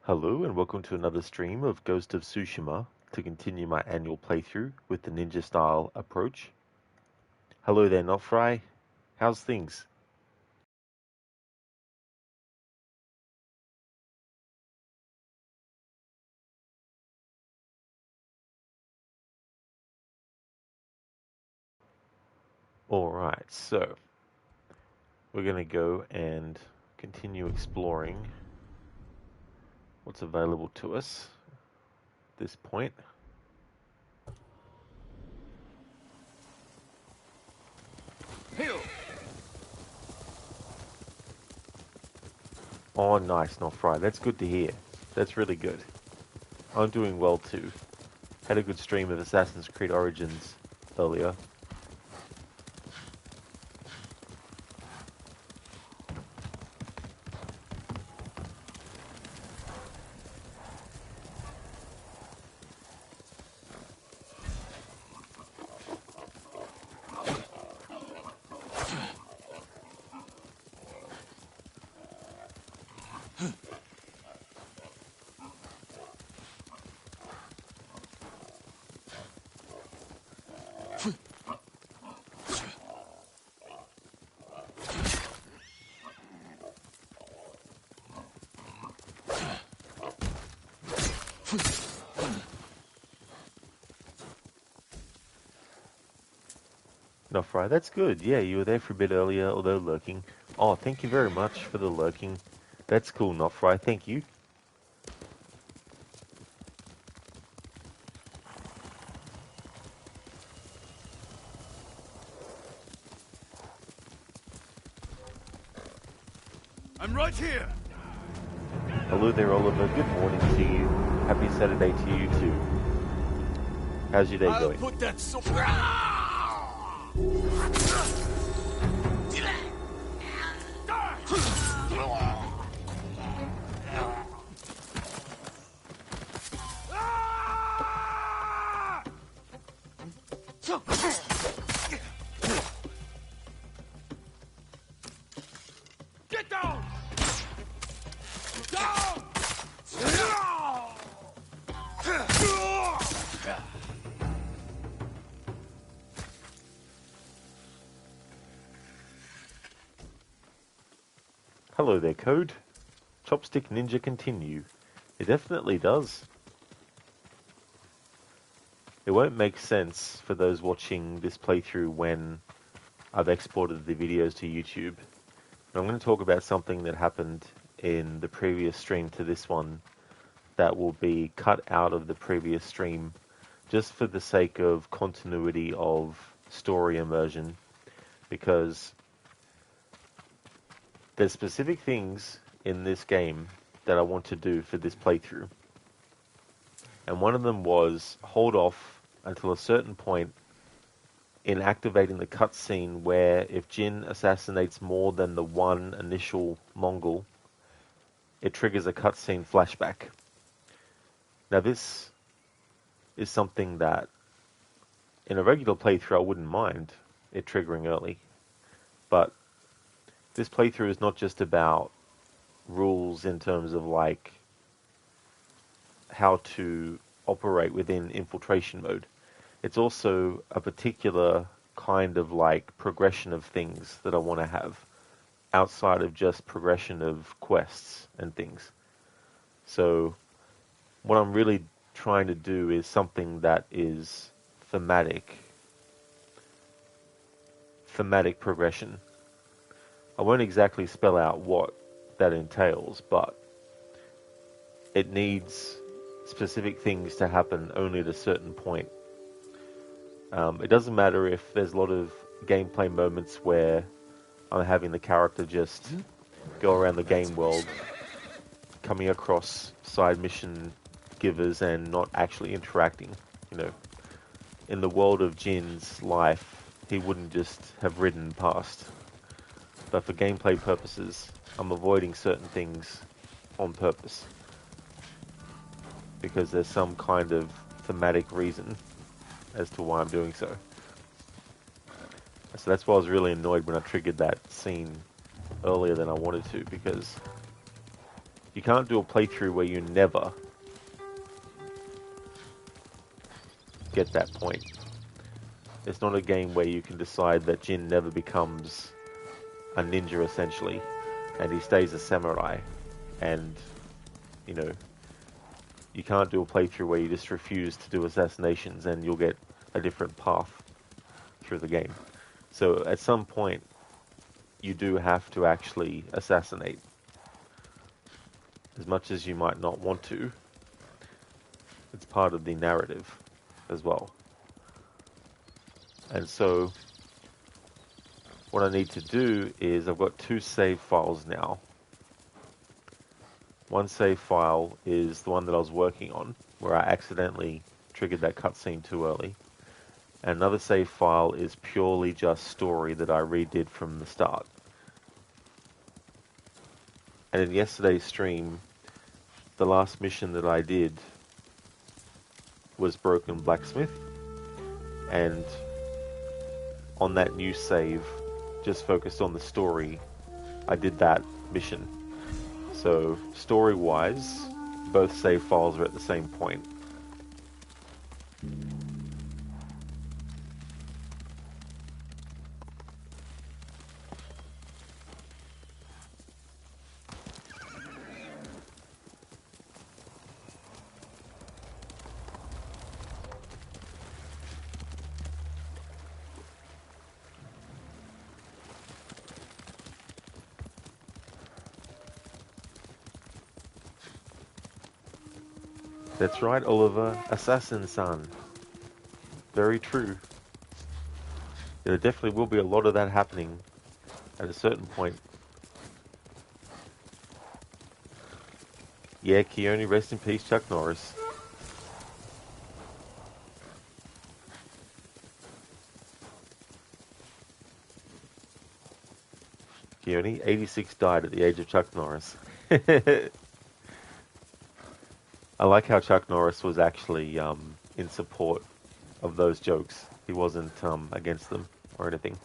Hello and welcome to another stream of Ghost of Tsushima to continue my annual playthrough with the ninja style approach. Hello there, Not Fry. How's things? Alright, so we're going to go and continue exploring what's available to us at this point. Oh, nice, Not Fry. That's good to hear. That's really good. I'm doing well too. Had a good stream of Assassin's Creed Origins earlier. No, Fry, that's good. Yeah, you were there for a bit earlier, although lurking. Oh, thank you very much for the lurking. That's cool, Not Fry. Thank you. I'm right here. Hello there, Oliver. Good morning to you. Happy Saturday to you too. How's your day I'll going? put that so. Get down! Down! Hello there, Code. Chopstick Ninja continue. It definitely does. It won't make sense for those watching this playthrough when I've exported the videos to YouTube. But I'm going to talk about something that happened in the previous stream to this one that will be cut out of the previous stream just for the sake of continuity of story immersion, because there's specific things in this game that I want to do for this playthrough. And one of them was hold off until a certain point in activating the cutscene where if Jin assassinates more than the one initial Mongol, it triggers a cutscene flashback. Now this is something that in a regular playthrough I wouldn't mind it triggering early, but this playthrough is not just about rules in terms of like how to operate within infiltration mode. It's also a particular kind of like progression of things that I want to have outside of just progression of quests and things. So what I'm really trying to do is something that is thematic progression. I won't exactly spell out what that entails, but it needs specific things to happen only at a certain point. It doesn't matter if there's a lot of gameplay moments where I'm having the character just go around the game world, coming across side mission givers and not actually interacting. You know, in the world of Jin's life, he wouldn't just have ridden past. But for gameplay purposes, I'm avoiding certain things on purpose, because there's some kind of thematic reason as to why I'm doing so. So that's why I was really annoyed when I triggered that scene earlier than I wanted to, because You can't do a playthrough where you never get that point. It's not a game where you can decide that Jin never becomes a ninja, essentially, and he stays a samurai. And, you know, you can't do a playthrough where you just refuse to do assassinations and you'll get a different path through the game. So at some point, you do have to actually assassinate. As much as you might not want to, it's part of the narrative as well. And so what I need to do is I've got 2 save files now. One save file is the one that I was working on, where I accidentally triggered that cutscene too early. And another save file is purely just story that I redid from the start. And in yesterday's stream, the last mission that I did was Broken Blacksmith. And on that new save, just focused on the story, I did that mission. So story-wise, both save files are at the same point. That's right, Oliver. Assassin-san. Very true. There definitely will be a lot of that happening at a certain point. Yeah, Keone, rest in peace, Chuck Norris. Keone, 86 died at the age of Chuck Norris. I like how Chuck Norris was actually in support of those jokes. He wasn't against them or anything.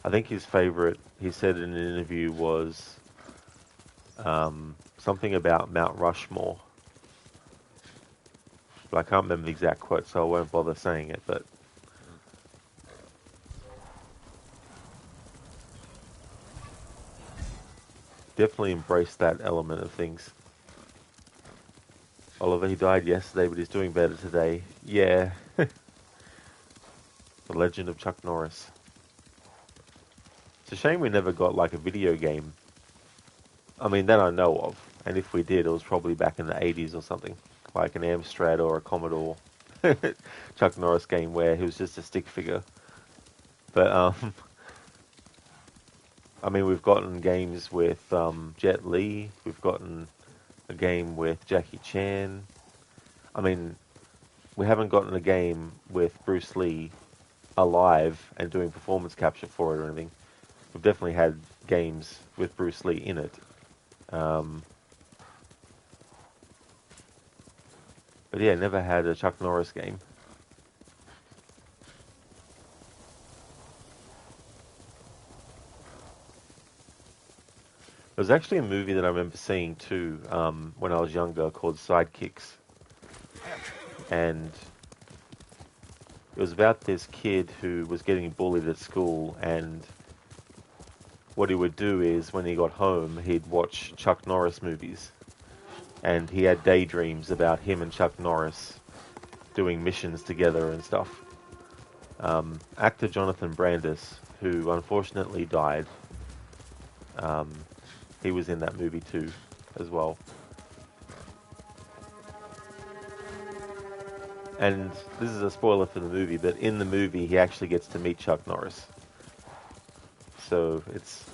I think his favorite, he said in an interview, was something about Mount Rushmore. But I can't remember the exact quote, so I won't bother saying it, but definitely embraced that element of things. Oliver, he died yesterday, but he's doing better today. Yeah. The Legend of Chuck Norris. It's a shame we never got like a video game. I mean, that I know of. And if we did, it was probably back in the 80s or something. Like an Amstrad or a Commodore Chuck Norris game where he was just a stick figure. But, I mean, we've gotten games with Jet Li. We've gotten a game with Jackie Chan. I mean, we haven't gotten a game with Bruce Lee alive and doing performance capture for it or anything. We've definitely had games with Bruce Lee in it. But yeah, never had a Chuck Norris game. There was actually a movie that I remember seeing too when I was younger called Sidekicks. And it was about this kid who was getting bullied at school, and what he would do is when he got home, he'd watch Chuck Norris movies. And he had daydreams about him and Chuck Norris doing missions together and stuff. Actor Jonathan Brandis, who unfortunately died, he was in that movie too, as well. And this is a spoiler for the movie, but in the movie he actually gets to meet Chuck Norris. So it's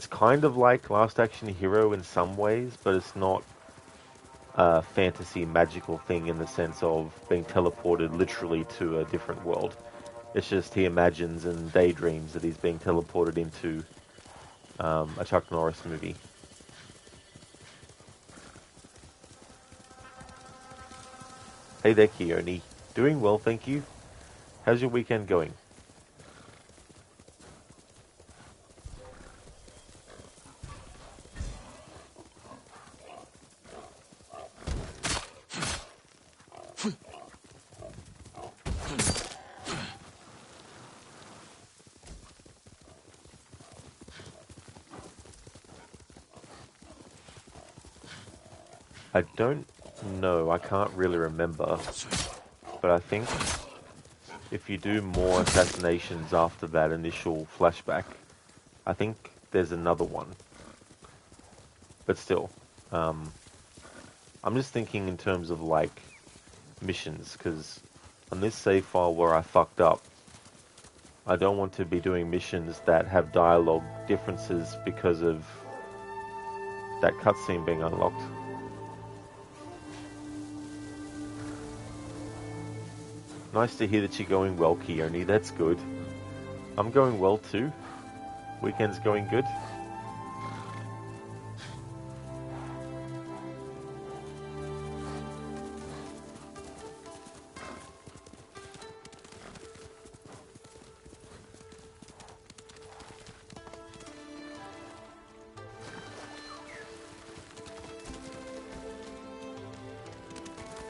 kind of like Last Action Hero in some ways, but it's not a fantasy magical thing in the sense of being teleported literally to a different world. It's just he imagines and daydreams that he's being teleported into a Chuck Norris movie. Hey there, Keone. Doing well, thank you. How's your weekend going? I don't know. I can't really remember. But I think if you do more assassinations after that initial flashback, I think there's another one. But still, um, I'm just thinking in terms of like missions, because on this save file where I fucked up, I don't want to be doing missions that have dialogue differences because of that cutscene being unlocked. Nice to hear that you're going well, Keone. That's good. I'm going well too. Weekend's going good.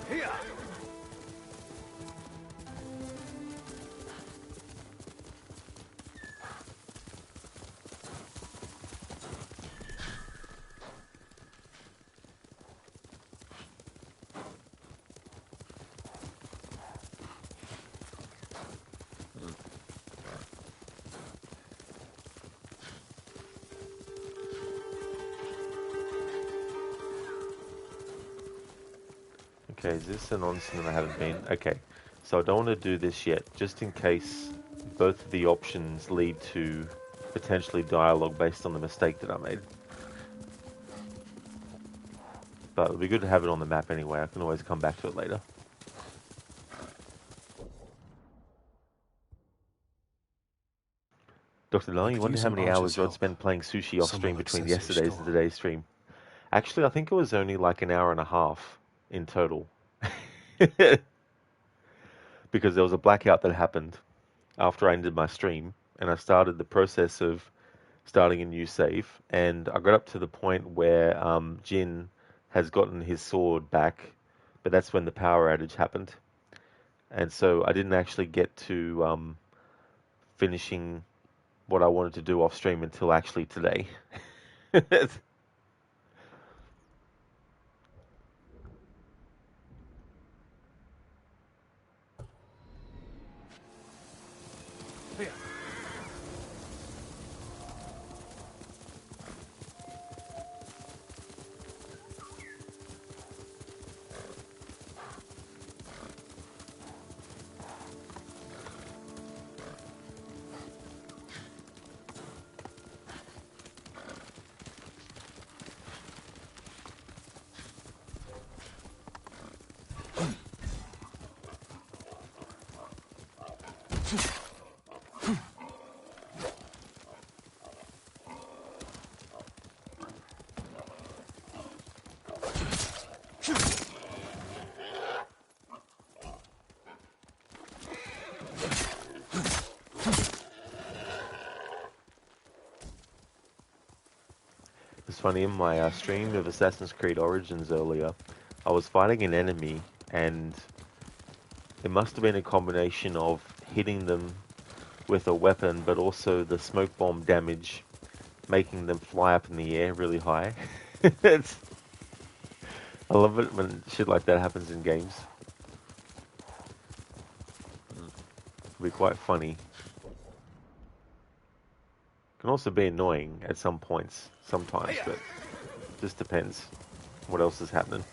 Here! Okay, is this an onsen that I haven't been? Okay, so I don't want to do this yet, just in case both of the options lead to potentially dialogue based on the mistake that I made. But it'll be good to have it on the map anyway. I can always come back to it later. Dr. Long, I you could wonder use how some many Archer's hours Rod help. spent playing sushi off stream Someone that between says he's yesterday's and sure. today's stream? Actually, I think it was only like an hour and a half in total. Because there was a blackout that happened after I ended my stream, and I started the process of starting a new save, and I got up to the point where Jin has gotten his sword back, but that's when the power outage happened. And so I didn't actually get to finishing what I wanted to do off stream until actually today. Here! It's funny, in my stream of Assassin's Creed Origins earlier, I was fighting an enemy, and it must have been a combination of hitting them with a weapon, but also the smoke bomb damage, making them fly up in the air really high. It's, I love it when shit like that happens in games. It'll be quite funny. Can also be annoying at some points, sometimes, but just depends what else is happening.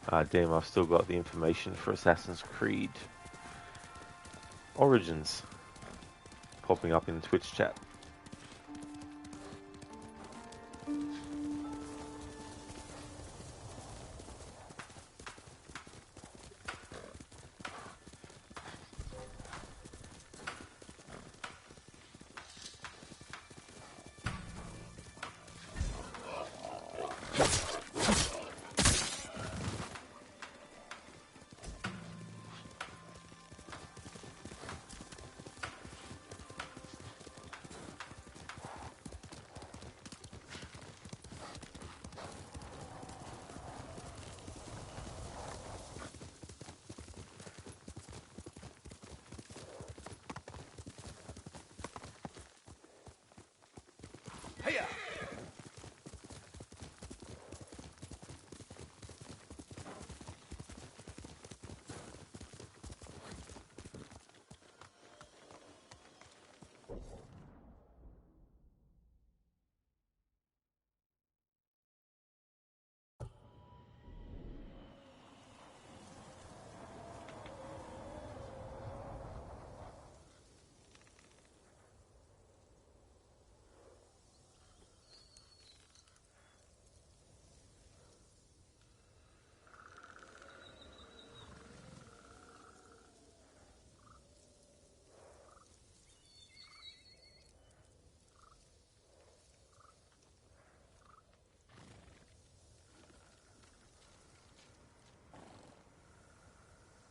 Ah, damn, I've still got the information for Assassin's Creed Origins popping up in Twitch chat. Hiya!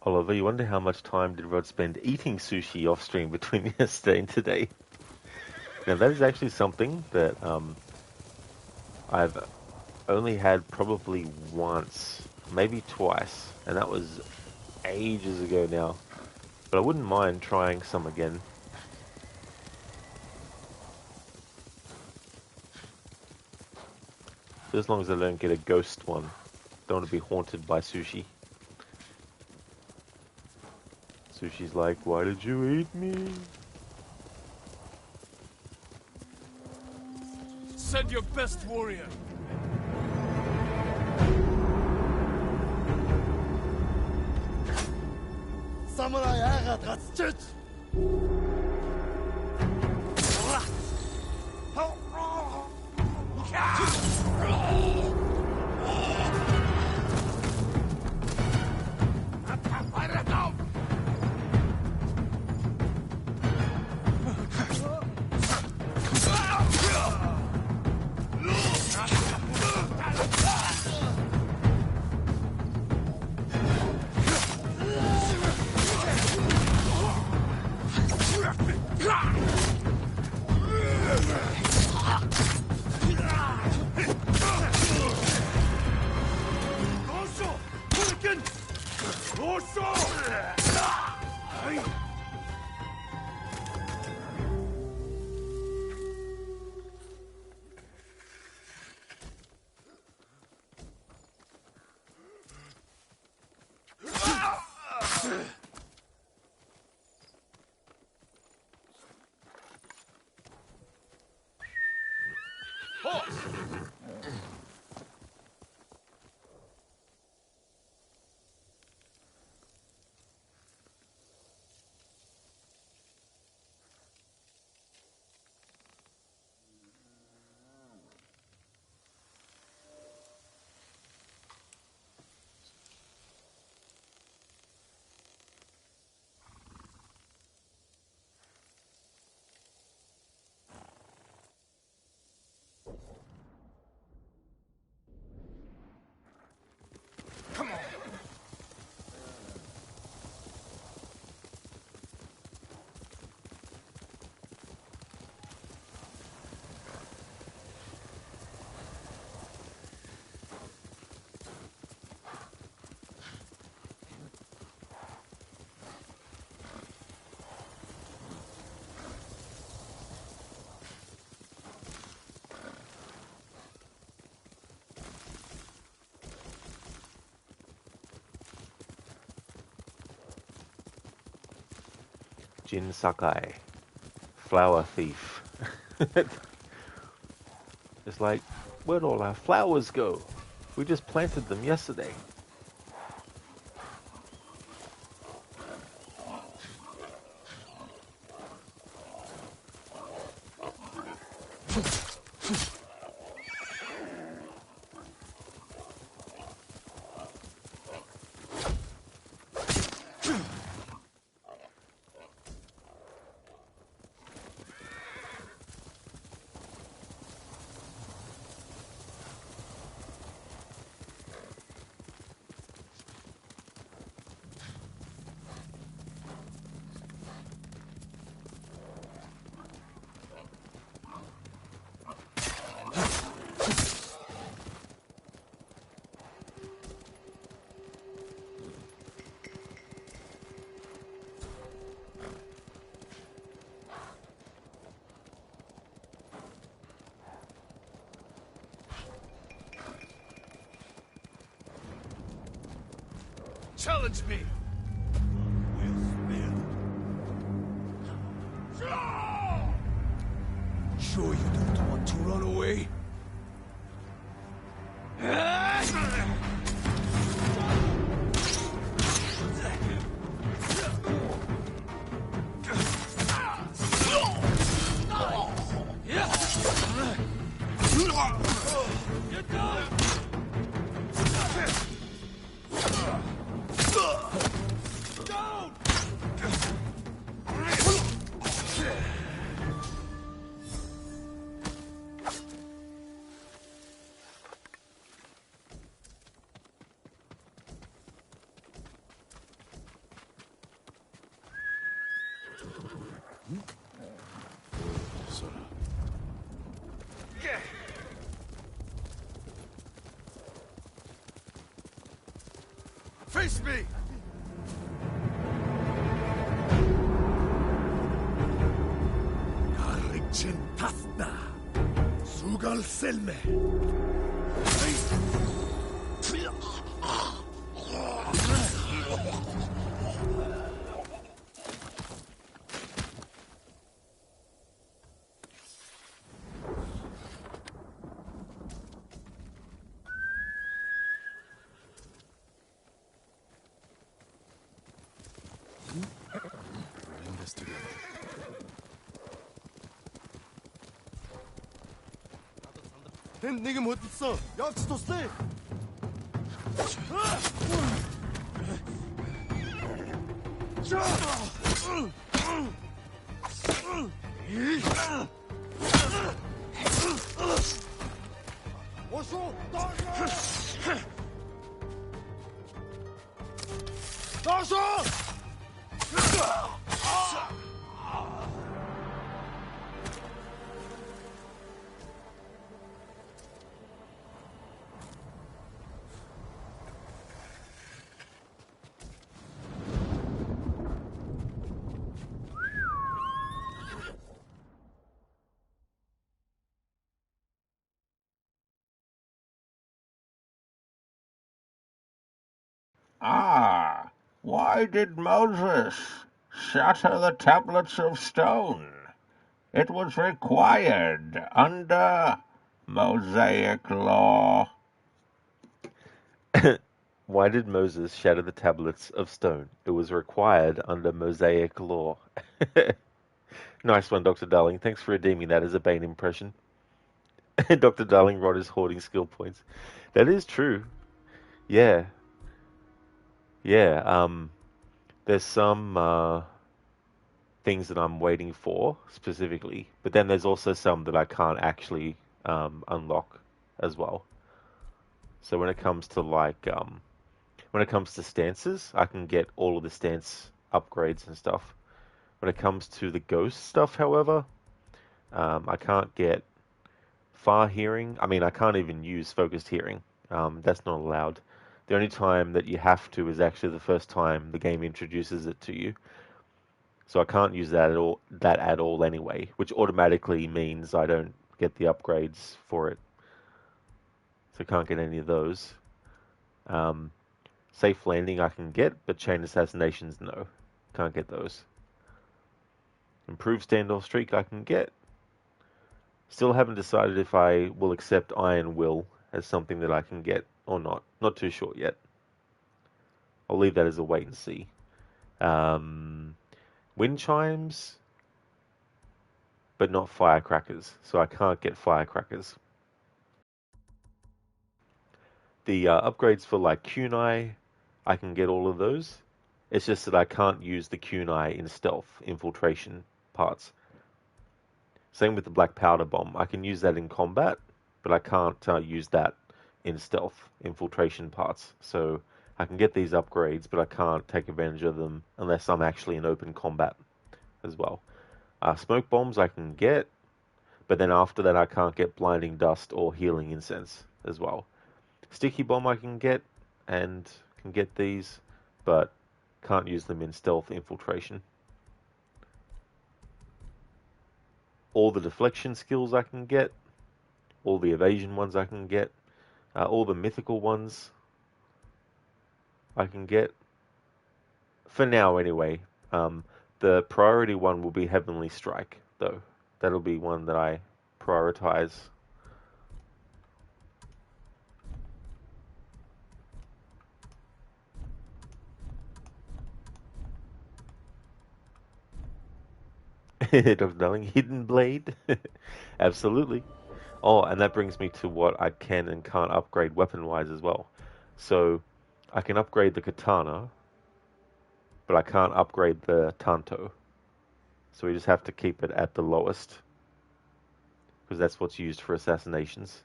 Oliver, you wonder how much time did Rod spend eating sushi off stream between yesterday and today? Now that is actually something that I've only had probably once, maybe twice, and that was ages ago now. But I wouldn't mind trying some again. As long as I don't get a ghost one. Don't want to be haunted by sushi. Sushi's like, why did you eat me? Send your best warrior. Samurai яагаад гацчихж? Jin Sakai, flower thief. It's like, where'd all our flowers go? We just planted them yesterday. challenge me? Sure you don't want to run away? Face me! Garrichen Tasna. Sugal Selme. Bring this together. Тэнд нэг юм хөдөлсөн. Явж туслая. Ошо, Дашо! Ah, why did Moses shatter the tablets of stone? It was required under Mosaic law. Why did Moses shatter the tablets of stone? It was required under Mosaic law. Nice one, Dr. Darling. Thanks for redeeming that as a Bane impression. Dr. Darling Rod is hoarding skill points. That is true. Yeah. Yeah. There's some things that I'm waiting for specifically, but then there's also some that I can't actually unlock as well. So when it comes to when it comes to stances, I can get all of the stance upgrades and stuff. When it comes to the ghost stuff, however, I can't get far hearing. I mean, I can't even use focused hearing. That's not allowed. The only time that you have to is actually the first time the game introduces it to you. So I can't use that at all anyway, which automatically means I don't get the upgrades for it. So I can't get any of those. Safe landing I can get, but chain assassinations, no. Can't get those. Improved standoff streak I can get. Still haven't decided if I will accept Iron Will as something that I can get or not. Not too sure yet. I'll leave that as a wait and see. Wind chimes, but not firecrackers. So I can't get firecrackers. The upgrades for like kunai, I can get all of those. It's just that I can't use the kunai in stealth infiltration parts. Same with the black powder bomb. I can use that in combat, but I can't use that in stealth infiltration parts. So I can get these upgrades, but I can't take advantage of them unless I'm actually in open combat as well. Smoke bombs I can get, but then after that I can't get blinding dust or healing incense as well. Sticky bomb I can get, and can get these, but can't use them in stealth infiltration. All the deflection skills I can get, all the evasion ones I can get, all the mythical ones I can get, For now, anyway. The priority one will be Heavenly Strike, though. That'll be one that I prioritize. Of knowing Hidden Blade? Absolutely. Oh, and that brings me to what I can and can't upgrade weapon-wise as well. So, I can upgrade the katana, but I can't upgrade the tanto. So we just have to keep it at the lowest, because that's what's used for assassinations.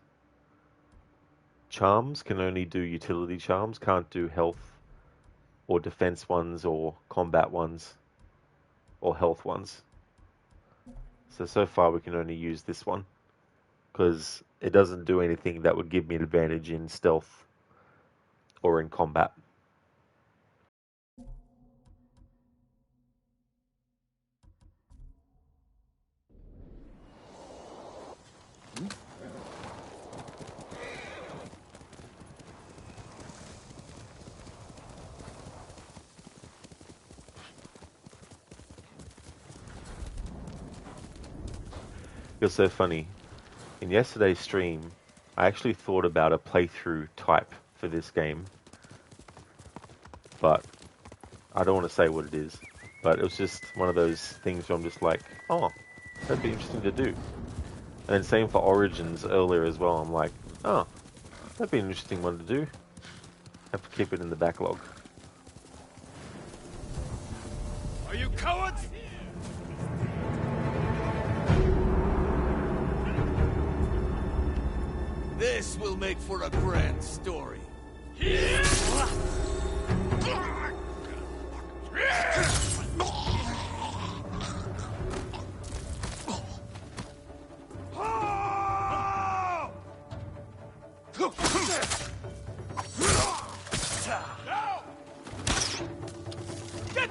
Charms can only do utility charms, can't do health or defense ones or combat ones or health ones. So far we can only use this one, because it doesn't do anything that would give me an advantage in stealth or in combat. It was so funny. In yesterday's stream, I actually thought about a playthrough type for this game, but I don't want to say what it is. But it was just one of those things where I'm just like, oh, that'd be interesting to do. And then same for Origins earlier as well. I'm like, oh, that'd be an interesting one to do. Have to keep it in the backlog. Are you cowards? This will make for a grand story. Get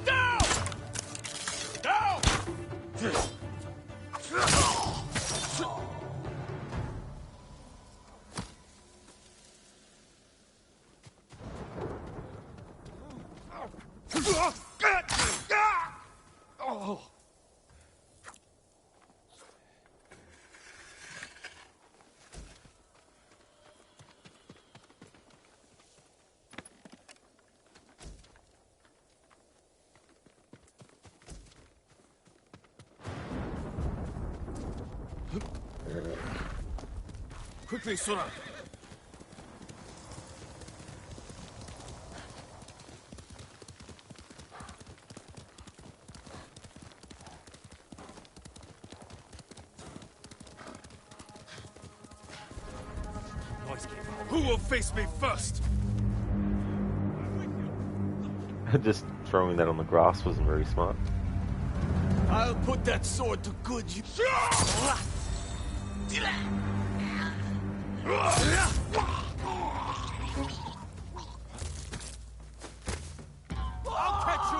down! Down! Oh. Quickly, Sora. Who will face me first? Just throwing that on the grass wasn't very smart. I'll put that sword to good use. I'll catch you!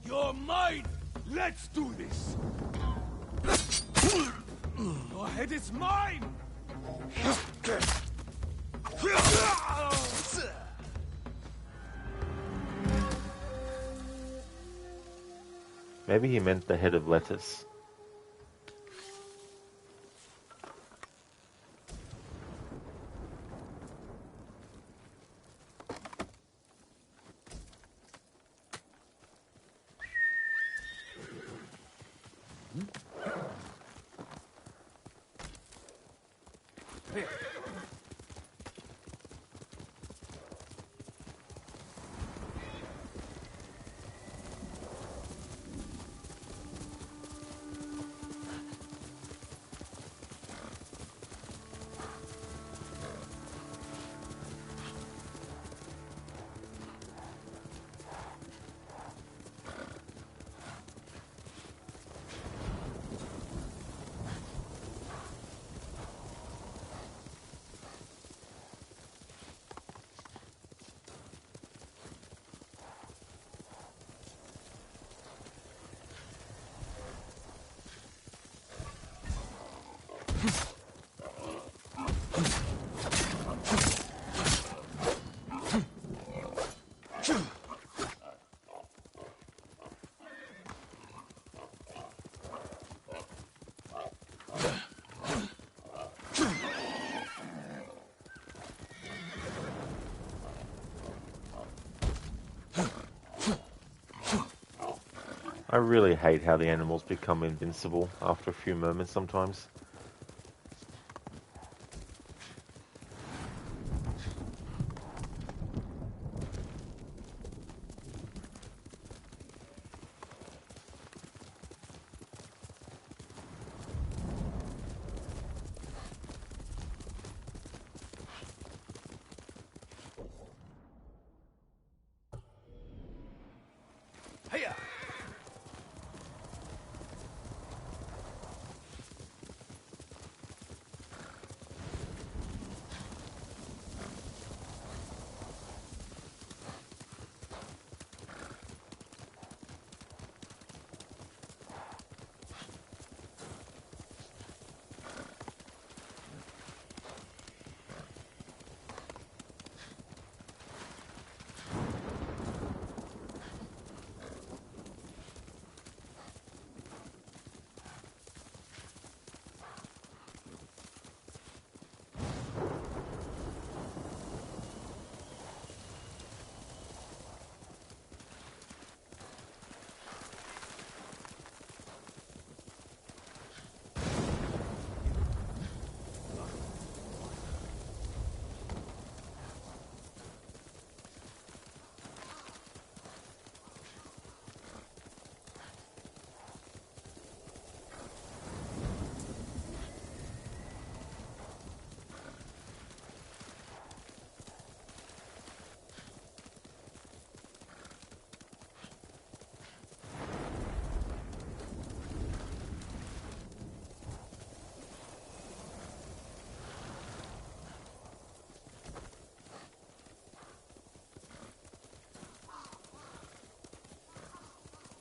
You're mine! Let's do this! Your head is mine! Maybe he meant the head of lettuce. I really hate how the animals become invincible after a few moments sometimes. Hiya!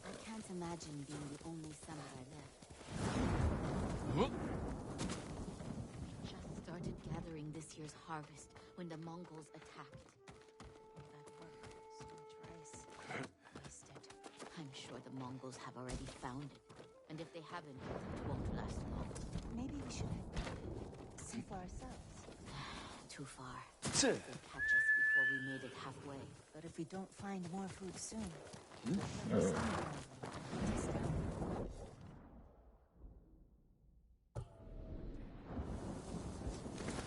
I can't imagine being the only samurai left. Just started gathering this year's harvest when the Mongols attacked. All that work, so much rice, wasted. I'm sure the Mongols have already found it. And if they haven't, it won't last long. Maybe we should see for ourselves. Too far. They'd catch us before we made it halfway. But if we don't find more food soon,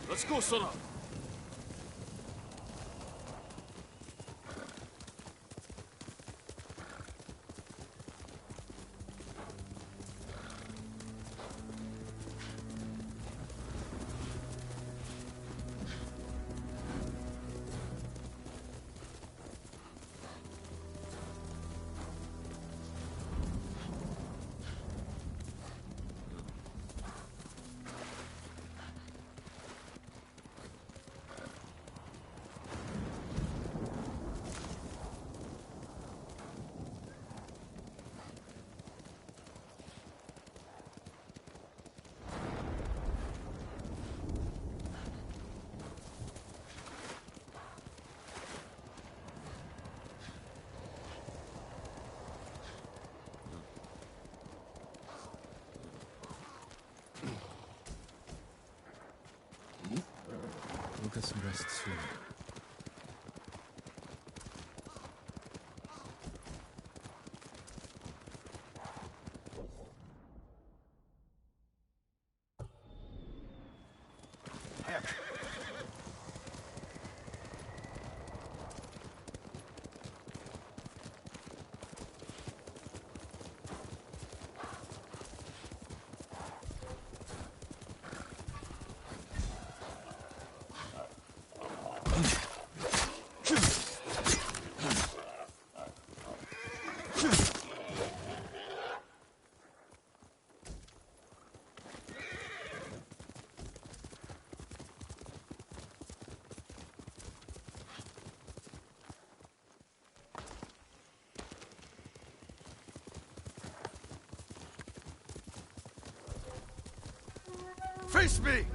Let's go, Sona! We'll get some rest soon. Face me!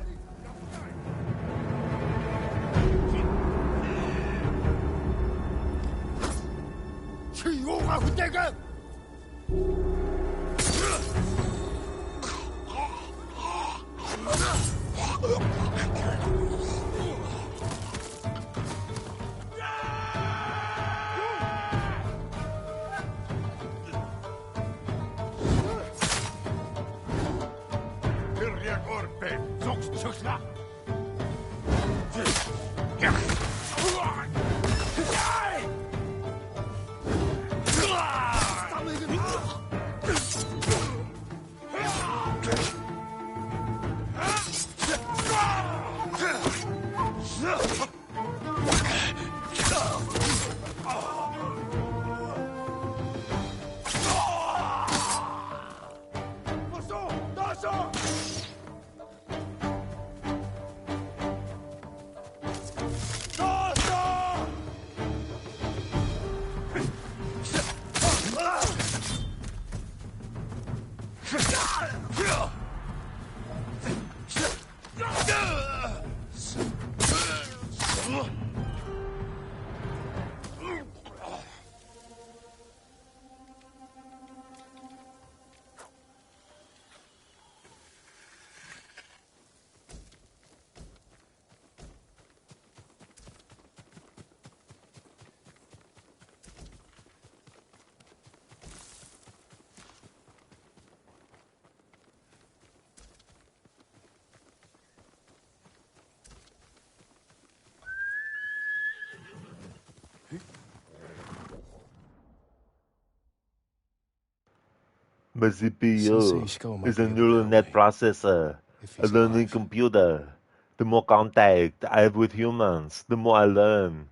My CPU is a neural net processor, a learning computer. The more contact I have with humans, the more I learn.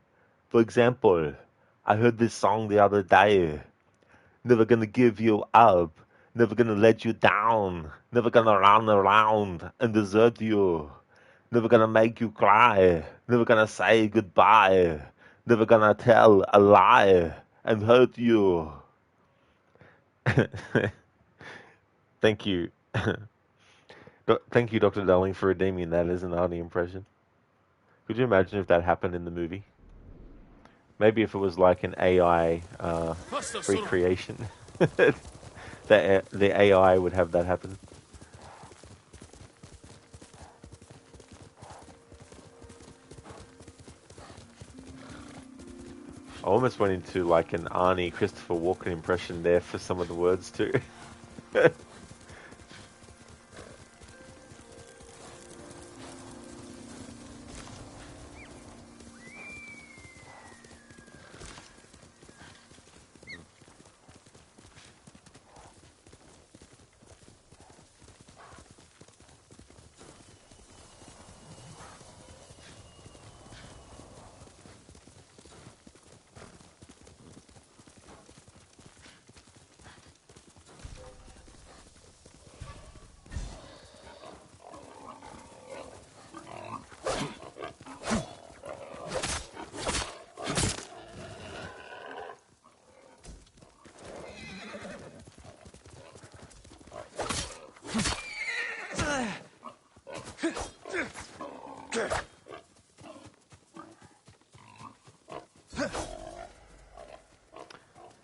For example, I heard this song the other day. Never gonna give you up, never gonna let you down, never gonna run around and desert you, never gonna make you cry, never gonna say goodbye, never gonna tell a lie and hurt you. Thank you. Thank you, Dr. Darling, for redeeming that as an Arnie impression. Could you imagine if that happened in the movie? Maybe if it was like an AI recreation. The AI would have that happen. I almost went into like an Arnie Christopher Walken impression there for some of the words too.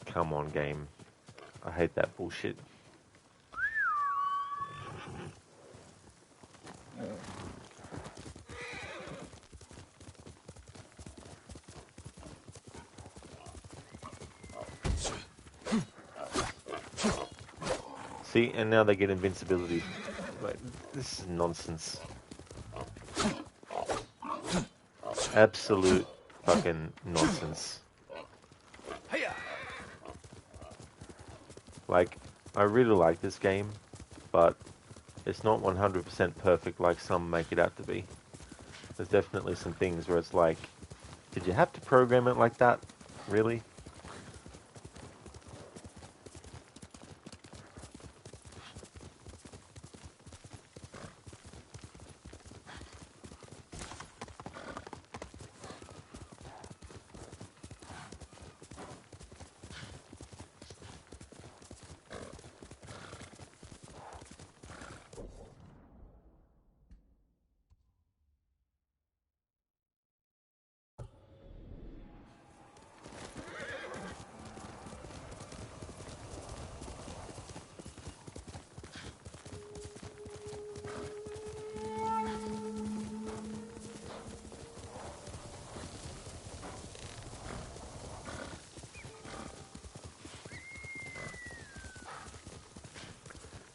Come on, game. I hate that bullshit. See, and now they get invincibility. Like, this is nonsense. Absolute fucking nonsense. Like, I really like this game, but it's not 100% perfect like some make it out to be. There's definitely some things where it's like, did you have to program it like that? Really?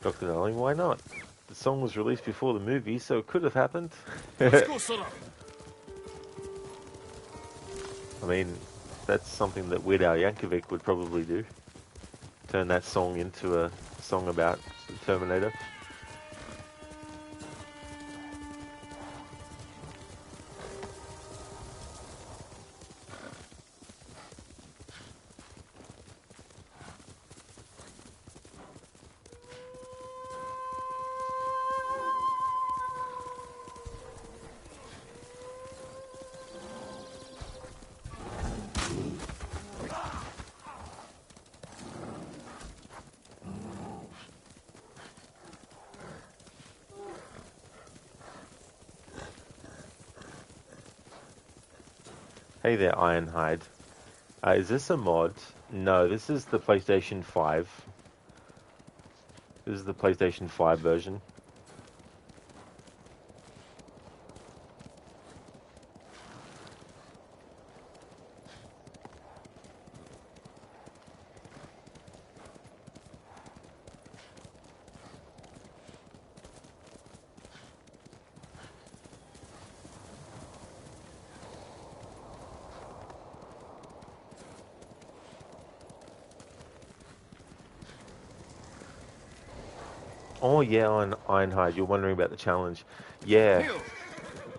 Dr. Darling, why not? The song was released before the movie, so it could have happened. Let's go, Sora. I mean, that's something that Weird Al Yankovic would probably do. Turn that song into a song about the Terminator. Hey there, Ironhide. Is this a mod? No, this is the PlayStation 5. This is the PlayStation 5 version. Oh yeah, on Ironhide, you're wondering about the challenge. Yeah,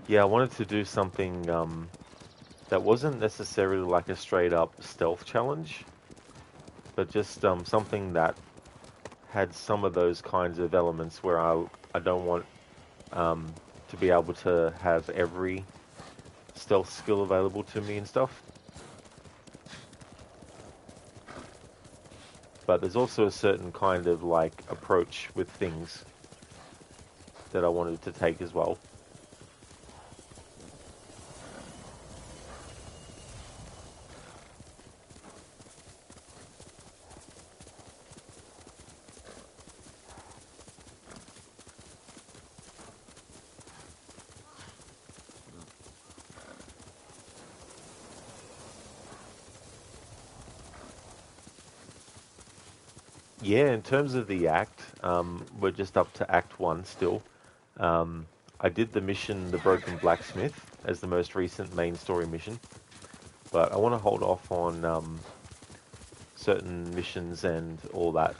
yeah, I wanted to do something that wasn't necessarily like a straight up stealth challenge, but just something that had some of those kinds of elements where I don't want to be able to have every stealth skill available to me and stuff. But there's also a certain kind of like approach with things that I wanted to take as well. Yeah, in terms of the act, we're just up to Act 1 still. I did the mission, The Broken Blacksmith, as the most recent main story mission, but I want to hold off on certain missions and all that,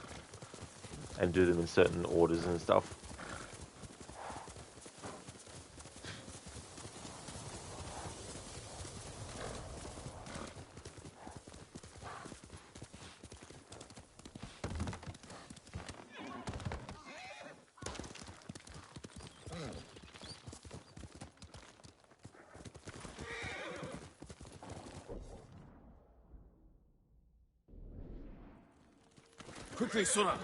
and do them in certain orders and stuff. Quickly, Sora.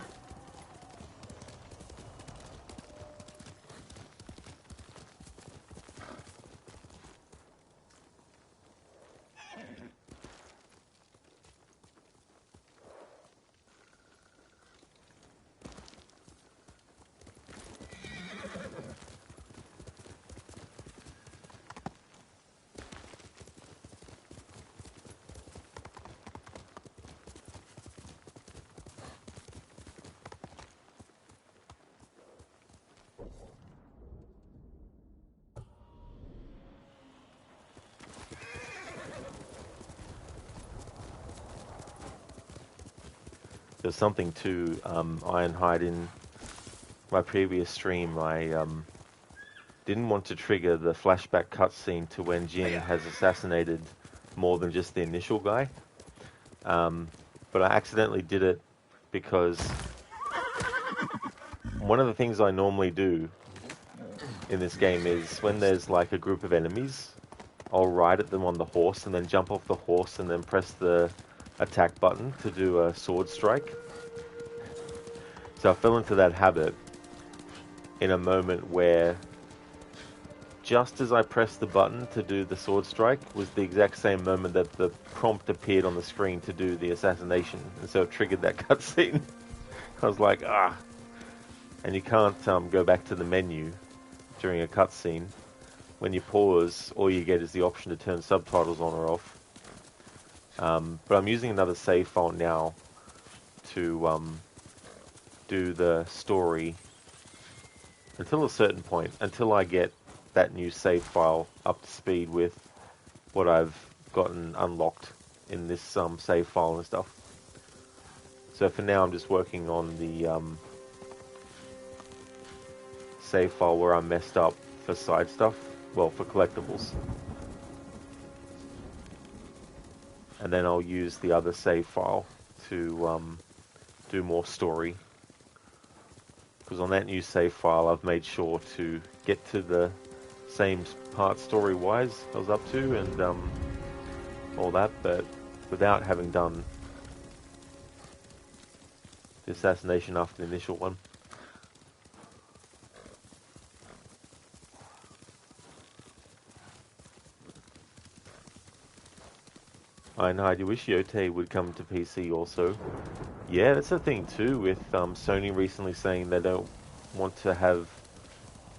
There's something to Ironhide in my previous stream. I didn't want to trigger the flashback cutscene to when Jin has assassinated more than just the initial guy. But I accidentally did it because one of the things I normally do in this game is when there's like a group of enemies, I'll ride at them on the horse and then jump off the horse and then press the attack button to do a sword strike. So I fell into that habit in a moment where just as I pressed the button to do the sword strike was the exact same moment that the prompt appeared on the screen to do the assassination, and so it triggered that cutscene. I was like, ah. And you can't go back to the menu during a cutscene. When you pause, all you get is the option to turn subtitles on or off. But I'm using another save file now to do the story until a certain point, until I get that new save file up to speed with what I've gotten unlocked in this save file and stuff. So for now, I'm just working on the save file where I messed up for side stuff, well, for collectibles. And then I'll use the other save file to do more story. Because on that new save file, I've made sure to get to the same part story-wise I was up to and all that, but without having done the assassination after the initial one. I know, I do wish Yote would come to PC also. Yeah, that's the thing too with Sony recently saying they don't want to have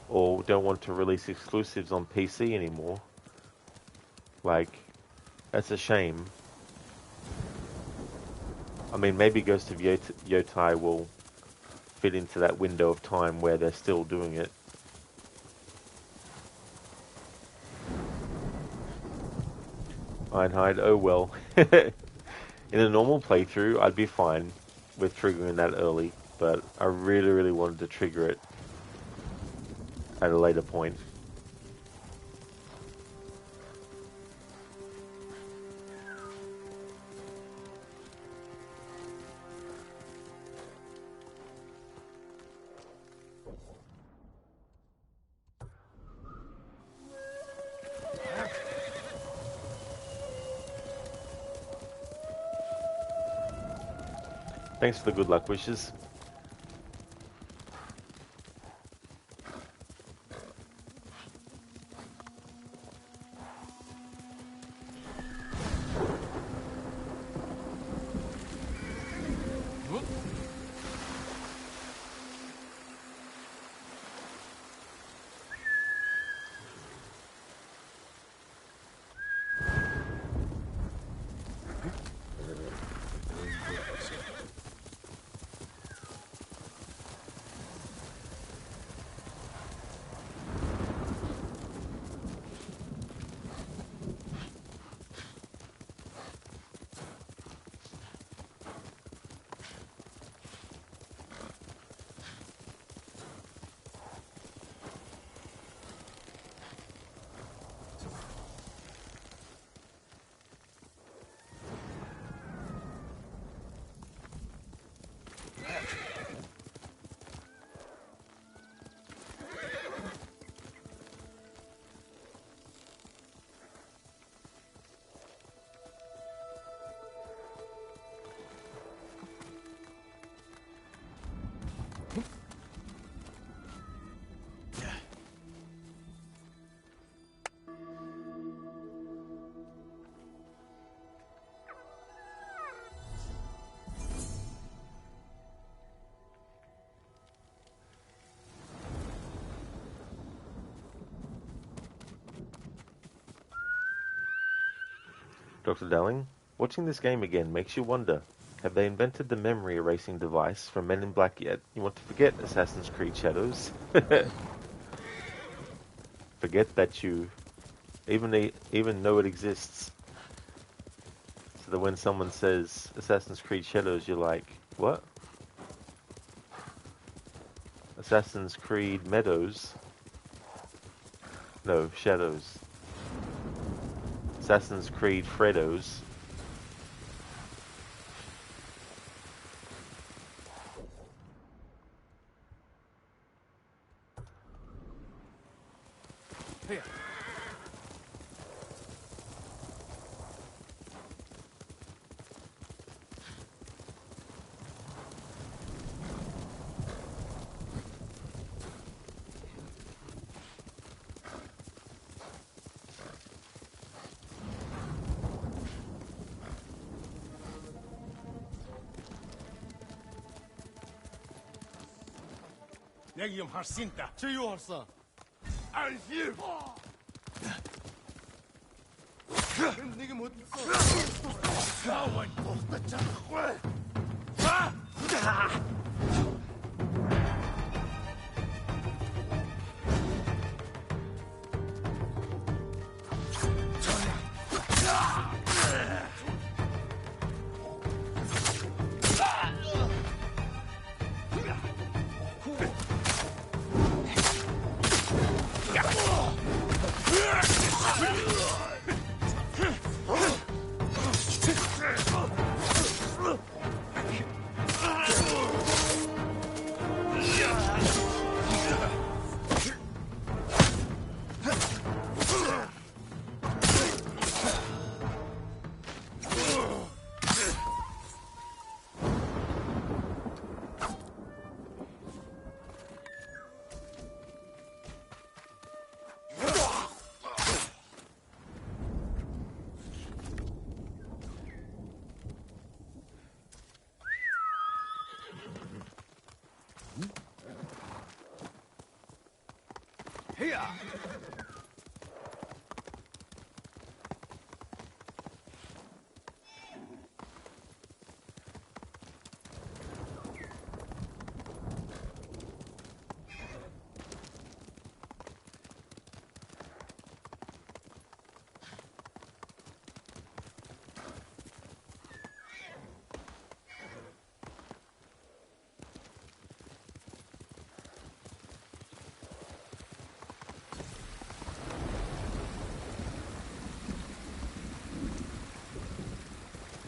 or don't want to release exclusives on PC anymore. Like, that's a shame. I mean, maybe Ghost of Yotai will fit into that window of time where they're still doing it. Einhide, oh well. In a normal playthrough, I'd be fine with triggering that early, but I really, really wanted to trigger it at a later point. Thanks for the good luck wishes. Dr. Darling, watching this game again makes you wonder, have they invented the memory erasing device from Men in Black yet? You want to forget Assassin's Creed Shadows? Forget that you even know it exists. So that when someone says Assassin's Creed Shadows, you're like, what? Assassin's Creed Meadows? No, Shadows. Assassin's Creed Freddos. Here. 얘기 좀 할신다. 치유할사. 알지. 네가 못 써. 나와 똑같잖아.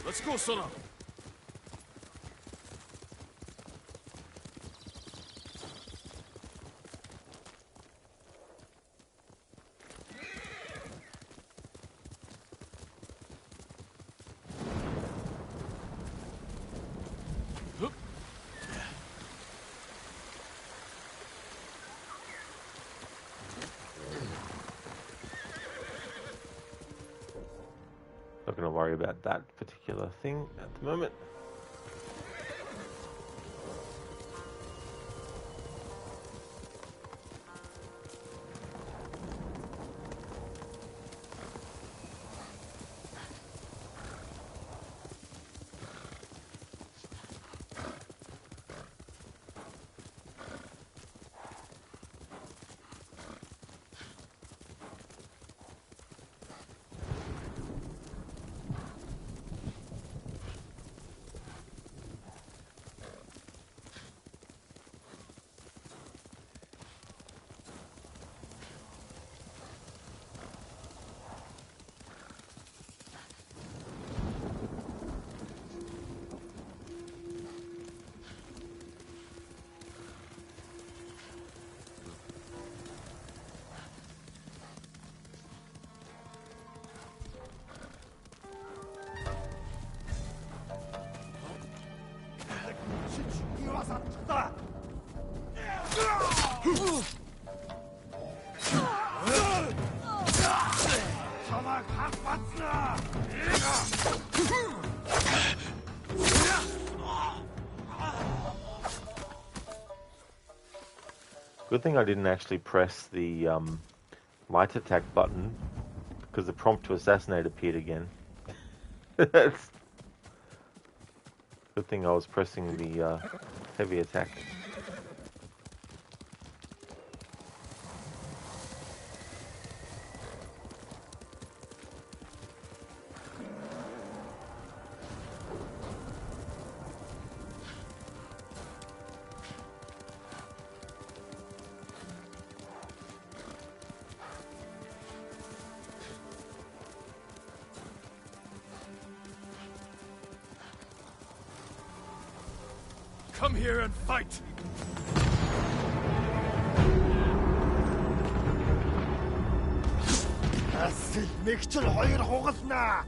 Let's go, Sona. Not going to worry about that particular thing at the moment. Good thing I didn't actually press the light attack button because the prompt to assassinate appeared again. That's good thing I was pressing the heavy attack. Come here and fight! Асэл мэгчл хоёр хугалнаа.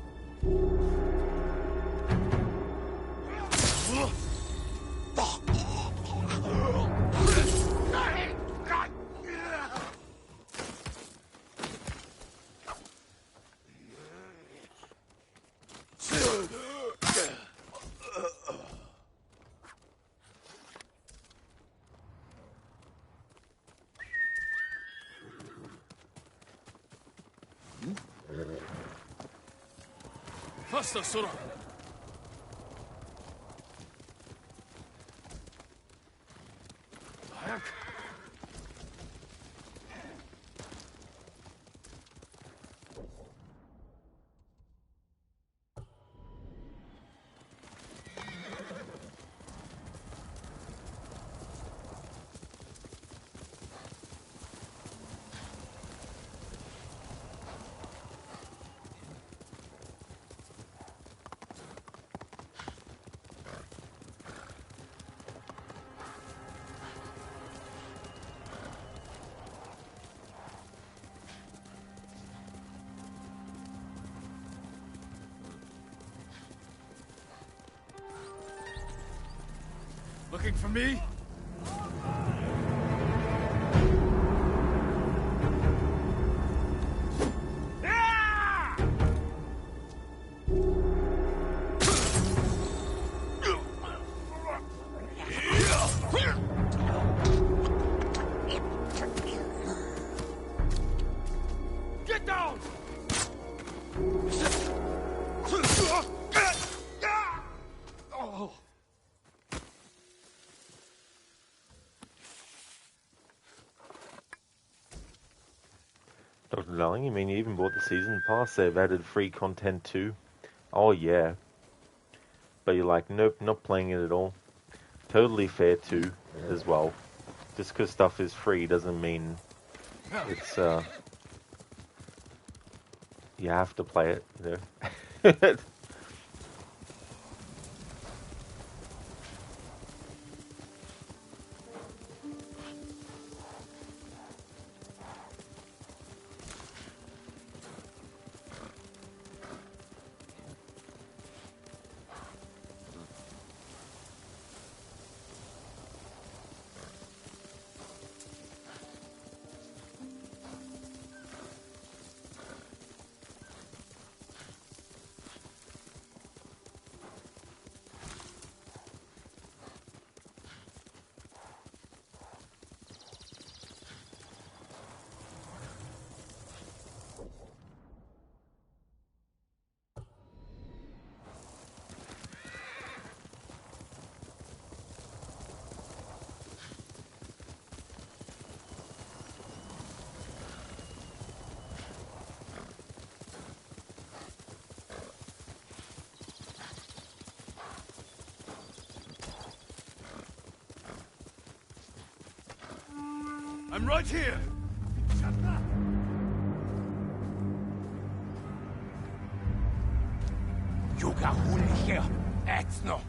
Faster, Sora! Looking for me? selling? You mean you even bought the season pass? They've added free content too? Oh yeah. But you're like, nope, not playing it at all. Totally fair too, as well. Just because stuff is free doesn't mean it's, you have to play it, you know? I'm right here! Yuga Hulicher, Exno!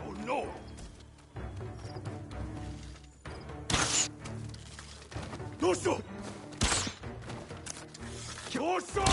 Oh no! Dosho! Dosho!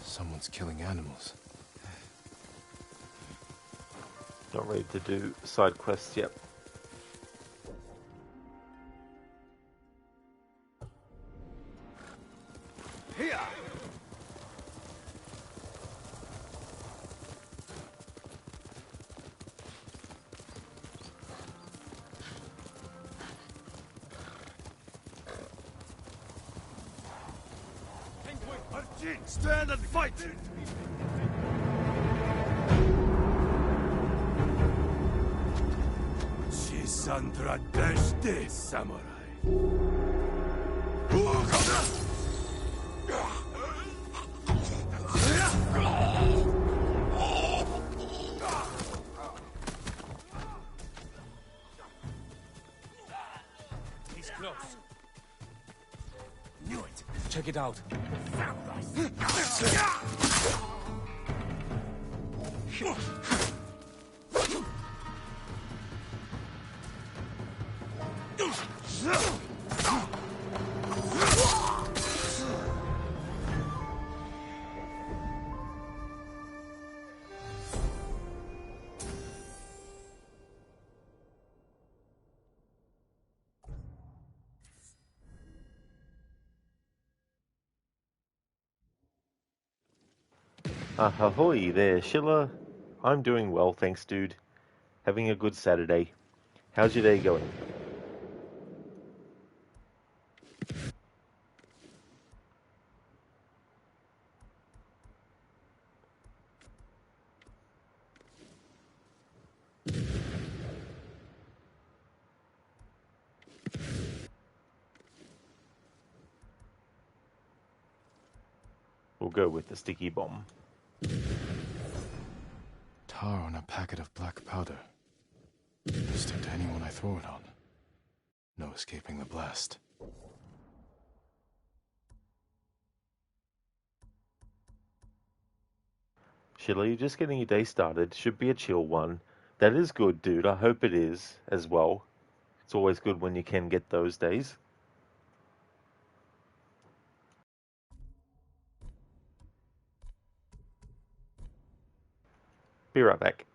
Someone's killing animals. Not ready to do side quests yet. Here! Stand and fight! Chisandra Deshte, samurai. He's close. Knew it. Check it out. Ahoy there, Schiller. I'm doing well, thanks, dude. Having a good Saturday. How's your day going? We'll go with the sticky bomb. Tar on a packet of black powder. It'll stick to anyone I throw it on. No escaping the blast. Schiller, you're just getting your day started. Should be a chill one. That is good, dude. I hope it is as well. It's always good when you can get those days. Be right back.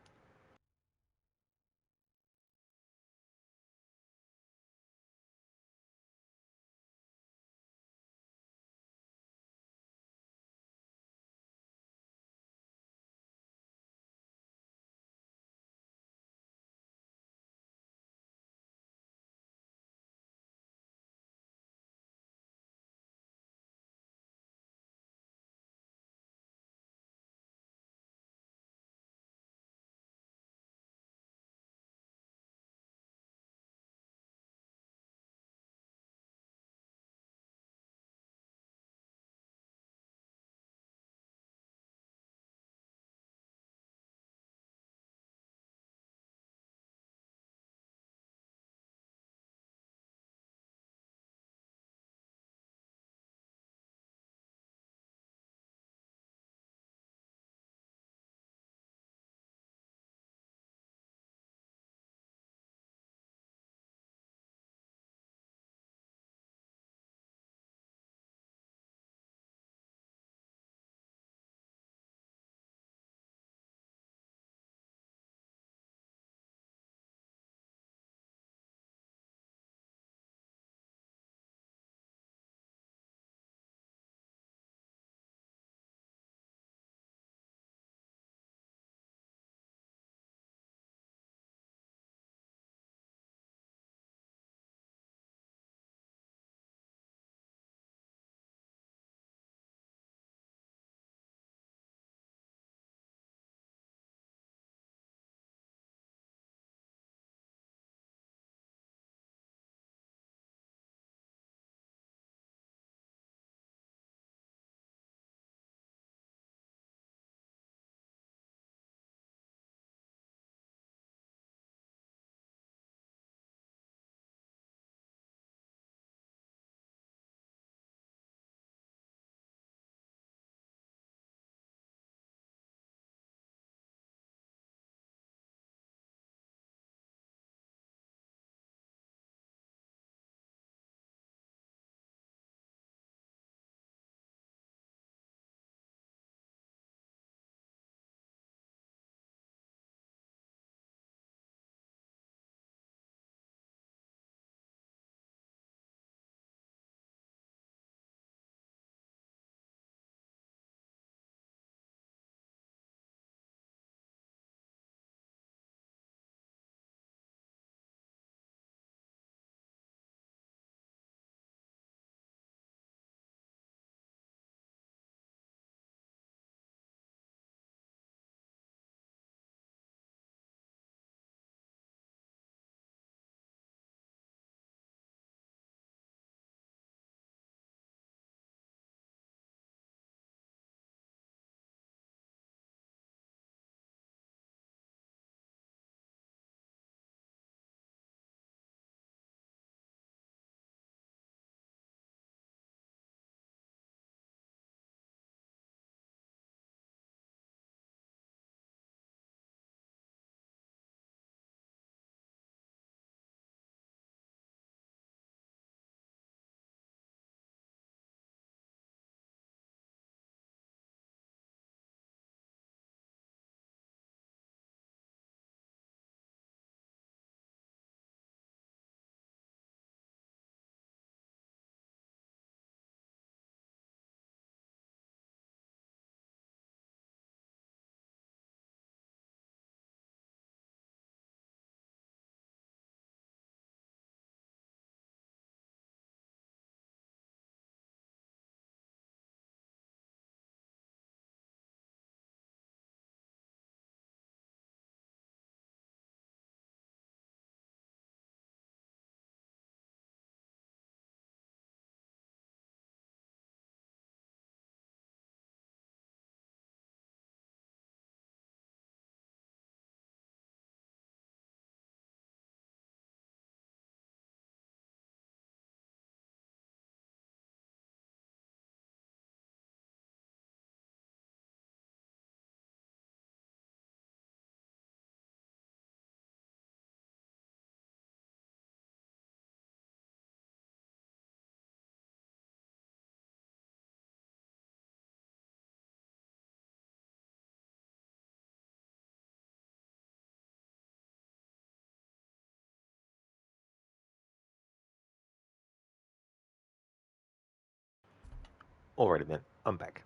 Alrighty then, I'm back.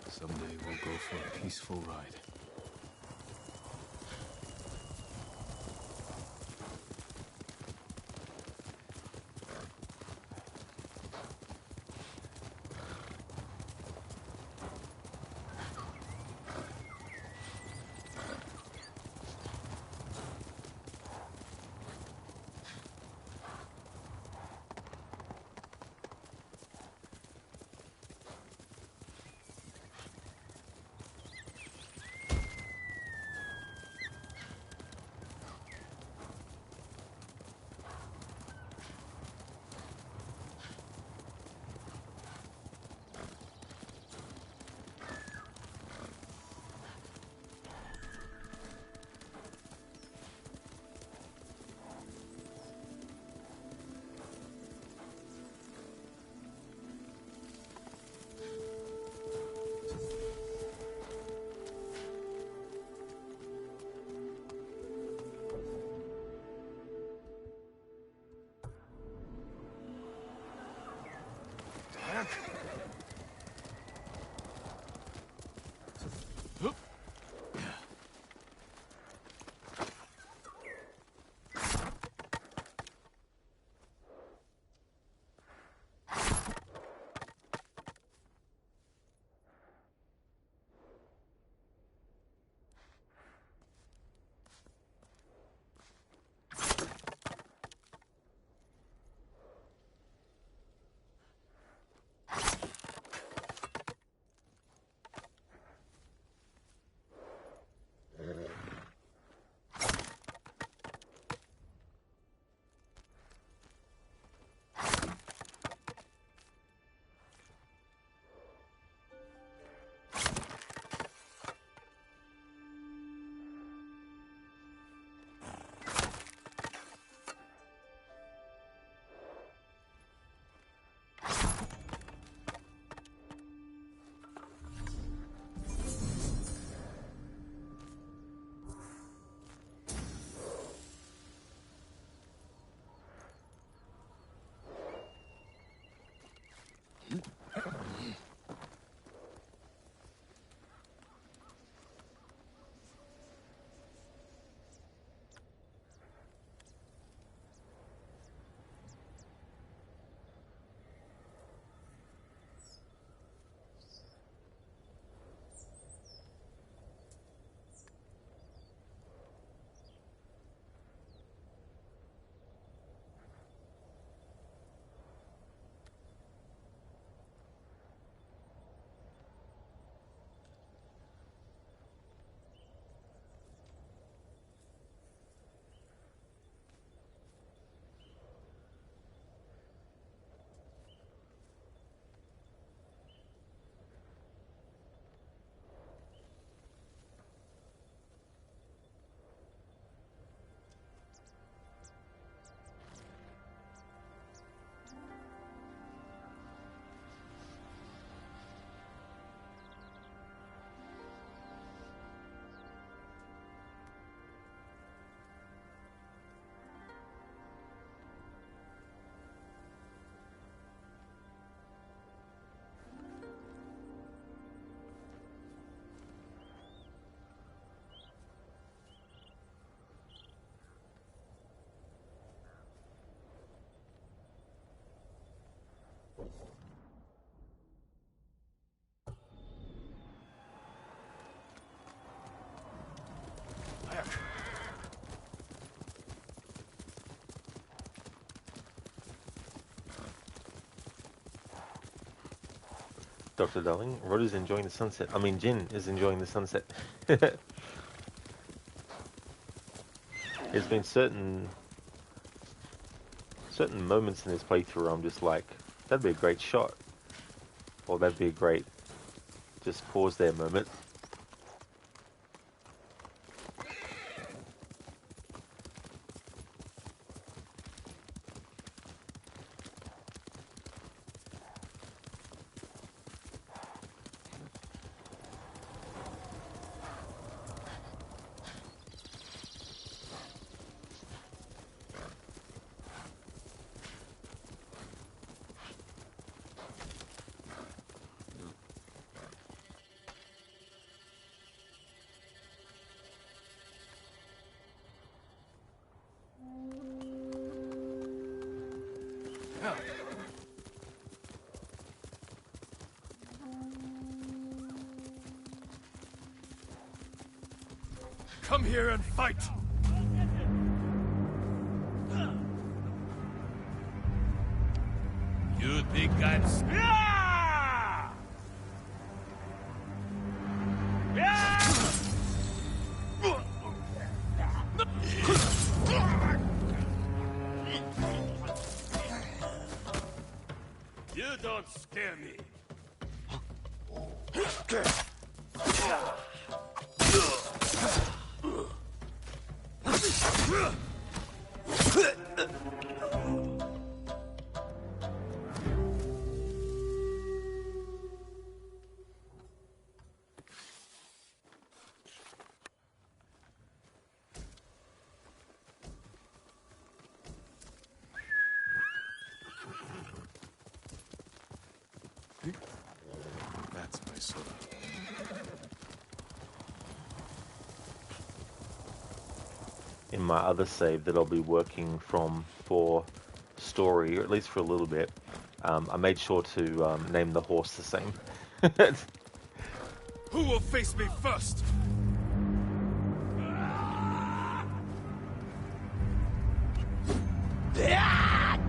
Someday we'll go for a peaceful ride. Dr. Darling, Rhoda's enjoying the sunset. I mean, Jin is enjoying the sunset. There's been certain moments in this playthrough I'm just like, that'd be a great shot. Or that'd be a great just pause there moment. Come here and fight! You think I'm... Yeah! Yeah! You don't scare me. That's my soda. In my other save that I'll be working from for story, or at least for a little bit, I made sure to name the horse the same. Who will face me first? Down!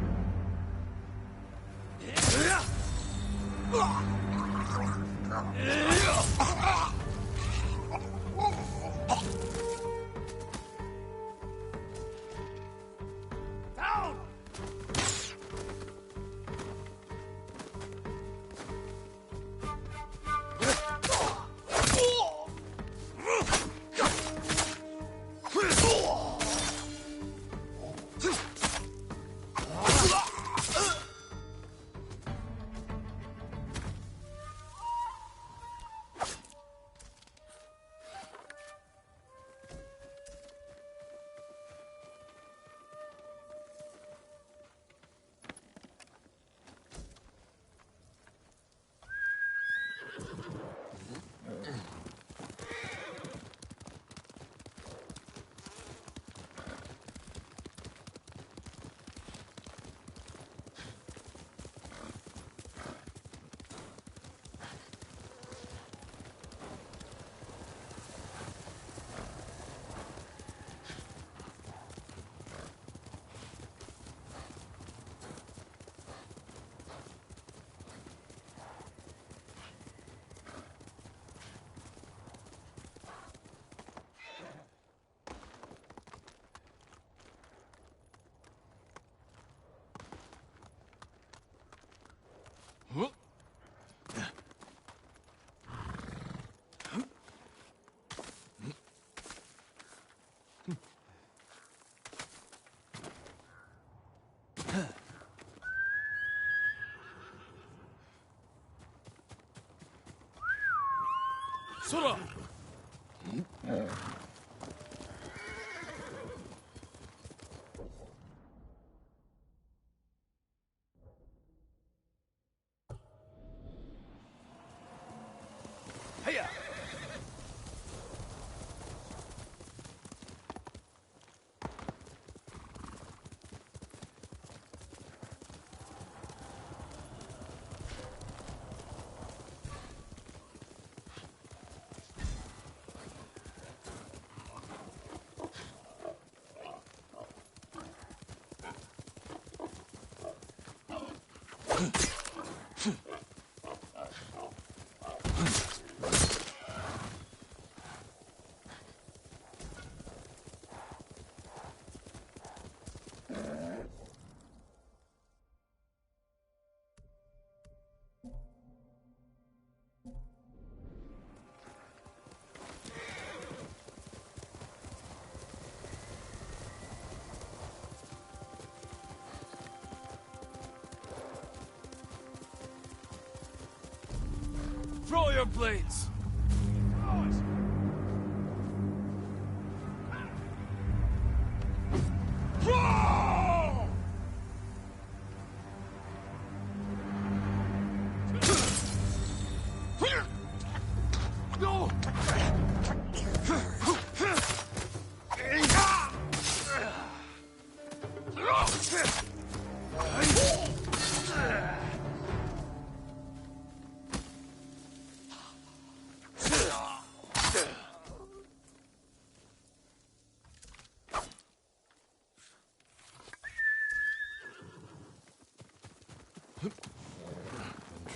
Sora! Hiya! Throw your blades! Throw! No!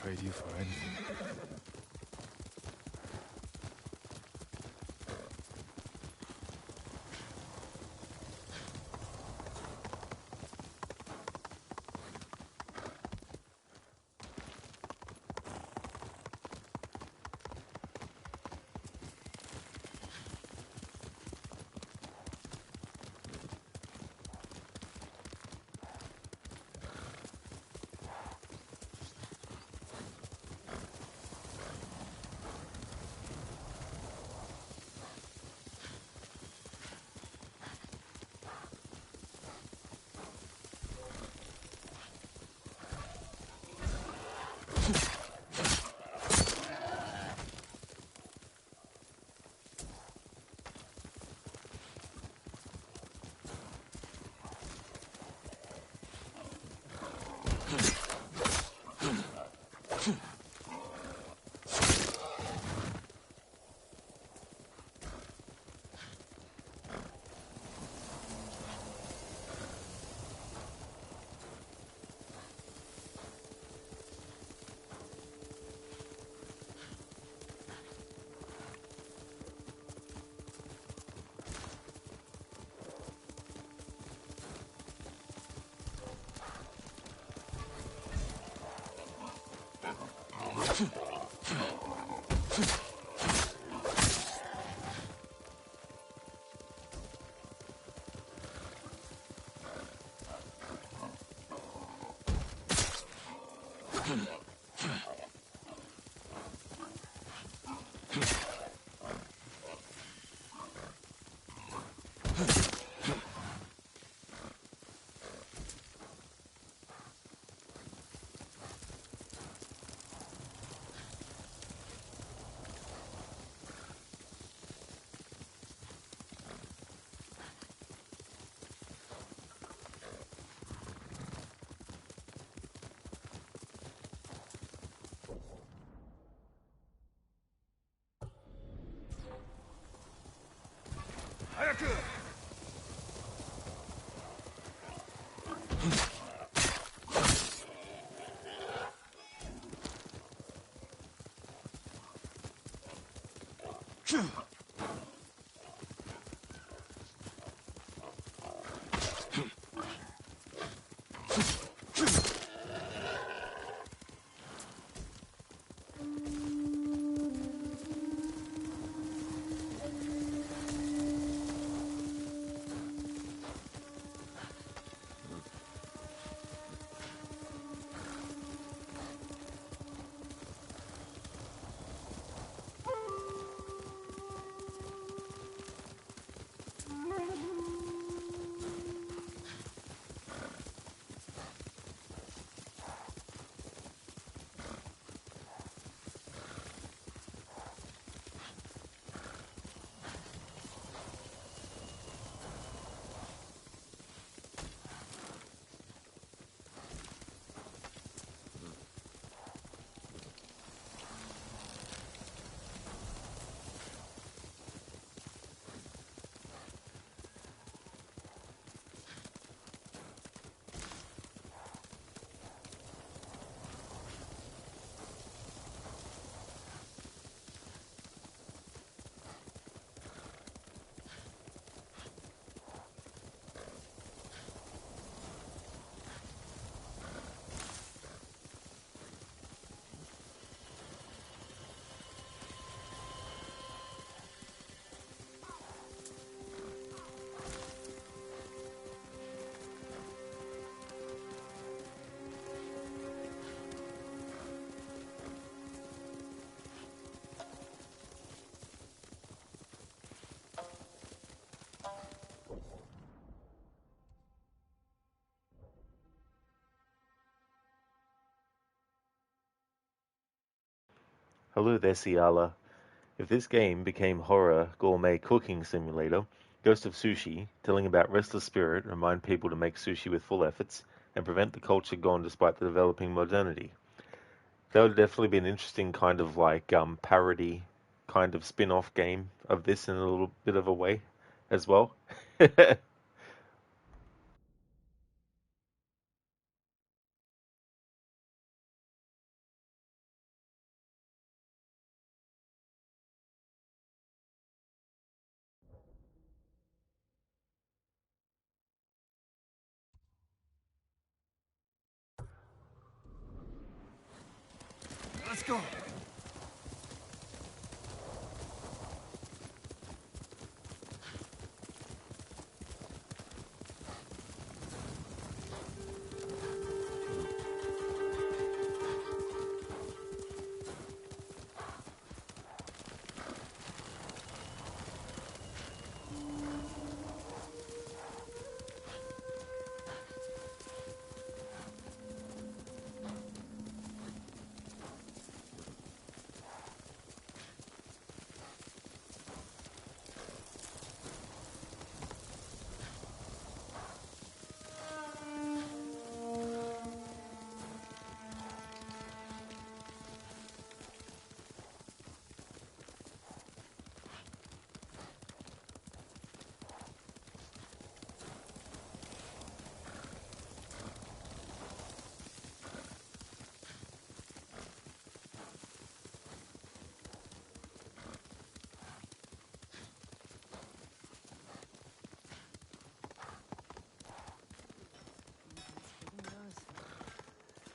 trade you for anything. Hello there, Ciala. If this game became horror gourmet cooking simulator, Ghost of Sushi, telling about restless spirit, remind people to make sushi with full efforts, and prevent the culture gone despite the developing modernity. That would definitely be an interesting kind of like parody kind of spin-off game of this in a little bit of a way as well. go.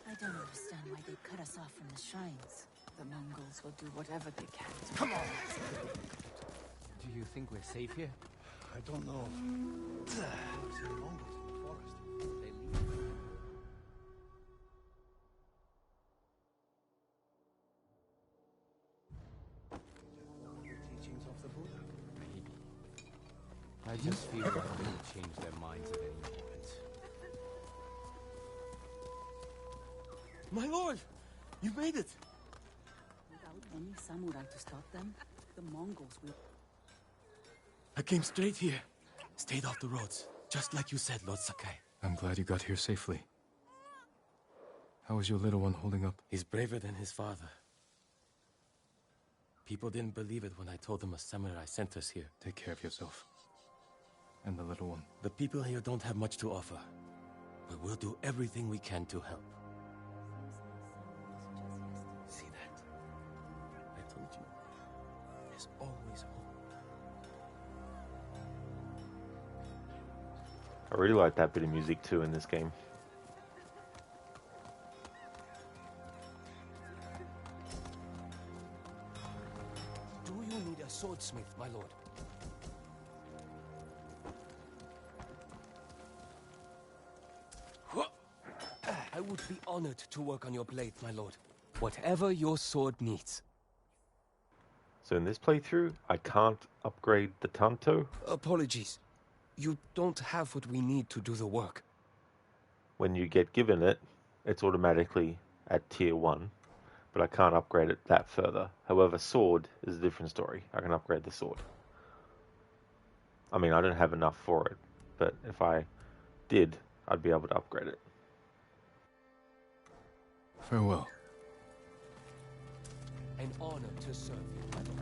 I don't understand why they cut us off from the shrines. The Mongols will do whatever they can to Come on. Do you think we're safe here? I don't know. I've seen Mongols in the forest. They leave. The teachings of the Buddha. Maybe. I just feel like they will change their minds at any moment. My lord, you made it. Without any samurai to stop them, the Mongols will... I came straight here. Stayed off the roads, just like you said, Lord Sakai. I'm glad you got here safely. How is your little one holding up? He's braver than his father. People didn't believe it when I told them a samurai sent us here. Take care of yourself. And the little one. The people here don't have much to offer, but we'll do everything we can to help. See that? I told you. There's always hope. I really like that bit of music too in this game. Do you need a swordsmith, my lord? I would be honored to work on your blade, my lord. Whatever your sword needs. So in this playthrough, I can't upgrade the Tanto. Apologies. You don't have what we need to do the work. When you get given it, it's automatically at tier 1, but I can't upgrade it that further. However, sword is a different story. I can upgrade the sword. I mean, I don't have enough for it, but if I did, I'd be able to upgrade it. Farewell. An honor to serve you, my lord.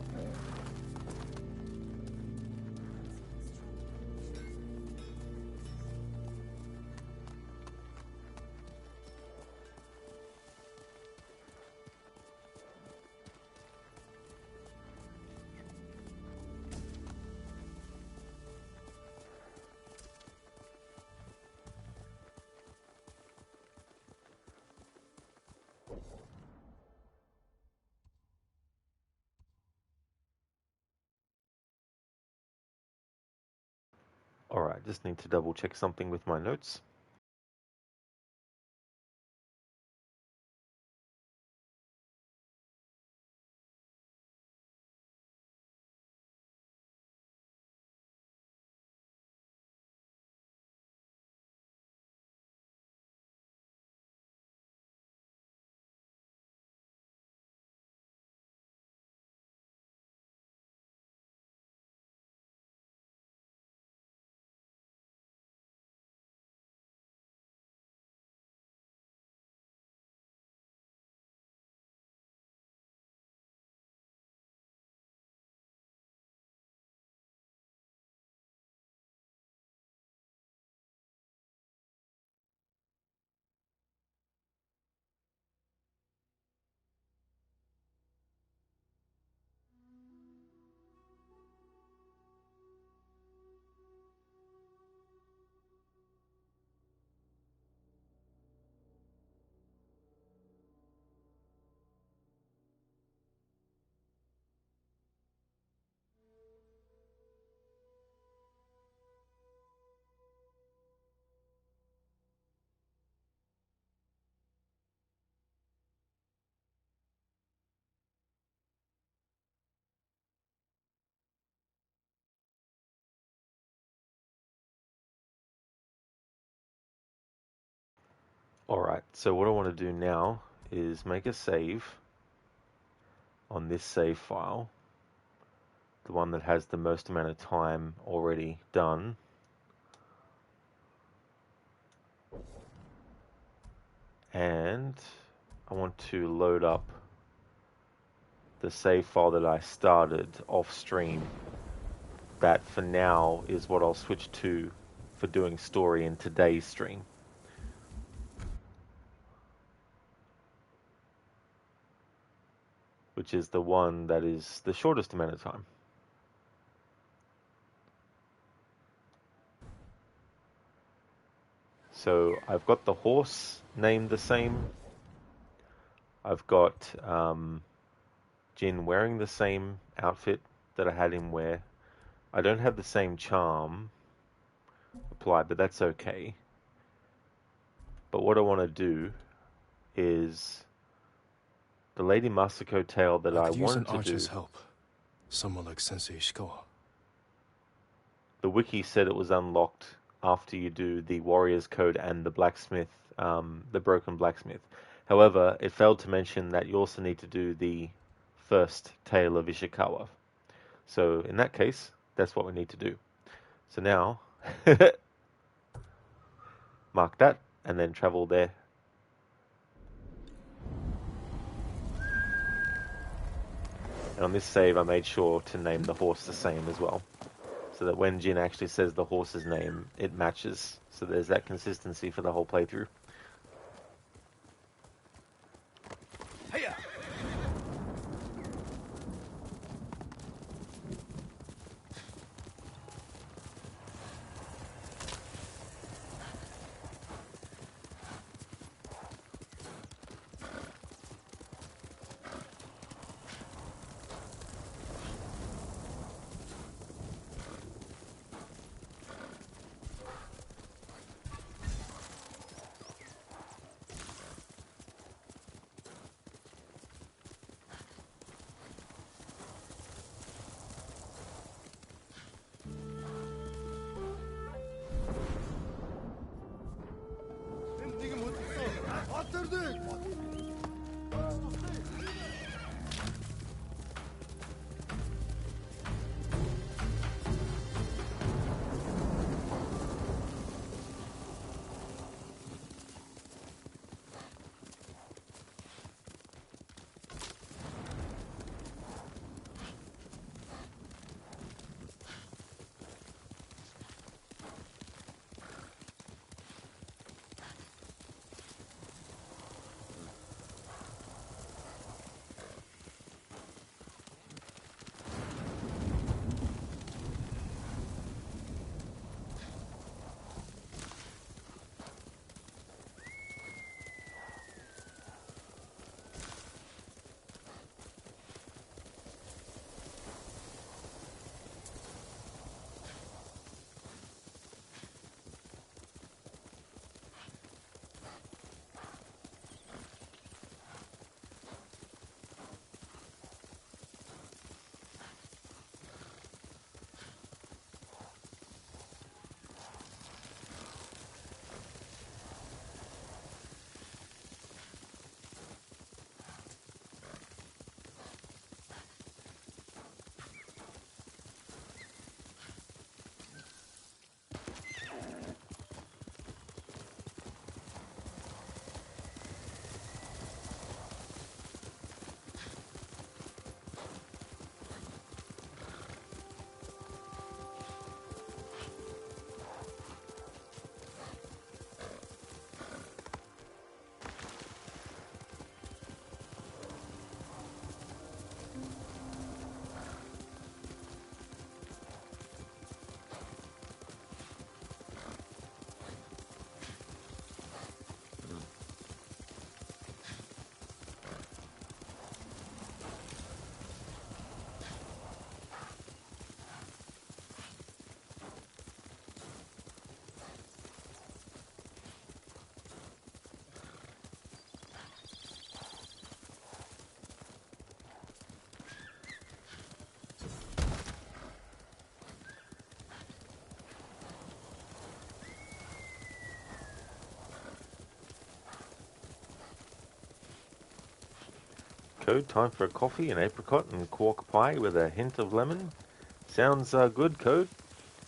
Alright, just need to double check something with my notes. Alright, so what I want to do now is make a save on this save file, the one that has the most amount of time already done. And I want to load up the save file that I started off stream. That for now is what I'll switch to for doing story in today's stream. Which is the one that is the shortest amount of time. So I've got the horse named the same. I've got Jin wearing the same outfit that I had him wear. I don't have the same charm applied, but that's okay. But what I want to do is the Lady Masako tale that I could use an wanted to archer's do. help. Someone like Sensei Ishikawa. The wiki said it was unlocked after you do the Warrior's Code and the blacksmith, the Broken Blacksmith. However, it failed to mention that you also need to do the first Tale of Ishikawa. So in that case, that's what we need to do. So now, mark that and then travel there. And on this save, I made sure to name the horse the same as well, so that when Jin actually says the horse's name, it matches. So there's that consistency for the whole playthrough. Hiya! Code, time for a coffee, an apricot, and quark pie with a hint of lemon. Sounds good, Code.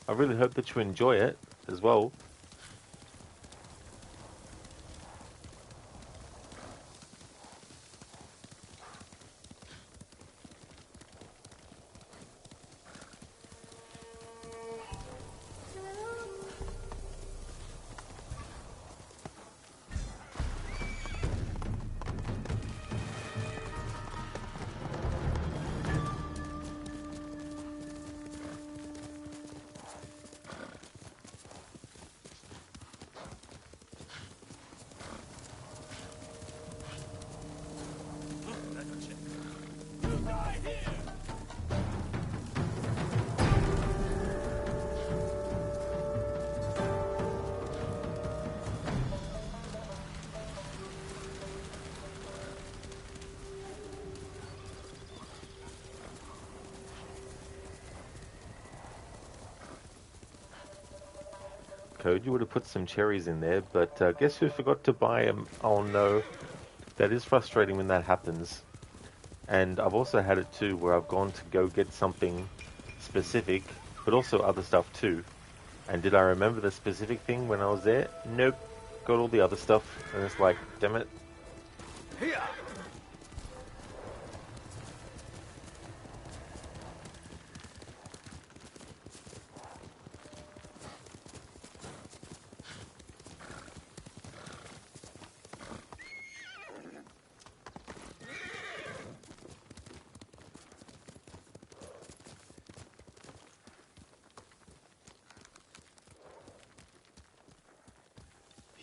I really hope that you enjoy it as well. Code, you would have put some cherries in there, but guess who forgot to buy them? Oh no, that is frustrating when that happens. And I've also had it too, where I've gone to go get something specific, but also other stuff too. And did I remember the specific thing when I was there? Nope. Got all the other stuff, and it's like, damn it.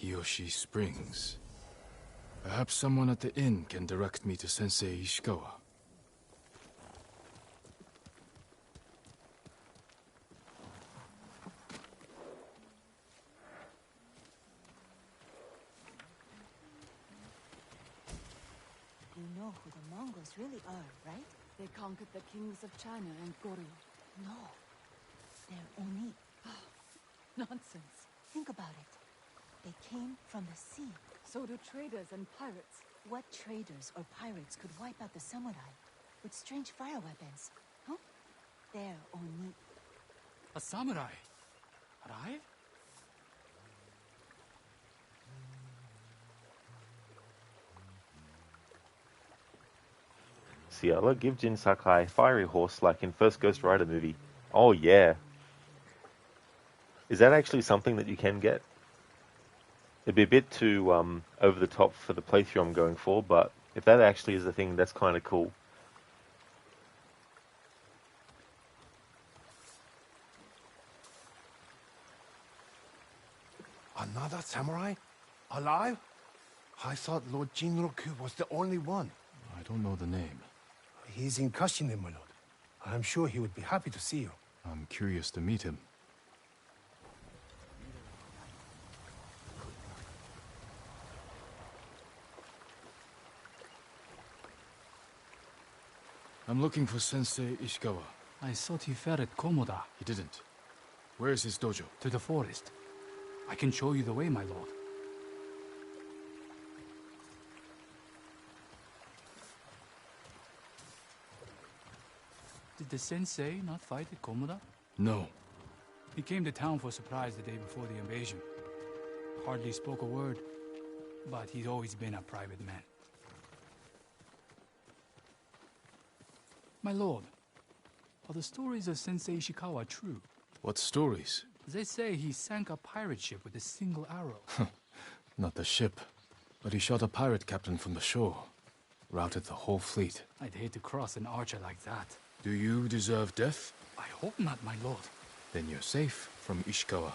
Hiyoshi Springs. Perhaps someone at the inn can direct me to Sensei Ishikawa. You know who the Mongols really are, right? They conquered the kings of China and Goryeo. No. They're Oni. Nonsense. Think about it. They came from the sea. So do traders and pirates. What traders or pirates could wipe out the samurai with strange fire weapons? Huh? They're Oni. A samurai? Alive? Ciela, give Jin Sakai fiery horse like in first Ghost Rider movie. Oh yeah. Is that actually something that you can get? It'd be a bit too over the top for the playthrough I'm going for, but if that actually is a thing, that's kind of cool. Another samurai? Alive? I thought Lord Jinroku was the only one. I don't know the name. He's in Kashine, my lord. I'm sure he would be happy to see you. I'm curious to meet him. I'm looking for Sensei Ishikawa. I thought he fell at Komoda. He didn't. Where is his dojo? To the forest. I can show you the way, my lord. Did the sensei not fight at Komoda? No. He came to town for surprise the day before the invasion. Hardly spoke a word, but he's always been a private man. My lord, are the stories of Sensei Ishikawa true? What stories? They say he sank a pirate ship with a single arrow. Not the ship, but he shot a pirate captain from the shore. Routed the whole fleet. I'd hate to cross an archer like that. Do you deserve death? I hope not, my lord. Then you're safe from Ishikawa.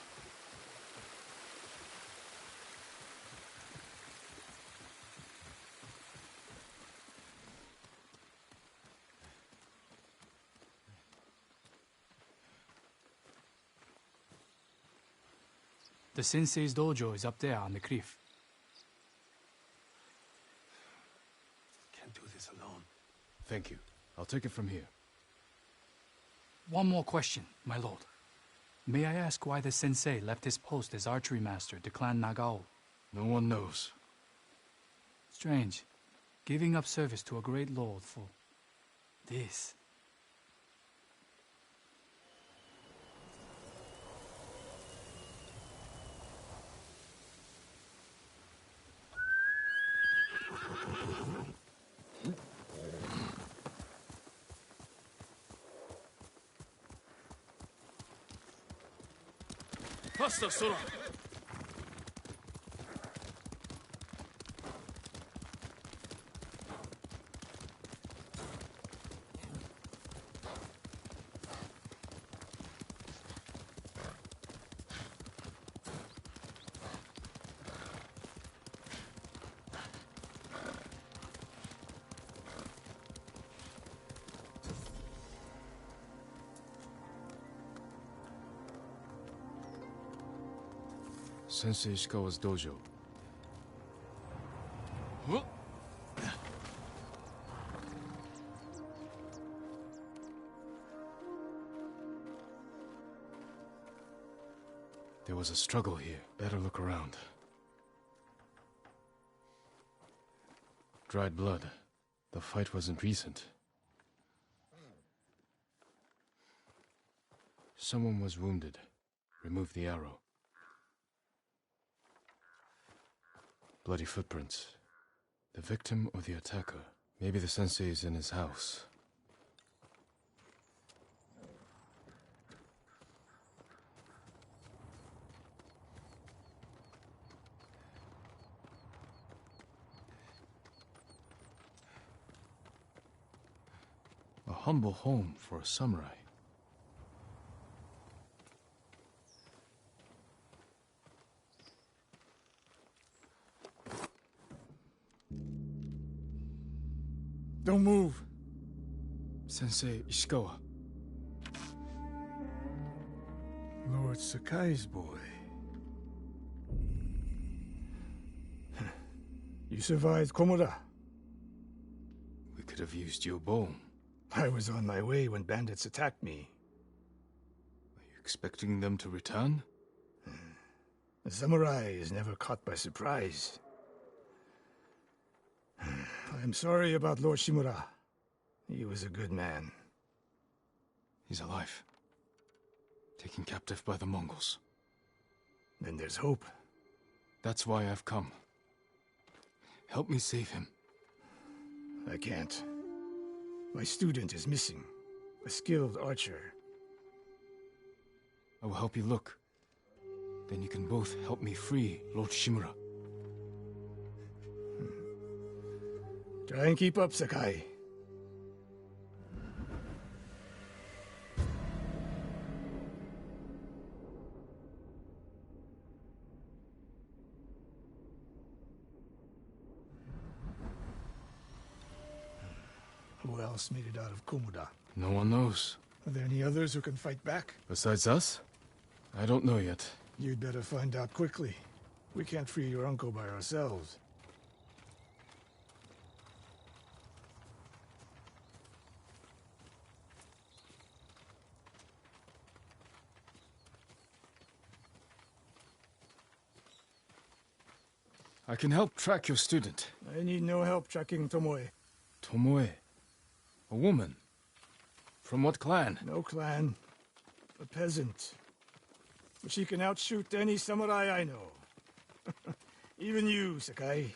The sensei's dojo is up there on the cliff. Can't do this alone. Thank you. I'll take it from here. One more question, my lord. May I ask why the sensei left his post as archery master to Clan Nagao? No one knows. Strange. Giving up service to a great lord for this. Faster, Sora! Sensei Ishikawa's dojo. There was a struggle here. Better look around. Dried blood. The fight wasn't recent. Someone was wounded. Remove the arrow. Bloody footprints. The victim or the attacker? Maybe the sensei is in his house. A humble home for a samurai. Don't move. Sensei Ishikawa. Lord Sakai's boy. You survived Komoda. We could have used your bow. I was on my way when bandits attacked me. Are you expecting them to return? A samurai is never caught by surprise. I am sorry about Lord Shimura. He was a good man. He's alive. Taken captive by the Mongols. Then there's hope. That's why I've come. Help me save him. I can't. My student is missing. A skilled archer. I will help you look. Then you can both help me free Lord Shimura. Try and keep up, Sakai. Who else made it out of Komoda? No one knows. Are there any others who can fight back? Besides us? I don't know yet. You'd better find out quickly. We can't free your uncle by ourselves. I can help track your student. I need no help tracking Tomoe. Tomoe? A woman? From what clan? No clan. A peasant. But she can outshoot any samurai I know. Even you, Sakai.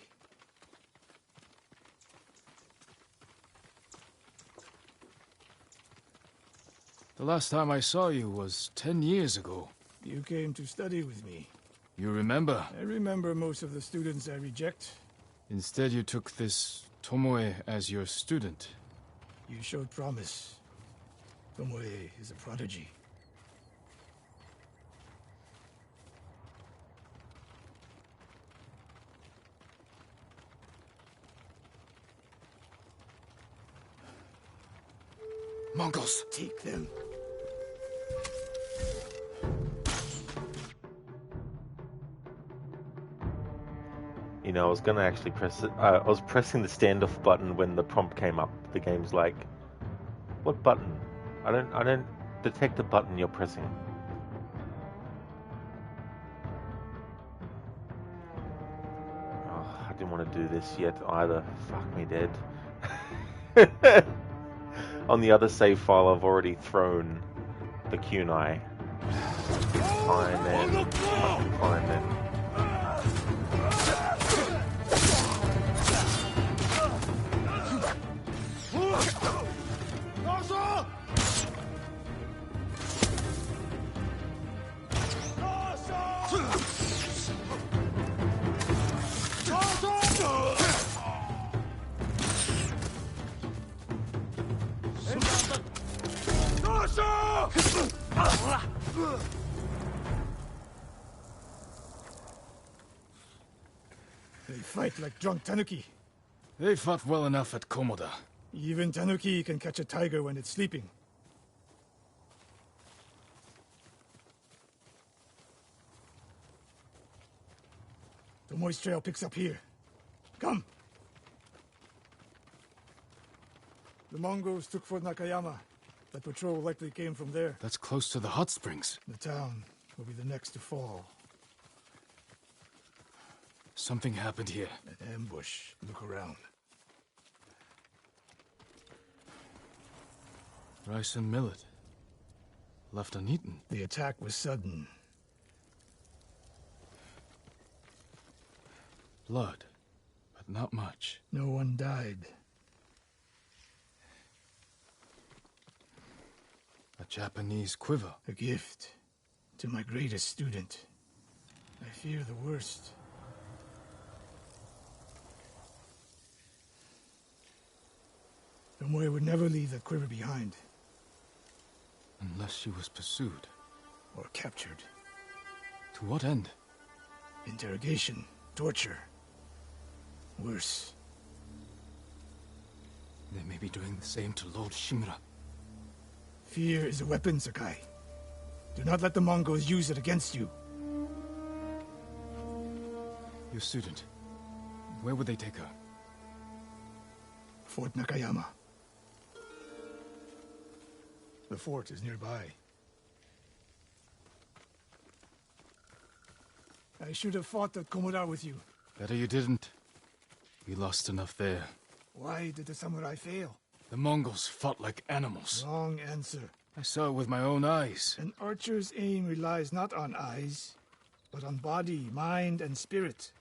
The last time I saw you was 10 years ago. You came to study with me. You remember? I remember most of the students I reject. Instead, you took this Tomoe as your student. You showed promise. Tomoe is a prodigy. Mongols! Take them. You know, I was gonna actually press it. I was pressing the standoff button when the prompt came up. The game's like, "What button? I don't detect the button you're pressing." Oh, I didn't want to do this yet either. Fuck me dead. On the other save file, I've already thrown the kunai. Fine then. Fucking fine then. They fight like drunk tanuki. They fought well enough at Komoda. Even tanuki can catch a tiger when it's sleeping. The moist trail picks up here. Come! The Mongols took Fort Nakayama. That patrol likely came from there. That's close to the hot springs. The town will be the next to fall. Something happened here. An ambush. Look around. Rice and millet. Left uneaten. The attack was sudden. Blood, but not much. No one died. A Japanese quiver. A gift to my greatest student. I fear the worst. Tomoe would never leave that quiver behind. Unless she was pursued. Or captured. To what end? Interrogation. Torture. Worse. They may be doing the same to Lord Shimura. Fear is a weapon, Sakai. Do not let the Mongols use it against you. Your student. Where would they take her? Fort Nakayama. The fort is nearby. I should have fought at Komoda with you. Better you didn't. We lost enough there. Why did the samurai fail? The Mongols fought like animals. Wrong answer. I saw it with my own eyes. An archer's aim relies not on eyes, but on body, mind, and spirit.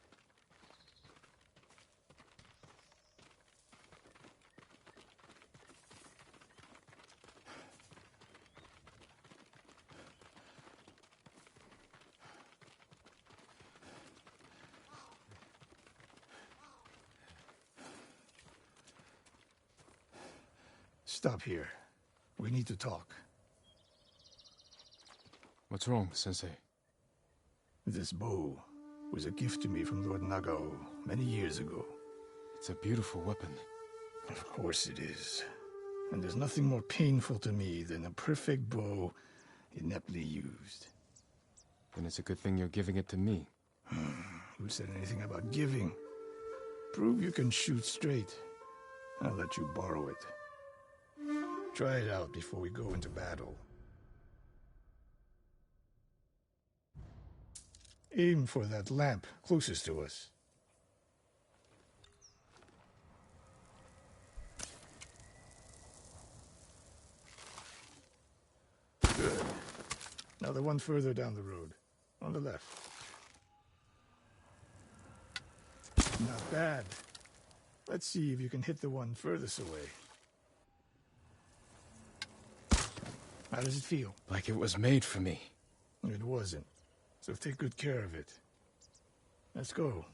Stop here. We need to talk. What's wrong, Sensei? This bow was a gift to me from Lord Nagao many years ago. It's a beautiful weapon. Of course it is. And there's nothing more painful to me than a perfect bow ineptly used. Then it's a good thing you're giving it to me. Who said anything about giving? Prove you can shoot straight. I'll let you borrow it. Try it out before we go into battle. Aim for that lamp closest to us. Good. Now the one further down the road. On the left. Not bad. Let's see if you can hit the one furthest away. How does it feel? Like it was made for me. It wasn't. So take good care of it. Let's go.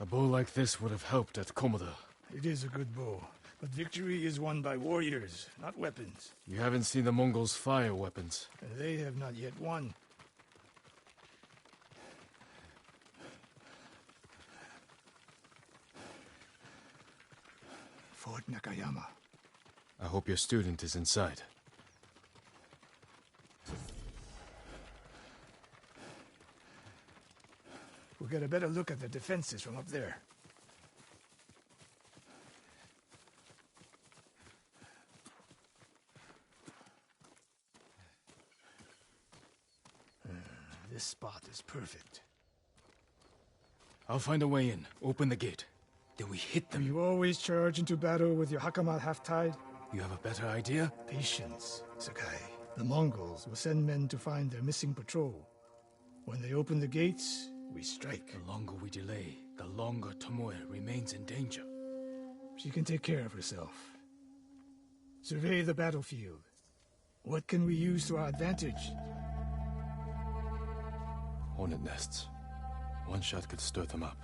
A bow like this would have helped at Komoda. It is a good bow, but victory is won by warriors, not weapons. You haven't seen the Mongols fire weapons. And they have not yet won. Fort Nakayama. I hope your student is inside. We'll get a better look at the defenses from up there. This spot is perfect. I'll find a way in. Open the gate. Then we hit them. You always charge into battle with your hakama half-tied? You have a better idea? Patience, Sakai. The Mongols will send men to find their missing patrol. When they open the gates, we strike. The longer we delay, the longer Tomoe remains in danger. She can take care of herself. Survey the battlefield. What can we use to our advantage? Hornet nests. One shot could stir them up.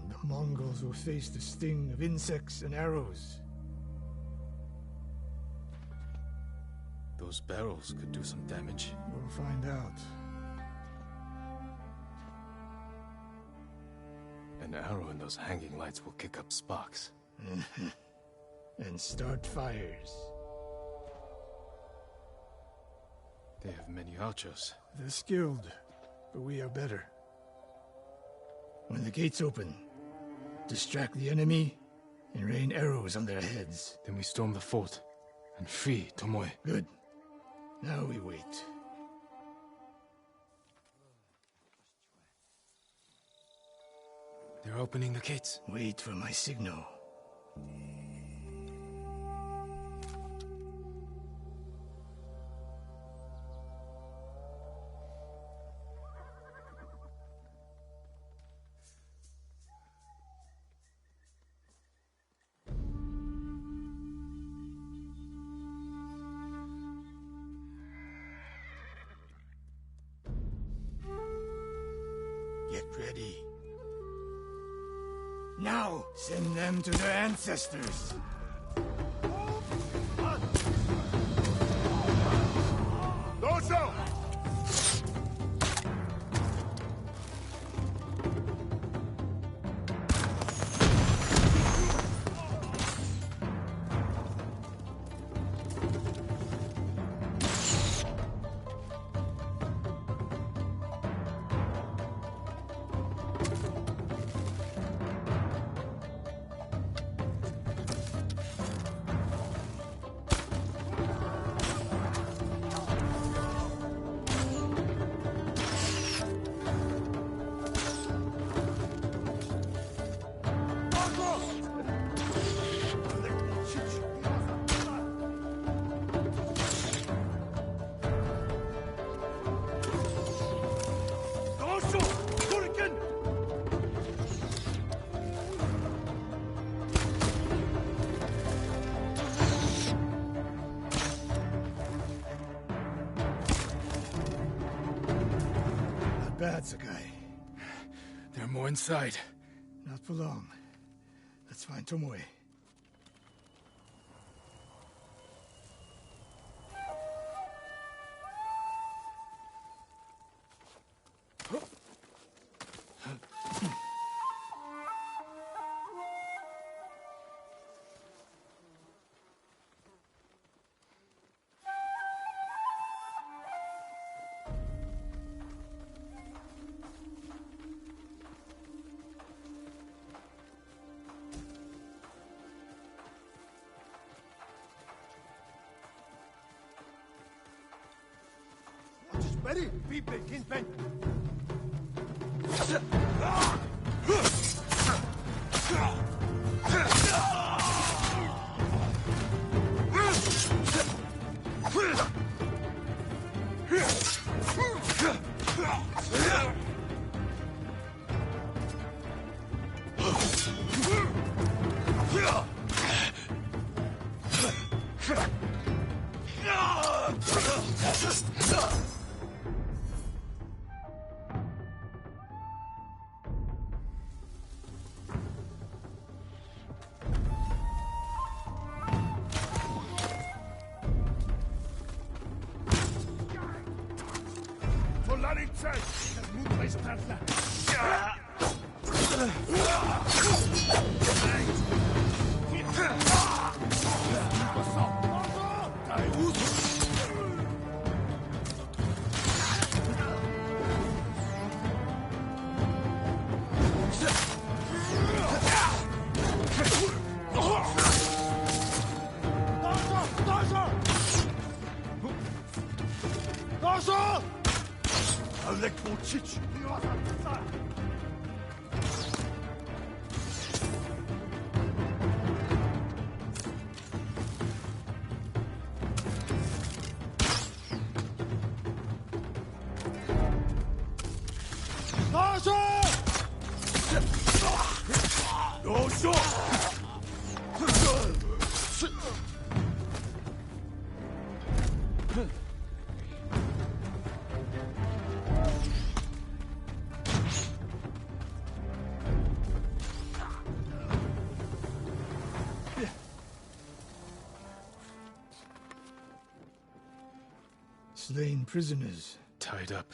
The Mongols will face the sting of insects and arrows. Those barrels could do some damage. We'll find out. An arrow in those hanging lights will kick up sparks. And start fires. They have many archers. They're skilled, but we are better. When the gates open, distract the enemy and rain arrows on their heads. Then we storm the fort and free Tomoe. Good. Now we wait. They're opening the gates. Wait for my signal. Get ready. Now, send them to their ancestors. Dojo! Bad, Sakai. There are more inside. Not for long. Let's find Tomoe. Ready? Be big, in bend. Slain prisoners. Tied up.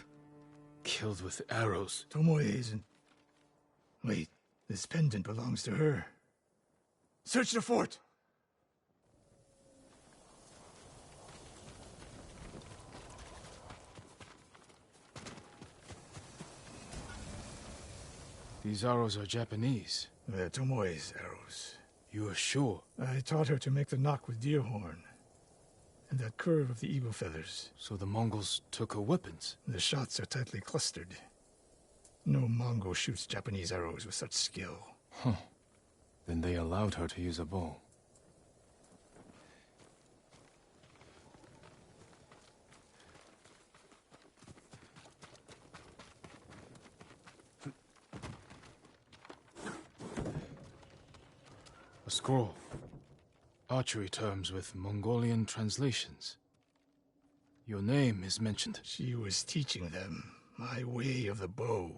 Killed with arrows. Tomoe isn't... Wait, this pendant belongs to her. Search the fort! These arrows are Japanese. They're Tomoe's arrows. You are sure? I taught her to make the knock with deer horn. And that curve of the eagle feathers. So the Mongols took her weapons? The shots are tightly clustered. No Mongol shoots Japanese arrows with such skill. Huh. Then they allowed her to use a bow. A scroll. Archery terms with Mongolian translations. Your name is mentioned. She was teaching them my way of the bow.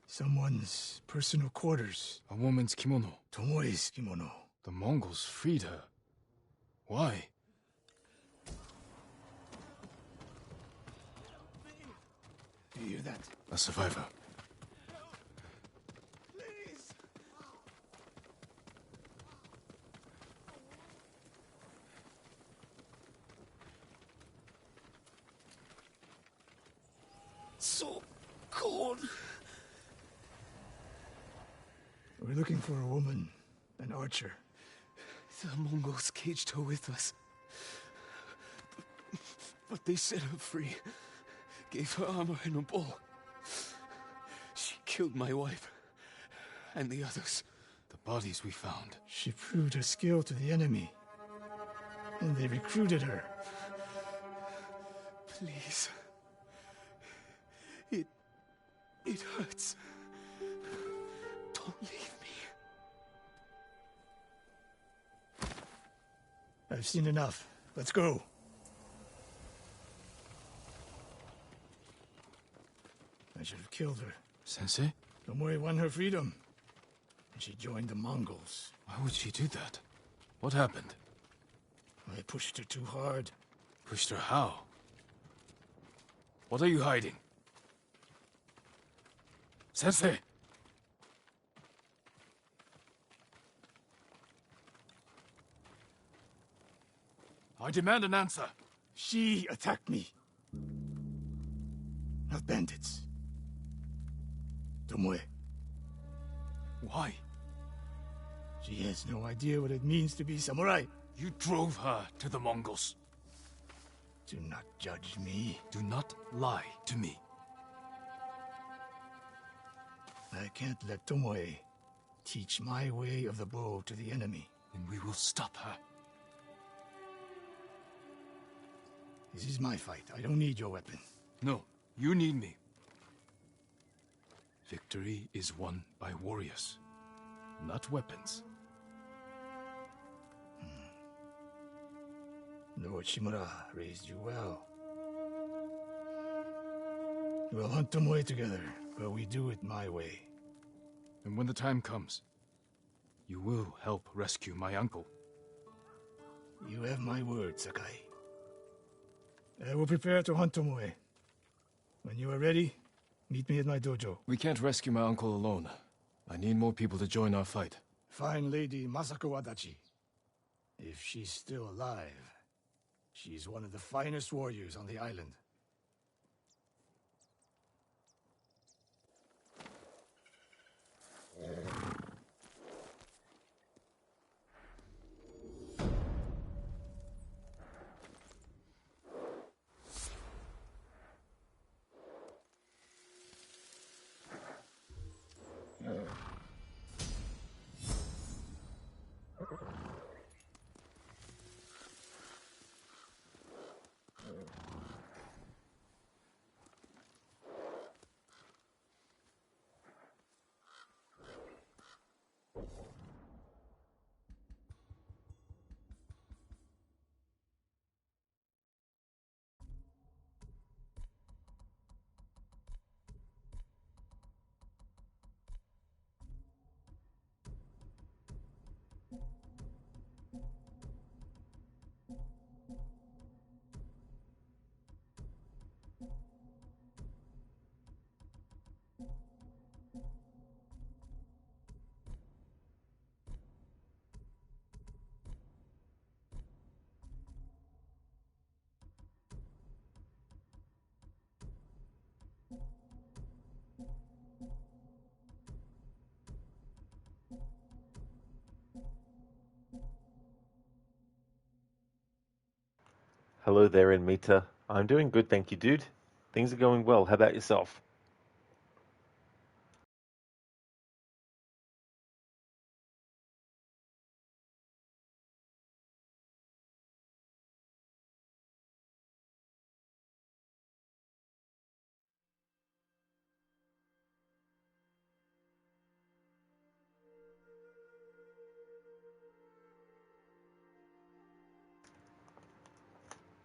Someone's personal quarters. A woman's kimono. Tomoe's kimono. The Mongols freed her. Why? Do you hear that? A survivor. Please! So cold. We're looking for a woman, an archer. The Mongols caged her with us. But they set her free. Gave her armor and a bow. She killed my wife. And the others. The bodies we found. She proved her skill to the enemy. And they recruited her. Please. It hurts. Don't leave me. I've seen enough. Let's go. I should have killed her. Sensei? Tomoe won her freedom. And she joined the Mongols. Why would she do that? What happened? I pushed her too hard. Pushed her how? What are you hiding? Sensei! I demand an answer. She attacked me. Not bandits. Tomoe. Why? She has no idea what it means to be samurai. You drove her to the Mongols. Do not judge me. Do not lie to me. I can't let Tomoe teach my way of the bow to the enemy. Then we will stop her. This is my fight. I don't need your weapon. No, you need me. Victory is won by warriors, not weapons. Lord Shimura raised you well. We'll hunt Tomoe together, but we do it my way. And when the time comes, you will help rescue my uncle. You have my word, Sakai. I will prepare to hunt Tomoe. When you are ready, meet me at my dojo. We can't rescue my uncle alone. I need more people to join our fight. Fine lady Masako Adachi. If she's still alive, she's one of the finest warriors on the island. Hello there, Mita. I'm doing good, thank you, dude. Things are going well. How about yourself?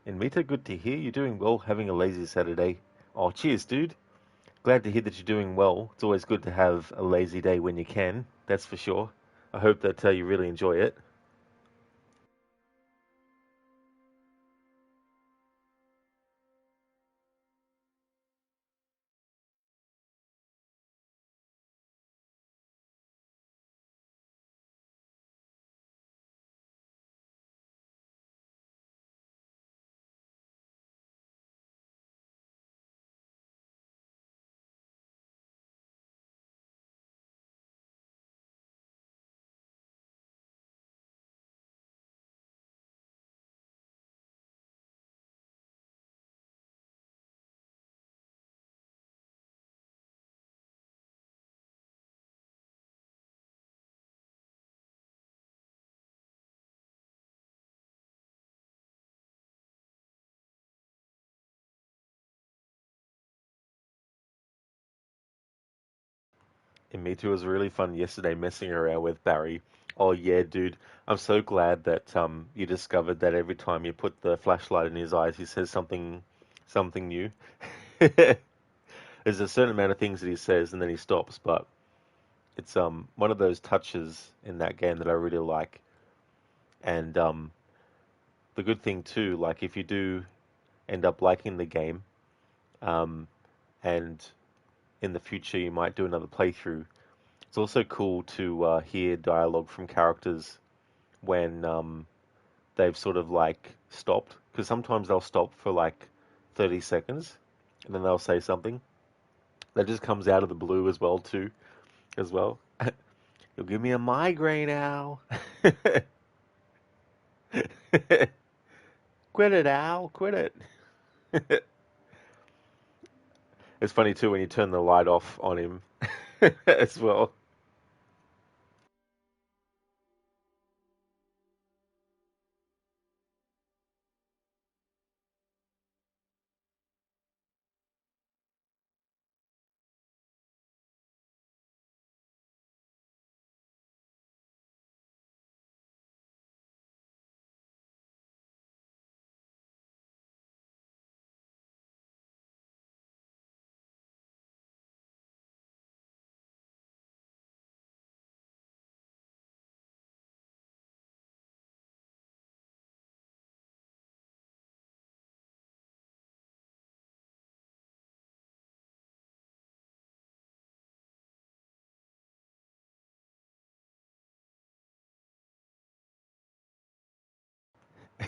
And Mita, good to hear you're doing well, having a lazy Saturday. Oh, cheers, dude. Glad to hear that you're doing well. It's always good to have a lazy day when you can, that's for sure. I hope that you really enjoy it. And me too. It was really fun yesterday messing around with Barry. Oh yeah, dude. I'm so glad that you discovered that every time you put the flashlight in his eyes, he says something new. There's a certain amount of things that he says and then he stops, but it's one of those touches in that game that I really like. And the good thing too, like if you do end up liking the game, um, and in the future you might do another playthrough. It's also cool to hear dialogue from characters when they've sort of like stopped, because sometimes they'll stop for like 30 seconds and then they'll say something that just comes out of the blue as well too, as well. You'll give me a migraine, Al. Quit it, Al. Quit it. It's funny too when you turn the light off on him as well.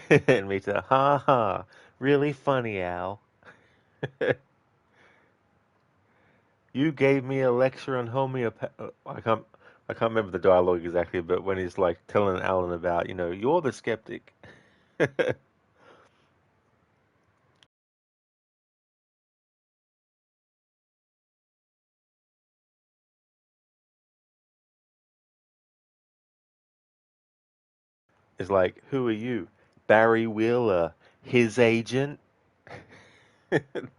And Mita, ha ha, really funny, Al. You gave me a lecture on homeopathy. I can't remember the dialogue exactly, but when he's like telling Alan about, you're the skeptic. It's like, who are you? Barry Wheeler, his agent? And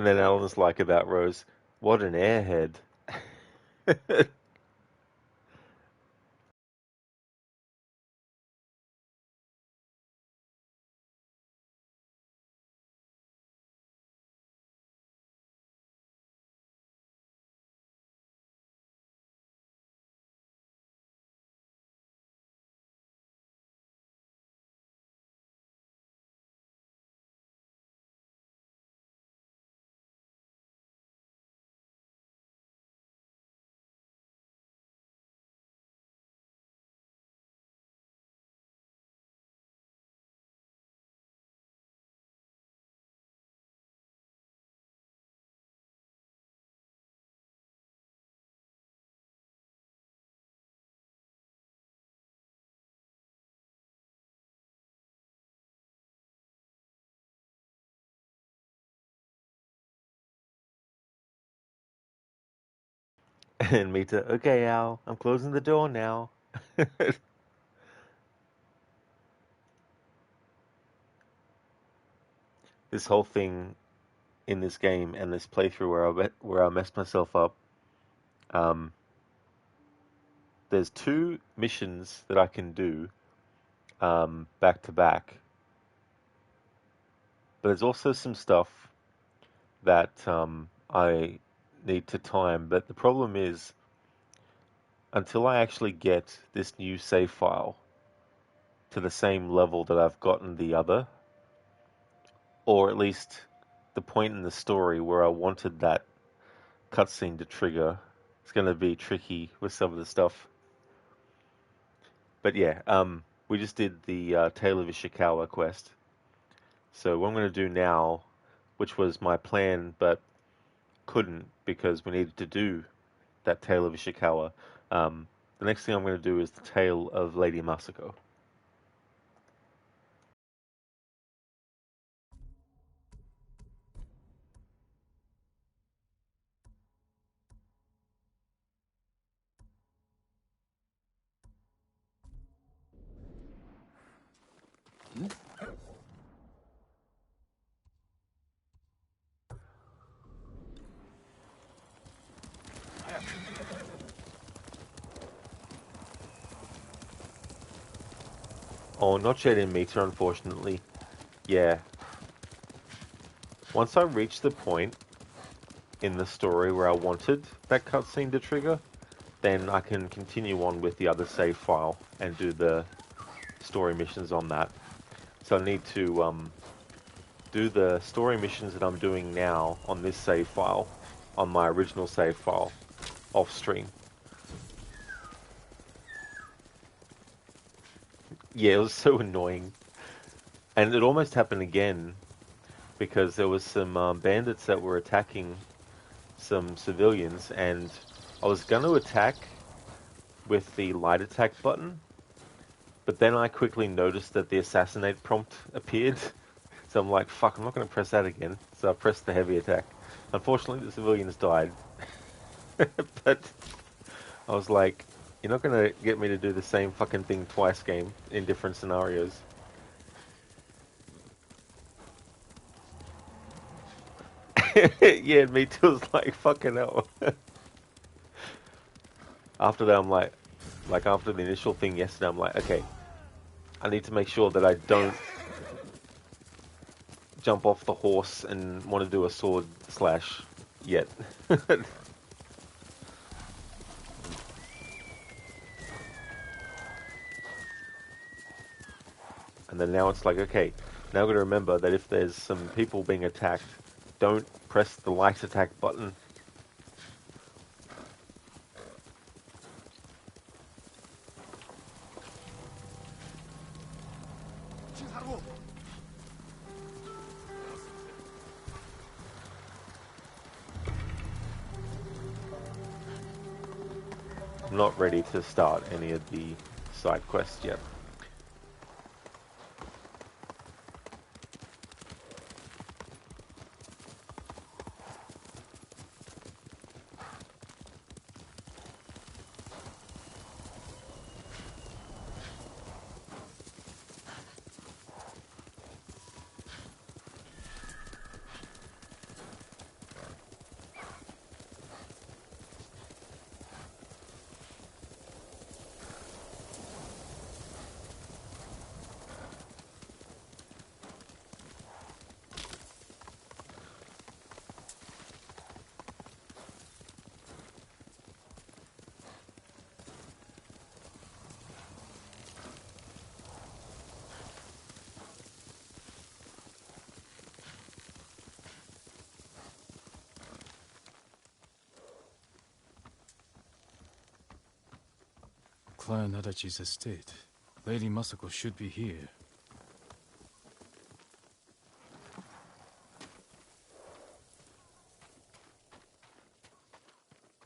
then Alan's like about Rose, what an airhead. And Mita, okay, Al, I'm closing the door now. This whole thing in this game and this playthrough where I messed myself up, um, there's two missions that I can do back to back, but there's also some stuff that I need to time. But the problem is, until I actually get this new save file to the same level that I've gotten the other, or at least the point in the story where I wanted that cutscene to trigger, it's going to be tricky with some of the stuff. But yeah, we just did the Tale of Ishikawa quest. So what I'm going to do now, which was my plan but couldn't because we needed to do that Tale of Ishikawa, the next thing I'm going to do is the Tale of Lady Masako. Oh, not yet in Meter, unfortunately. Yeah. Once I reach the point in the story where I wanted that cutscene to trigger, then I can continue on with the other save file and do the story missions on that. So I need to do the story missions that I'm doing now on this save file, on my original save file, off stream. Yeah, it was so annoying. And it almost happened again because there was some bandits that were attacking some civilians, and I was going to attack with the light attack button, but then I quickly noticed that the assassinate prompt appeared. So I'm like, fuck, I'm not going to press that again. So I pressed the heavy attack. Unfortunately, the civilians died. But I was like, you're not going to get me to do the same fucking thing twice, game, in different scenarios. Yeah, me too. It's like, fucking hell. After that, I'm like after the initial thing yesterday, I'm like, okay, I need to make sure that I don't jump off the horse and want to do a sword slash yet. And then now it's like, okay, Now I've got to remember that if there's some people being attacked, don't press the light attack button. I'm not ready to start any of the side quests yet. Clan Adachi's estate. Lady Masako should be here.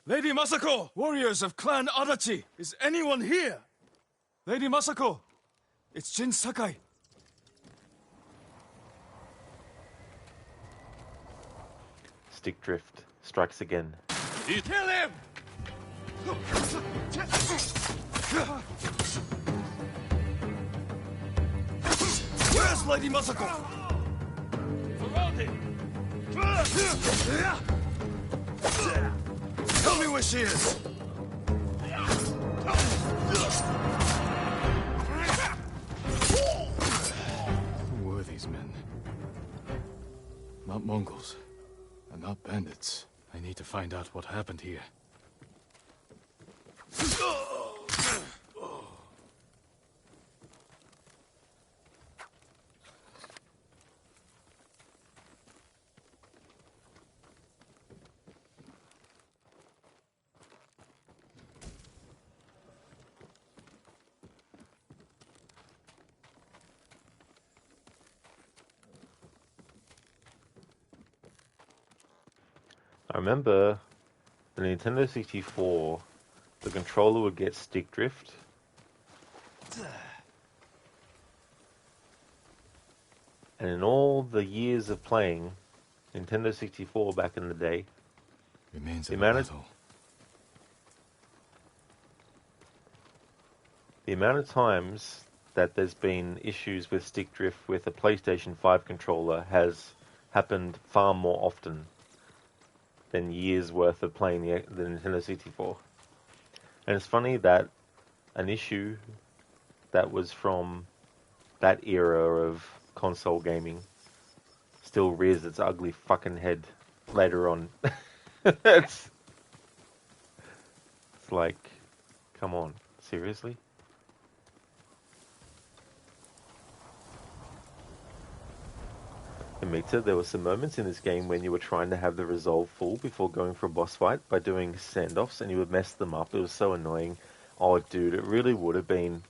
Lady Masako! Warriors of Clan Adachi! Is anyone here? Lady Masako! It's Jin Sakai. Stick drift strikes again. Kill him! Where's Lady Masako? Surround him! Tell me where she is! Who were these men? Not Mongols, and not bandits. I need to find out what happened here. I remember the Nintendo 64, the controller would get stick drift. And in all the years of playing Nintendo 64 back in the day, Remains the of amount of, battle. the amount of times that there's been issues with stick drift with a PlayStation 5 controller has happened far more often than years worth of playing the Nintendo 64. And it's funny that an issue that was from that era of console gaming still rears its ugly fucking head later on. it's like, come on, seriously? Amita, there were some moments in this game when you were trying to have the resolve full before going for a boss fight by doing standoffs and you would mess them up. It was so annoying. Oh, dude, it really would have been,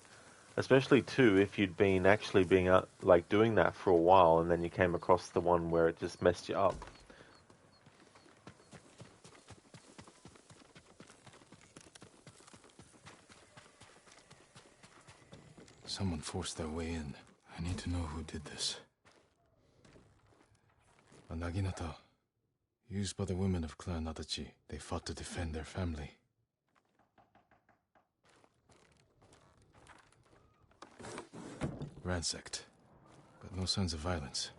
especially too, if you'd been actually being like doing that for a while and then you came across the one where it just messed you up. Someone forced their way in. I need to know who did this. A naginata, used by the women of Clan Adachi. They fought to defend their family. Ransacked, but no signs of violence.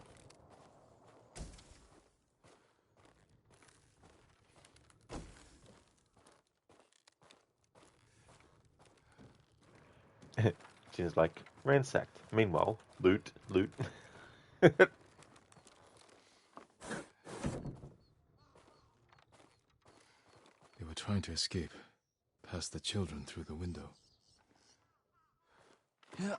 Jin's like, ransacked. Meanwhile, loot, loot. They were trying to escape, past the children through the window. Yeah.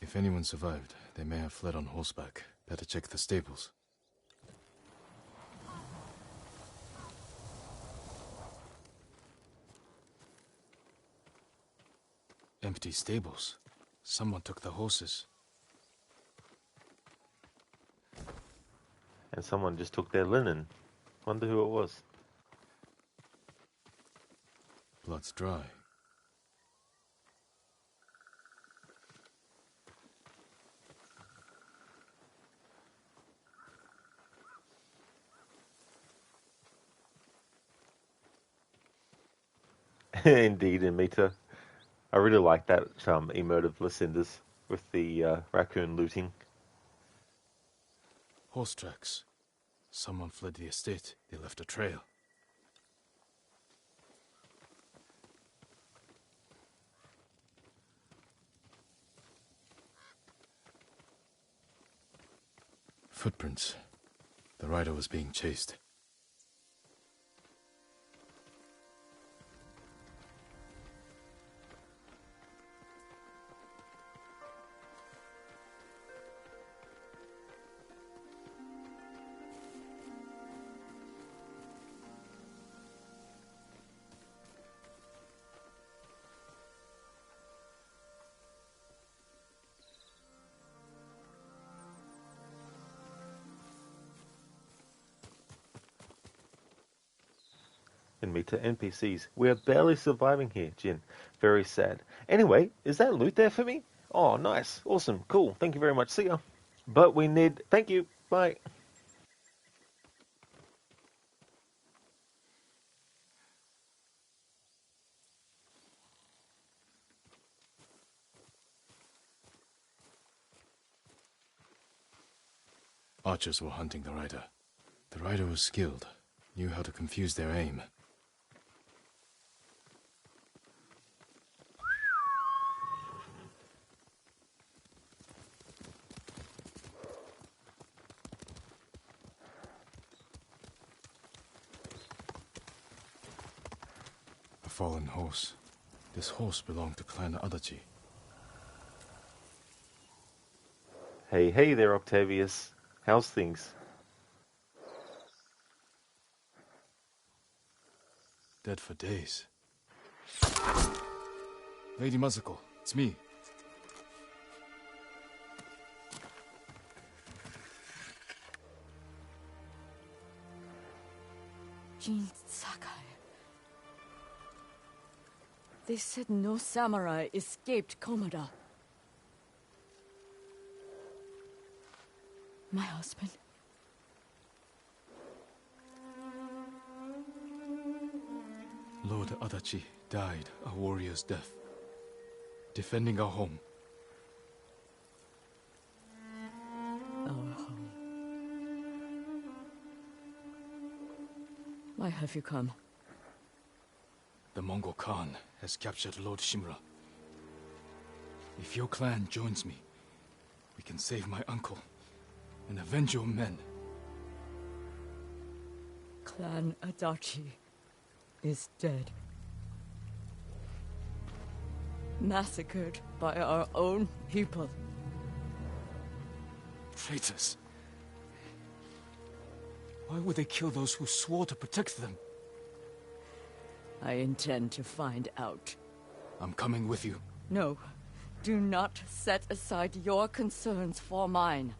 If If anyone survived, they may have fled on horseback. Better check the stables. Empty stables. Someone took the horses. And someone just took their linen. Wonder who it was. Blood's dry. Indeed, Amita. I really like that emote of Lucinda's with the raccoon looting. Horse tracks. Someone fled the estate. They left a trail. Footprints. The rider was being chased. Amita, NPCs. We are barely surviving here, Jin. Very sad. Anyway, is that loot there for me? Oh, nice. Awesome. Cool. Thank you very much. See ya. But we need... Thank you. Bye. Archers were hunting the rider. The rider was skilled, knew how to confuse their aim. A fallen horse. This horse belonged to Clan Adachi. Hey there, Octavius. How's things? Dead for days. Lady Masako, it's me. Jin Sakai. They said no samurai escaped Komoda. My husband. Lord Adachi died a warrior's death, defending our home. Our home. Why have you come? The Mongol Khan has captured Lord Shimura. If your clan joins me, we can save my uncle and avenge your men. Clan Adachi is dead. Massacred by our own people. Traitors. Why would they kill those who swore to protect them? I intend to find out. I'm coming with you. No, do not set aside your concerns for mine.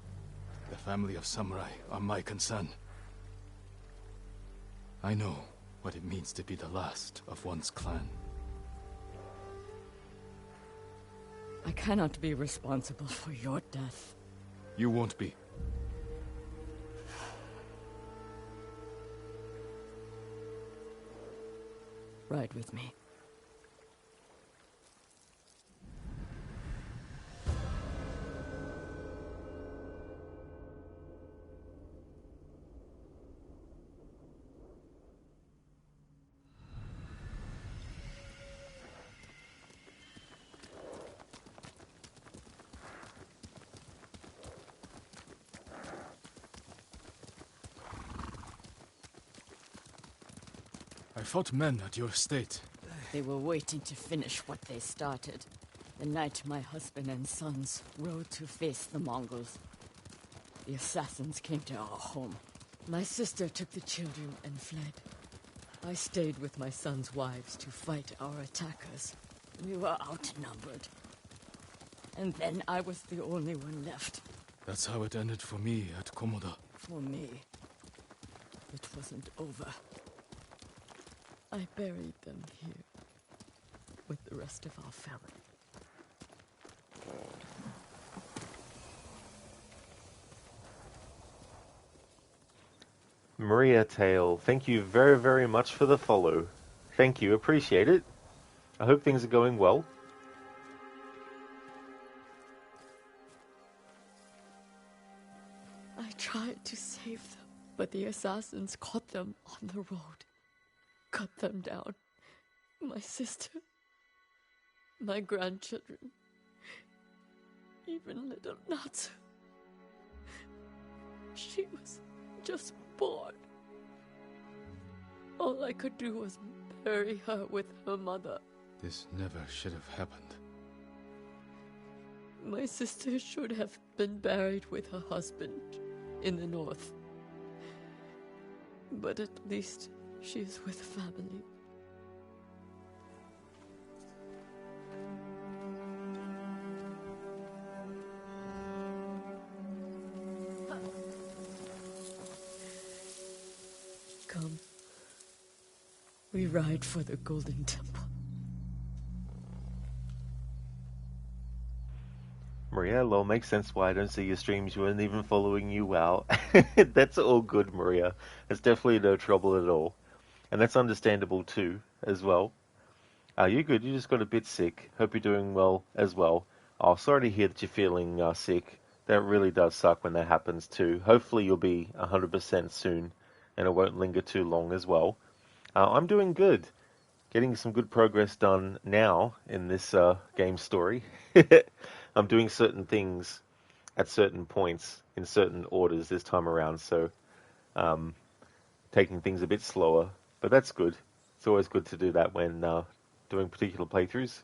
The family of samurai are my concern. I know what it means to be the last of one's clan. I cannot be responsible for your death. You won't be. Ride with me. I fought men at your estate. They were waiting to finish what they started. The night my husband and sons rode to face the Mongols, the assassins came to our home. My sister took the children and fled. I stayed with my sons' wives to fight our attackers. We were outnumbered. And then I was the only one left. That's how it ended for me at Komoda. For me, it wasn't over. I buried them here with the rest of our family. Maria Tail, thank you very, very much for the follow. Thank you, appreciate it. I hope things are going well. I tried to save them, but the assassins caught them on the road. Cut them down. My sister, my grandchildren, even little Natsu. She was just born. All I could do was bury her with her mother. This never should have happened. My sister should have been buried with her husband in the north. But at least she is with family. Come. We ride for the Golden Temple. Maria, lol, makes sense why I don't see your streams. You weren't even following you, wow. That's all good, Maria. It's definitely no trouble at all. And that's understandable too, as well. You're good, you just got a bit sick. Hope you're doing well as well. Oh, sorry to hear that you're feeling sick. That really does suck when that happens too. Hopefully you'll be 100% soon, and it won't linger too long as well. I'm doing good. Getting some good progress done now in this game story. I'm doing certain things at certain points in certain orders this time around, so taking things a bit slower, but that's good. It's always good to do that when doing particular playthroughs.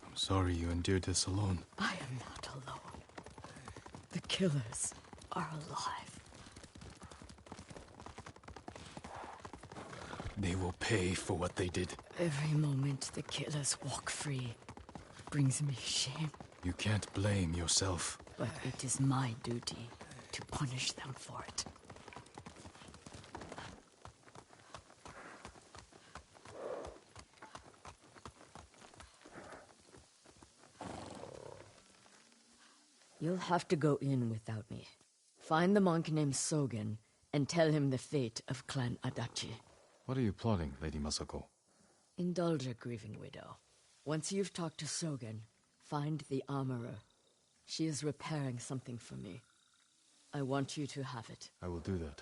I'm sorry you endured this alone. I am not alone. The killers are alive. They will pay for what they did. Every moment the killers walk free brings me shame. You can't blame yourself. But it is my duty to punish them for it. You'll have to go in without me. Find the monk named Sogen and tell him the fate of Clan Adachi. What are you plotting, Lady Masako? Indulge a grieving widow. Once you've talked to Sogen, find the armorer. She is repairing something for me. I want you to have it. I will do that.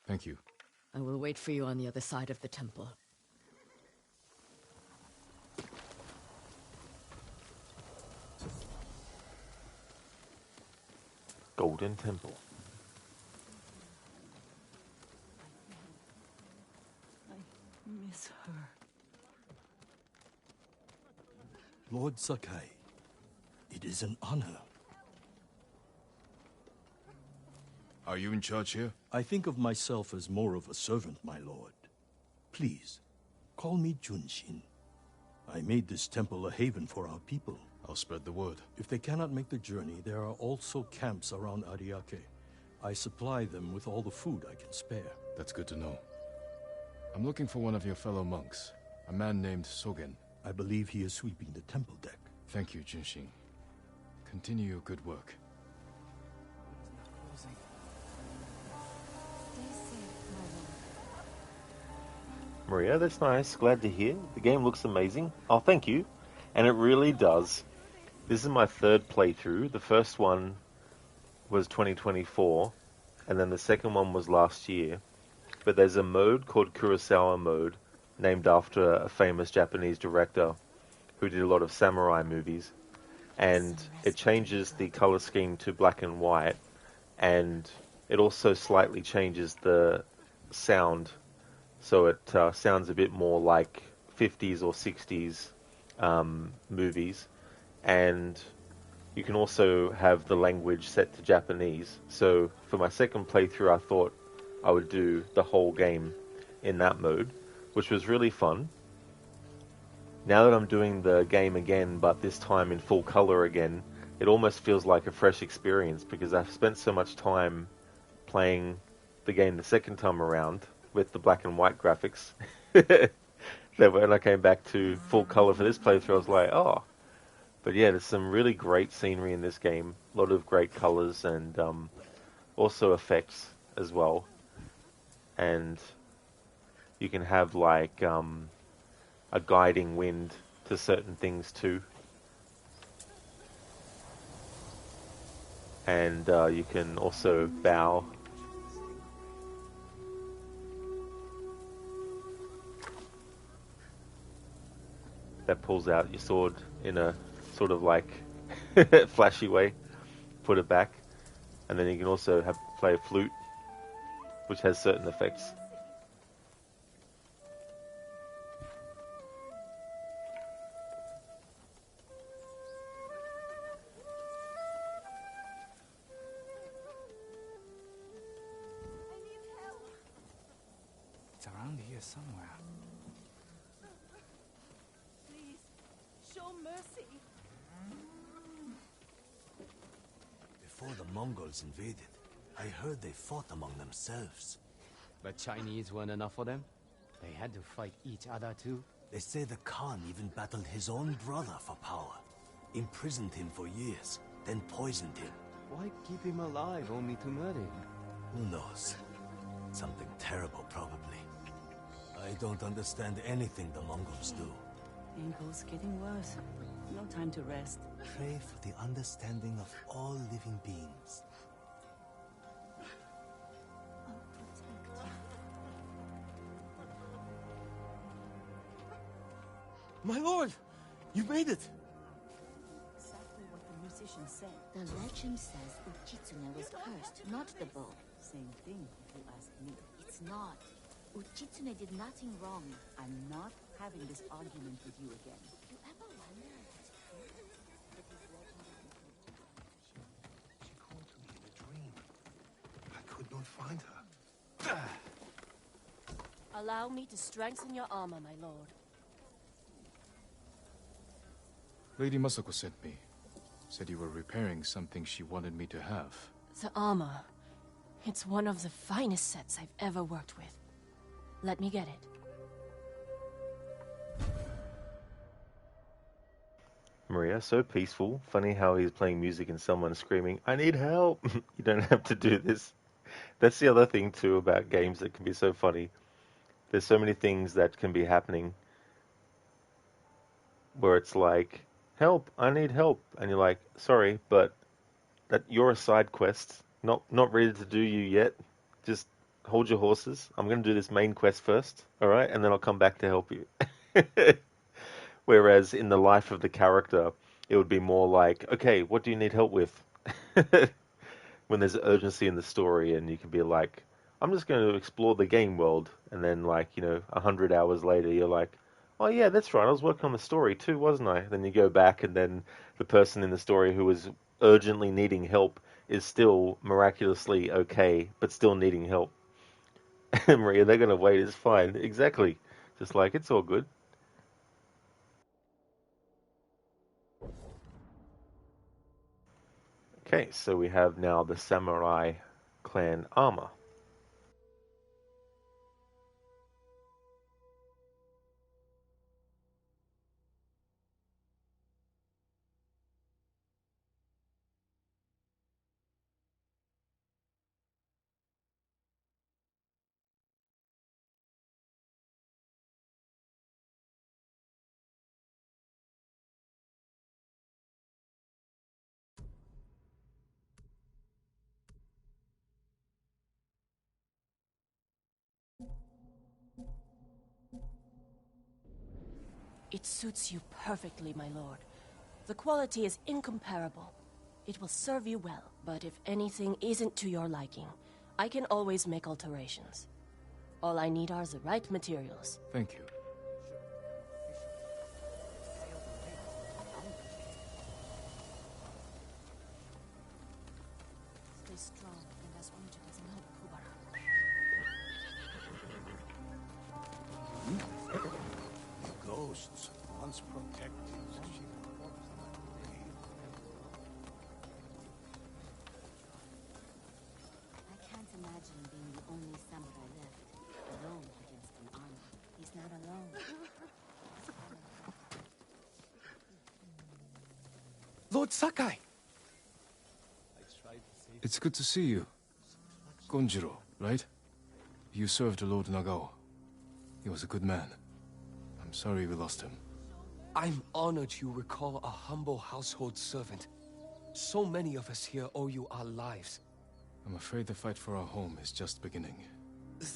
Thank you. I will wait for you on the other side of the temple. Golden Temple. I miss her. Lord Sakai, it is an honor. Are you in charge here? I think of myself as more of a servant, my lord. Please, call me Junshin. I made this temple a haven for our people. I'll spread the word. If they cannot make the journey, there are also camps around Ariake. I supply them with all the food I can spare. That's good to know. I'm looking for one of your fellow monks, a man named Sogen. I believe he is sweeping the temple deck. Thank you, Junshin. Continue your good work. Maria, that's nice. Glad to hear. The game looks amazing. Oh, thank you. And it really does. This is my third playthrough. The first one was 2024, and then the second one was last year. But there's a mode called Kurosawa mode, named after a famous Japanese director who did a lot of samurai movies, and it changes the color scheme to black and white, and it also slightly changes the sound, so it sounds a bit more like 50s or 60s movies, and you can also have the language set to Japanese. So for my second playthrough, I thought I would do the whole game in that mode, which was really fun. Now that I'm doing the game again, but this time in full color again, it almost feels like a fresh experience because I've spent so much time playing the game the second time around with the black and white graphics that when I came back to full color for this playthrough, I was like, oh. But yeah, there's some really great scenery in this game, a lot of great colors and also effects as well. And you can have like a guiding wind to certain things too. And you can also bow. That pulls out your sword in a sort of like flashy way. Put it back. And then you can also play a flute, which has certain effects. It's around here somewhere. Please, show mercy. Before the Mongols invaded, I heard they fought among themselves. But Chinese weren't enough for them? They had to fight each other too? They say the Khan even battled his own brother for power. Imprisoned him for years, then poisoned him. Why keep him alive only to murder him? Who knows? Something terrible, probably. I don't understand anything the Mongols do. Ankle's getting worse. No time to rest. Pray for the understanding of all living beings. My lord! You made it! Exactly what the musician said. The legend says Uchitsune was cursed, not the bow. Same thing, if you ask me. It's not. Uchitsune did nothing wrong. I'm not having this argument with you again. You ever wonder if it's true? She called to me in a dream. I could not find her. Allow me to strengthen your armor, my lord. Lady Masako sent me. Said you were repairing something she wanted me to have. The armor. It's one of the finest sets I've ever worked with. Let me get it. Maria, so peaceful. Funny how he's playing music and someone screaming, I need help! You don't have to do this. That's the other thing too about games that can be so funny. There's so many things that can be happening where it's like, help, I need help. And you're like, sorry, but that you're a side quest. Not ready to do you yet. Just hold your horses. I'm going to do this main quest first, all right? And then I'll come back to help you. Whereas in the life of the character, it would be more like, okay, what do you need help with? When there's urgency in the story and you can be like, I'm just going to explore the game world. And then 100 hours later, you're like, oh yeah, that's right. I was working on the story too, wasn't I? Then you go back and then the person in the story who was urgently needing help is still miraculously okay, but still needing help. Maria, they're going to wait. It's fine. Exactly. Just like, it's all good. Okay, so we have now the samurai clan armor. It suits you perfectly, my lord. The quality is incomparable. It will serve you well, but if anything isn't to your liking, I can always make alterations. All I need are the right materials. Thank you. Stay strong and as wounded as an elk, Kubara. Ghosts once protected Tsushima. I can't imagine being the only samurai left, alone against an army. He's not alone. Lord Sakai! It's good to see you. Gonjiro, right? You served Lord Nagao. He was a good man. I'm sorry we lost him. I'm honored you recall a humble household servant. So many of us here owe you our lives. I'm afraid the fight for our home is just beginning.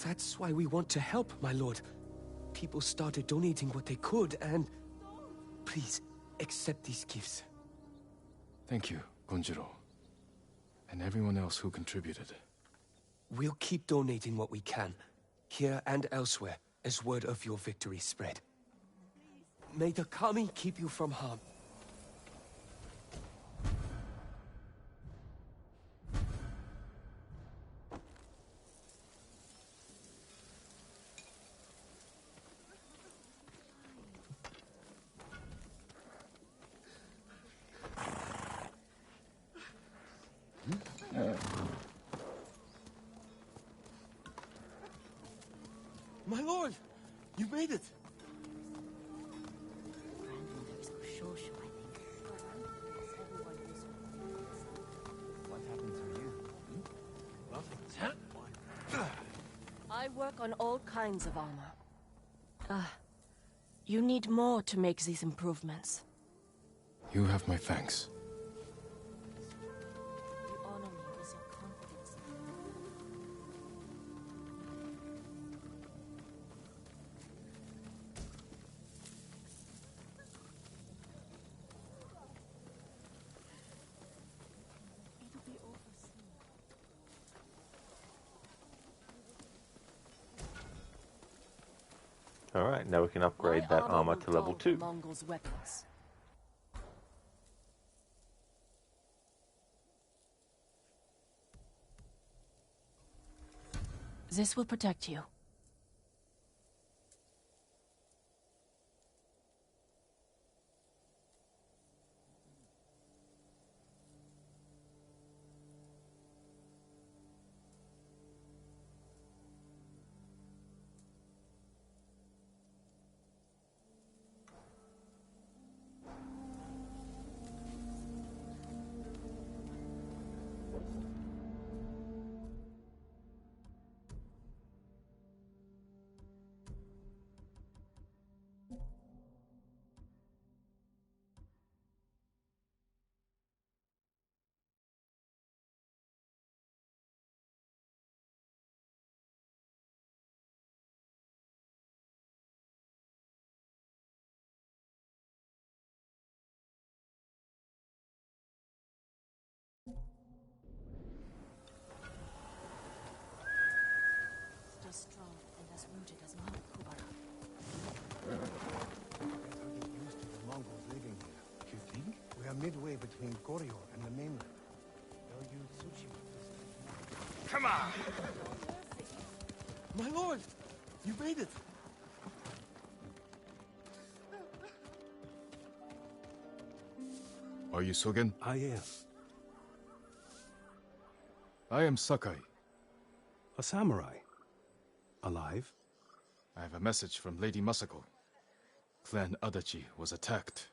That's why we want to help, my lord. People started donating what they could, and... Please, accept these gifts. Thank you, Gonjiro. And everyone else who contributed. We'll keep donating what we can, here and elsewhere, as word of your victory spread. May the Kami keep you from harm. My lord! You made it! Grandmother's Kushoshu, I think. What happened to you? I work on all kinds of armor. You need more to make these improvements. You have my thanks. You honor me with your confidence. It'll be over soon. Alright, now we can upgrade My that armor will to level dull 2. the Mongols' weapons. This will protect you. Stay strong and as rooted as Mount Kubara. Better get used to the Mongols living here. You think? We are midway between Koryo and the mainland. They'll use Tsushima. Come on! My lord! You made it! Are you Sogen? I am. I am Sakai. A samurai. Alive? I have a message from Lady Masako. Clan Adachi was attacked.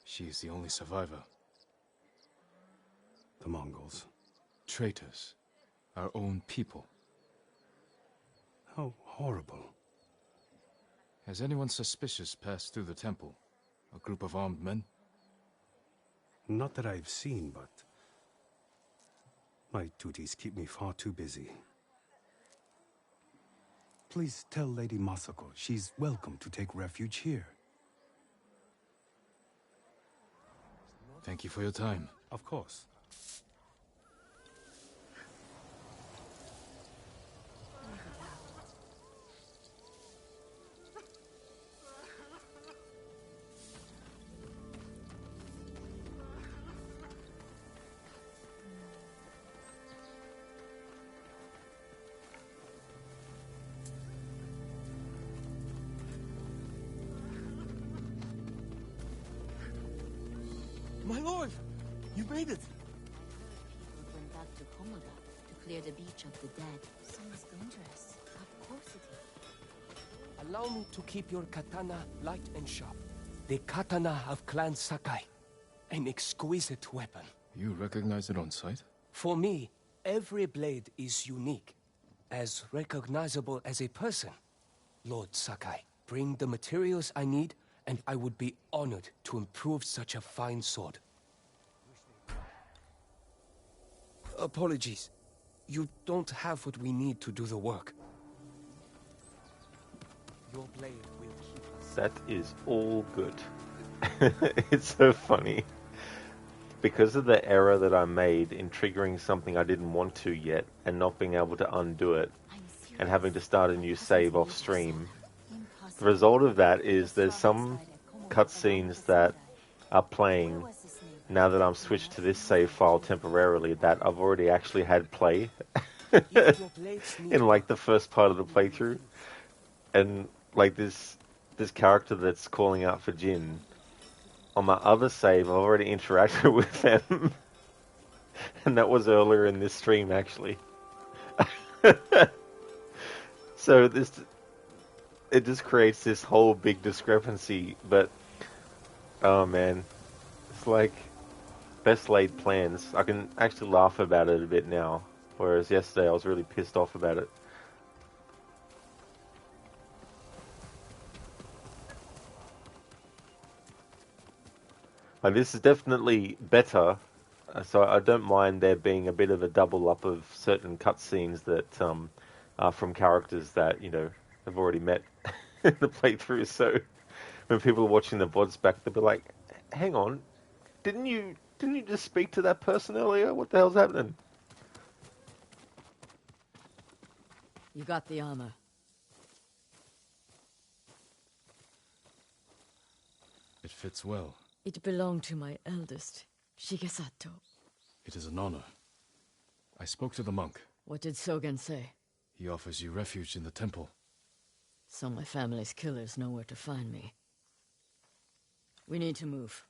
She is the only survivor. The Mongols. Traitors. Our own people. How horrible. Has anyone suspicious passed through the temple? A group of armed men? Not that I've seen, but my duties keep me far too busy. Please tell Lady Masako she's welcome to take refuge here. Thank you for your time. Of course. My lord! You made it! People went back to Komoda to clear the beach of the dead. Sounds dangerous. Of course it is. Allow me to keep your katana light and sharp. The katana of Clan Sakai. An exquisite weapon. You recognize it on sight? For me, every blade is unique. As recognizable as a person. Lord Sakai, bring the materials I need, and I would be honored to improve such a fine sword. Apologies. You don't have what we need to do the work. Your blade will keep us. That is all good. It's so funny. Because of the error that I made in triggering something I didn't want to yet, and not being able to undo it, and having to start a new save off stream, the result of that is there's some cutscenes that are playing now that I'm switched to this save file temporarily that I've already actually had play in like the first part of the playthrough, and like this character that's calling out for Jin, on my other save I've already interacted with them, and that was earlier in this stream actually. So it just creates this whole big discrepancy, but oh man, it's like best laid plans. I can actually laugh about it a bit now, whereas yesterday I was really pissed off about it. Like, this is definitely better, so I don't mind there being a bit of a double up of certain cutscenes that are from characters that, you know, I've already met in the playthrough. So when people are watching the VODs back, they'll be like, "Hang on, didn't you just speak to that person earlier? What the hell's happening?" You got the armor. It fits well. It belonged to my eldest, Shigesato. It is an honor. I spoke to the monk. What did Sogen say? He offers you refuge in the temple. So my family's killers know where to find me. We need to move.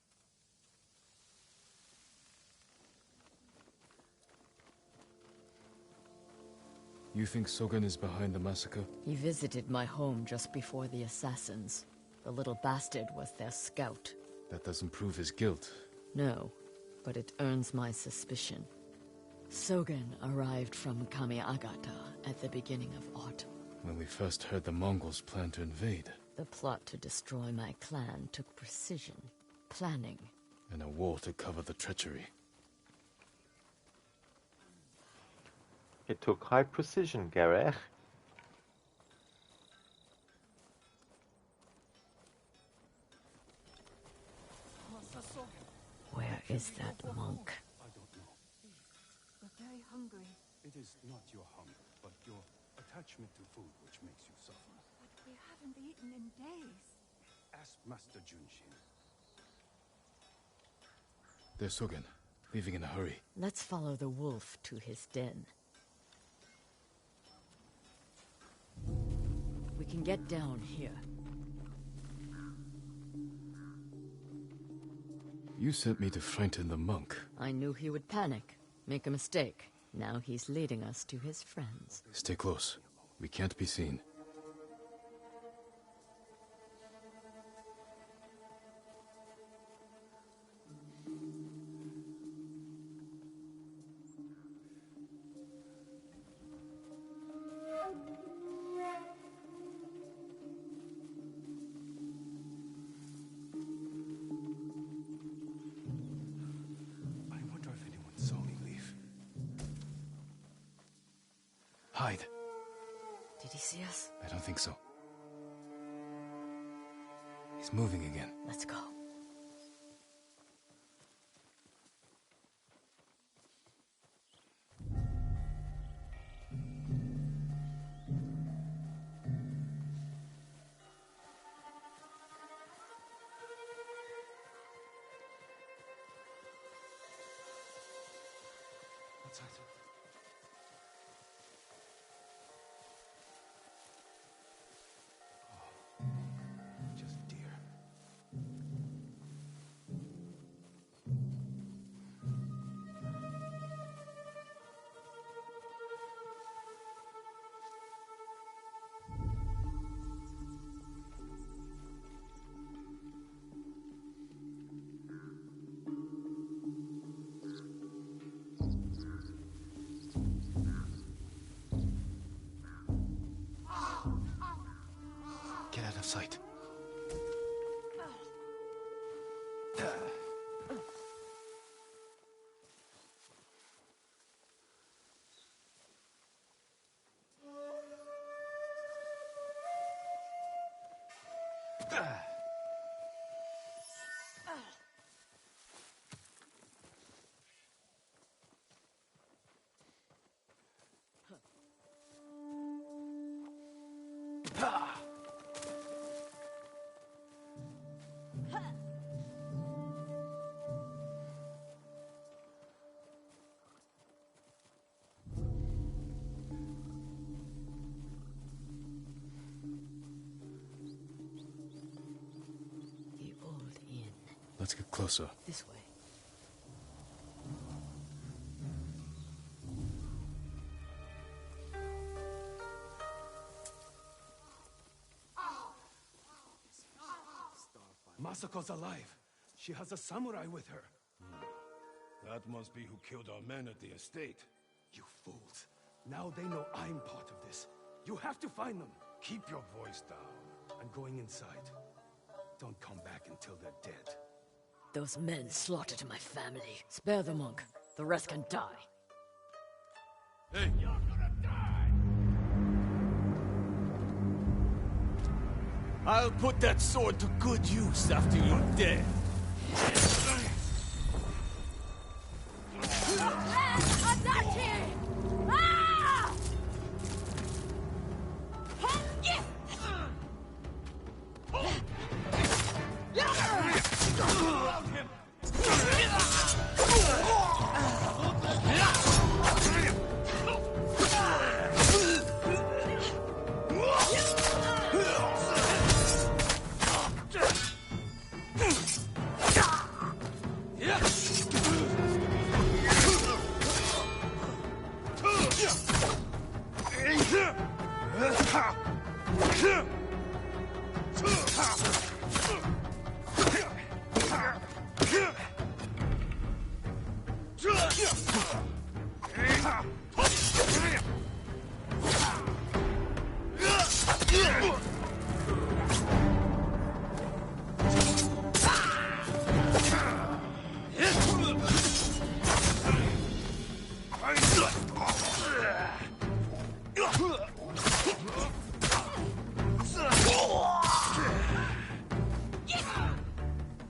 You think Sogen is behind the massacre? He visited my home just before the assassins. The little bastard was their scout. That doesn't prove his guilt. No, but it earns my suspicion. Sogen arrived from Kamiagata at the beginning of autumn. When we first heard the Mongols plan to invade. The plot to destroy my clan took precision, planning, And a war to cover the treachery. It took high precision, Gareth. Where is that monk? I don't know. We're very hungry. It is not your hunger, but your attachment to food which makes you suffer. But we haven't eaten in days. Ask Master Junshin. There's Sogen, leaving in a hurry. Let's follow the wolf to his den. We can get down here. You sent me to frighten the monk. I knew he would panic, make a mistake. Now he's leading us to his friends. Stay close. We can't be seen. I wonder if anyone saw me leave. Hide. Did he see us? I don't think so. He's moving again. Let's go. outside. Just dear. Get out of sight. The old inn. Let's get closer. This way. Masako's alive. She has a samurai with her. That must be who killed our men at the estate. You fools. Now they know I'm part of this. You have to find them. Keep your voice down. I'm going inside. Don't come back until they're dead. Those men slaughtered my family. Spare the monk. The rest can die. Hey! You're gonna die! I'll put that sword to good use after you're dead.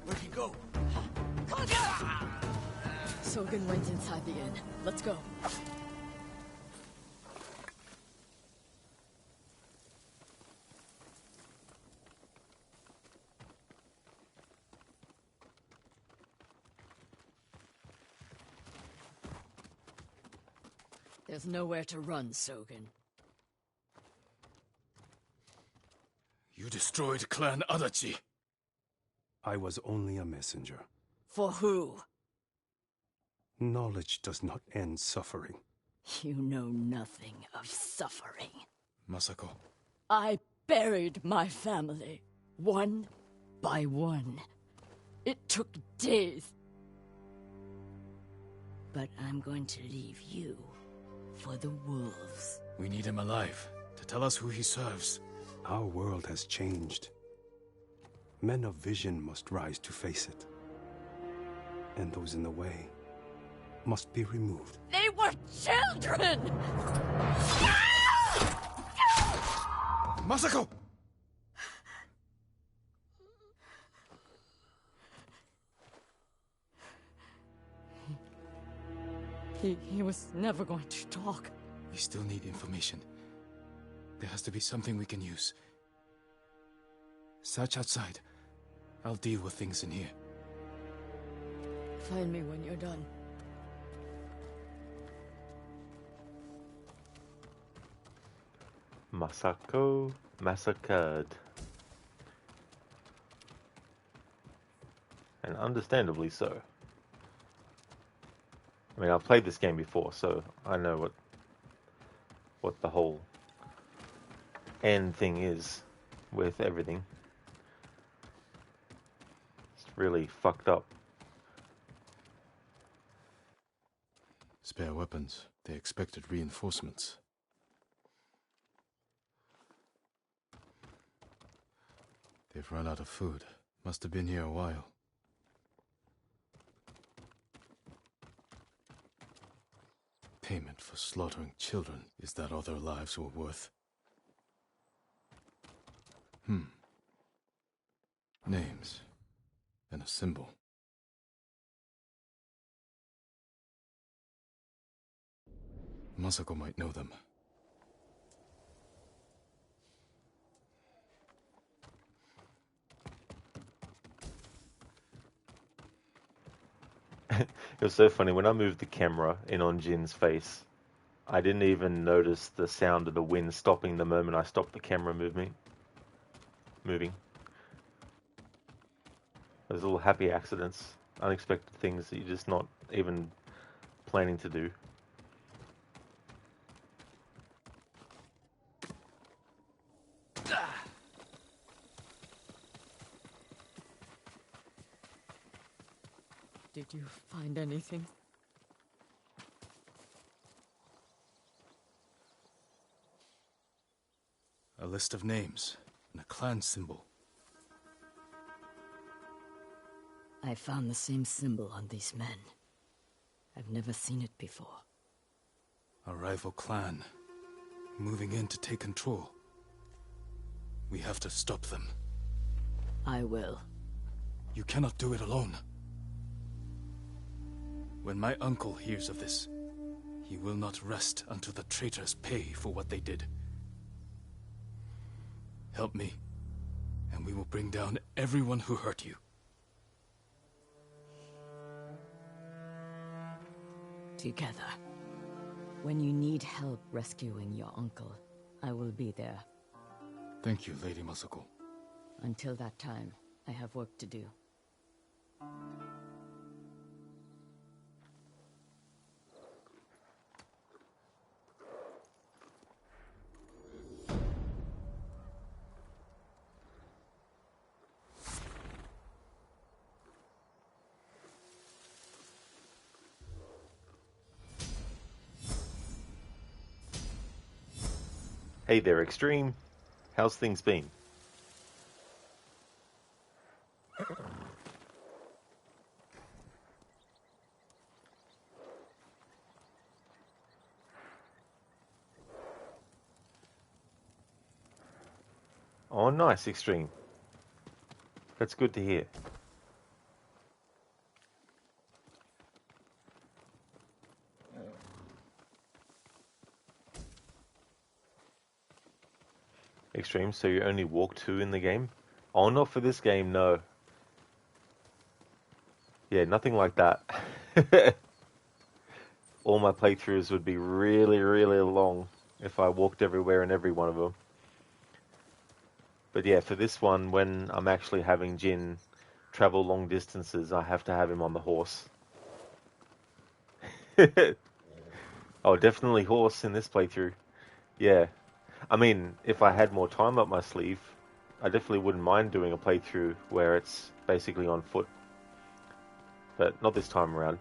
Where'd he go? Sogen went inside the inn. Let's go. There's nowhere to run, Sogen. You destroyed Clan Adachi. I was only a messenger. For who? Knowledge does not end suffering. You know nothing of suffering. Masako. I buried my family, one by one. It took days. But I'm going to leave you for the wolves. We need him alive to tell us who he serves. Our world has changed. Men of vision must rise to face it. And those in the way must be removed. They were children! Masako! He was never going to talk. We still need information. There has to be something we can use. Search outside. I'll deal with things in here. Find me when you're done. Masako massacred. And understandably so. I mean, I've played this game before, so I know what the whole end thing is with everything. It's really fucked up. Spare weapons. They expected reinforcements. They've run out of food. Must have been here a while. Payment for slaughtering children. Is that all their lives were worth? Names. And a symbol. Masako might know them. It was so funny, when I moved the camera in on Jin's face, I didn't even notice the sound of the wind stopping the moment I stopped the camera moving. Those little happy accidents, unexpected things that you're just not even planning to do. Did you find anything? A list of names and a clan symbol. I found the same symbol on these men. I've never seen it before. A rival clan, moving in to take control. We have to stop them. I will. You cannot do it alone. When my uncle hears of this, he will not rest until the traitors pay for what they did. Help me, and we will bring down everyone who hurt you. Together. When you need help rescuing your uncle, I will be there. Thank you, Lady Masako. Until that time, I have work to do. Hey there, Extreme. How's things been? Oh, nice, Extreme. That's good to hear. Extreme, so you only walk 2 in the game? Oh, not for this game, no. Yeah, nothing like that. All my playthroughs would be really, really long if I walked everywhere in every one of them. But yeah, for this one, when I'm actually having Jin travel long distances, I have to have him on the horse. Oh, definitely horse in this playthrough. Yeah. I mean, if I had more time up my sleeve, I definitely wouldn't mind doing a playthrough where it's basically on foot. But not this time around.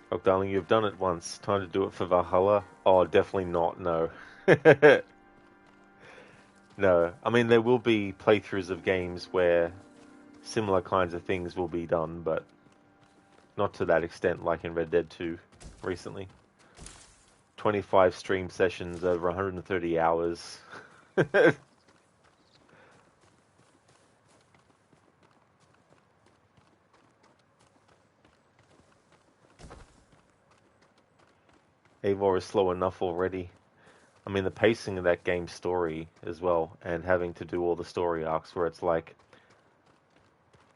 Oh, darling, you've done it once. Time to do it for Valhalla? Oh, definitely not, no. No. I mean, there will be playthroughs of games where similar kinds of things will be done, but not to that extent like in Red Dead 2 recently. 25 stream sessions over 130 hours. Eivor is slow enough already. I mean, the pacing of that game's story as well, and having to do all the story arcs where it's like,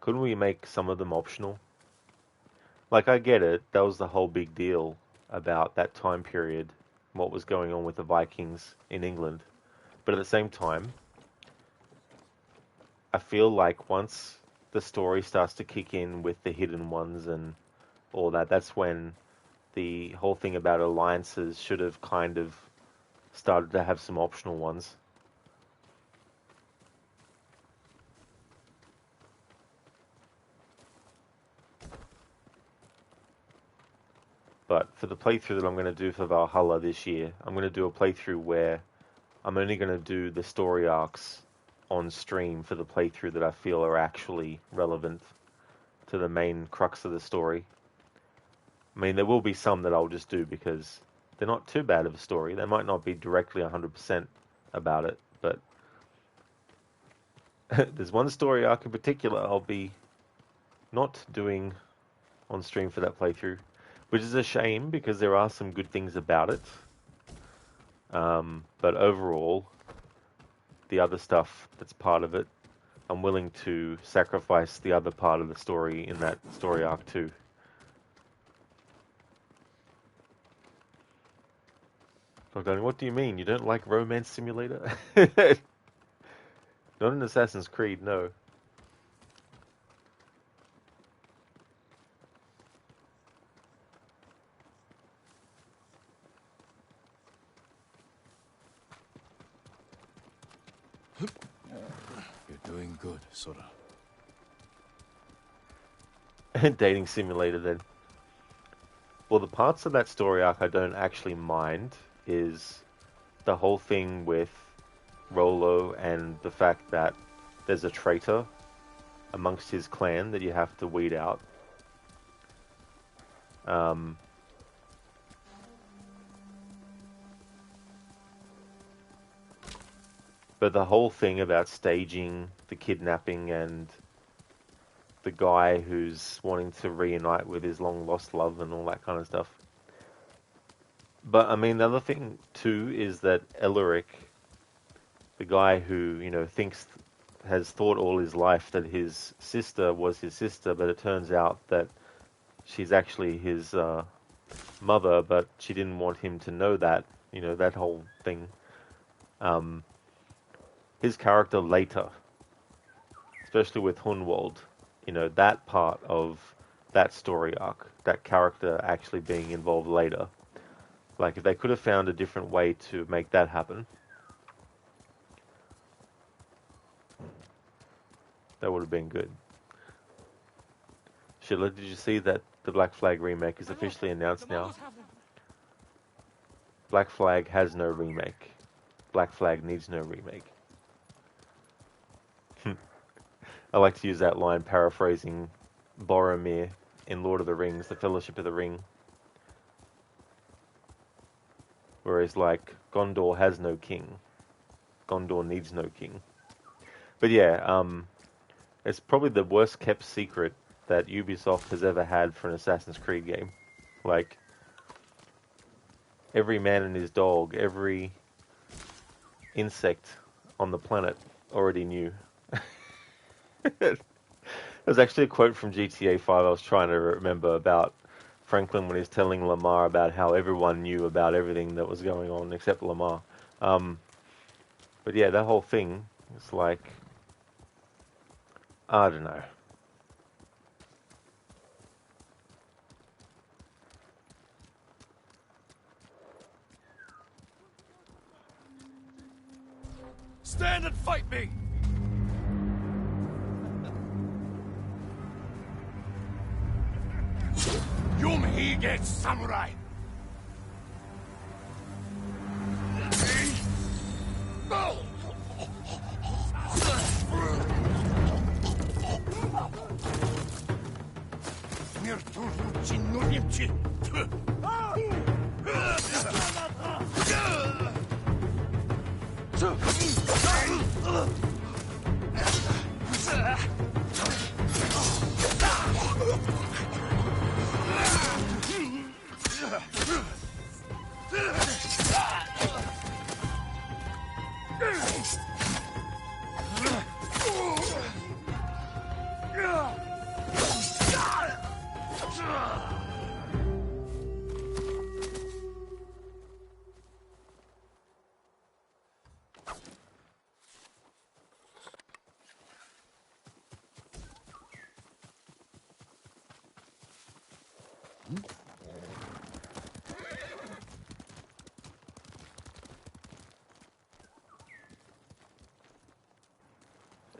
couldn't we make some of them optional? Like, I get it, that was the whole big deal about that time period what was going on with the Vikings in England. But at the same time, I feel like once the story starts to kick in with the hidden ones and all that, that's when the whole thing about alliances should have kind of started to have some optional ones. But for the playthrough that I'm going to do for Valhalla this year, I'm going to do a playthrough where I'm only going to do the story arcs on stream for the playthrough that I feel are actually relevant to the main crux of the story. I mean, there will be some that I'll just do because they're not too bad of a story. They might not be directly 100% about it, but there's one story arc in particular I'll be not doing on stream for that playthrough, which is a shame because there are some good things about it. But overall, the other stuff that's part of it, I'm willing to sacrifice the other part of the story in that story arc too. I'm going, what do you mean? You don't like Romance Simulator? Not in Assassin's Creed, no. You're doing good, Sora. Dating simulator then. Well, the parts of that story arc I don't actually mind is the whole thing with Rolo and the fact that there's a traitor amongst his clan that you have to weed out. But the whole thing about staging the kidnapping and the guy who's wanting to reunite with his long-lost love and all that kind of stuff. But, I mean, the other thing, too, is that Elric, the guy who, you know, has thought all his life that his sister was his sister, but it turns out that she's actually his mother, but she didn't want him to know that, you know, that whole thing. His character later, especially with Hunwald, you know, that part of that story arc, that character actually being involved later. Like, if they could have found a different way to make that happen, that would have been good. Sheila, did you see that the Black Flag remake is officially announced now? Black Flag has no remake. Black Flag needs no remake. I like to use that line paraphrasing Boromir in Lord of the Rings, the Fellowship of the Ring. Where he's like, Gondor has no king. Gondor needs no king. But yeah, it's probably the worst kept secret that Ubisoft has ever had for an Assassin's Creed game. Like, every man and his dog, every insect on the planet already knew. There's actually a quote from GTA 5 I was trying to remember about Franklin when he's telling Lamar about how everyone knew about everything that was going on except Lamar. But yeah, that whole thing, it's like, I don't know. Stand and fight me! Yumhige samurai!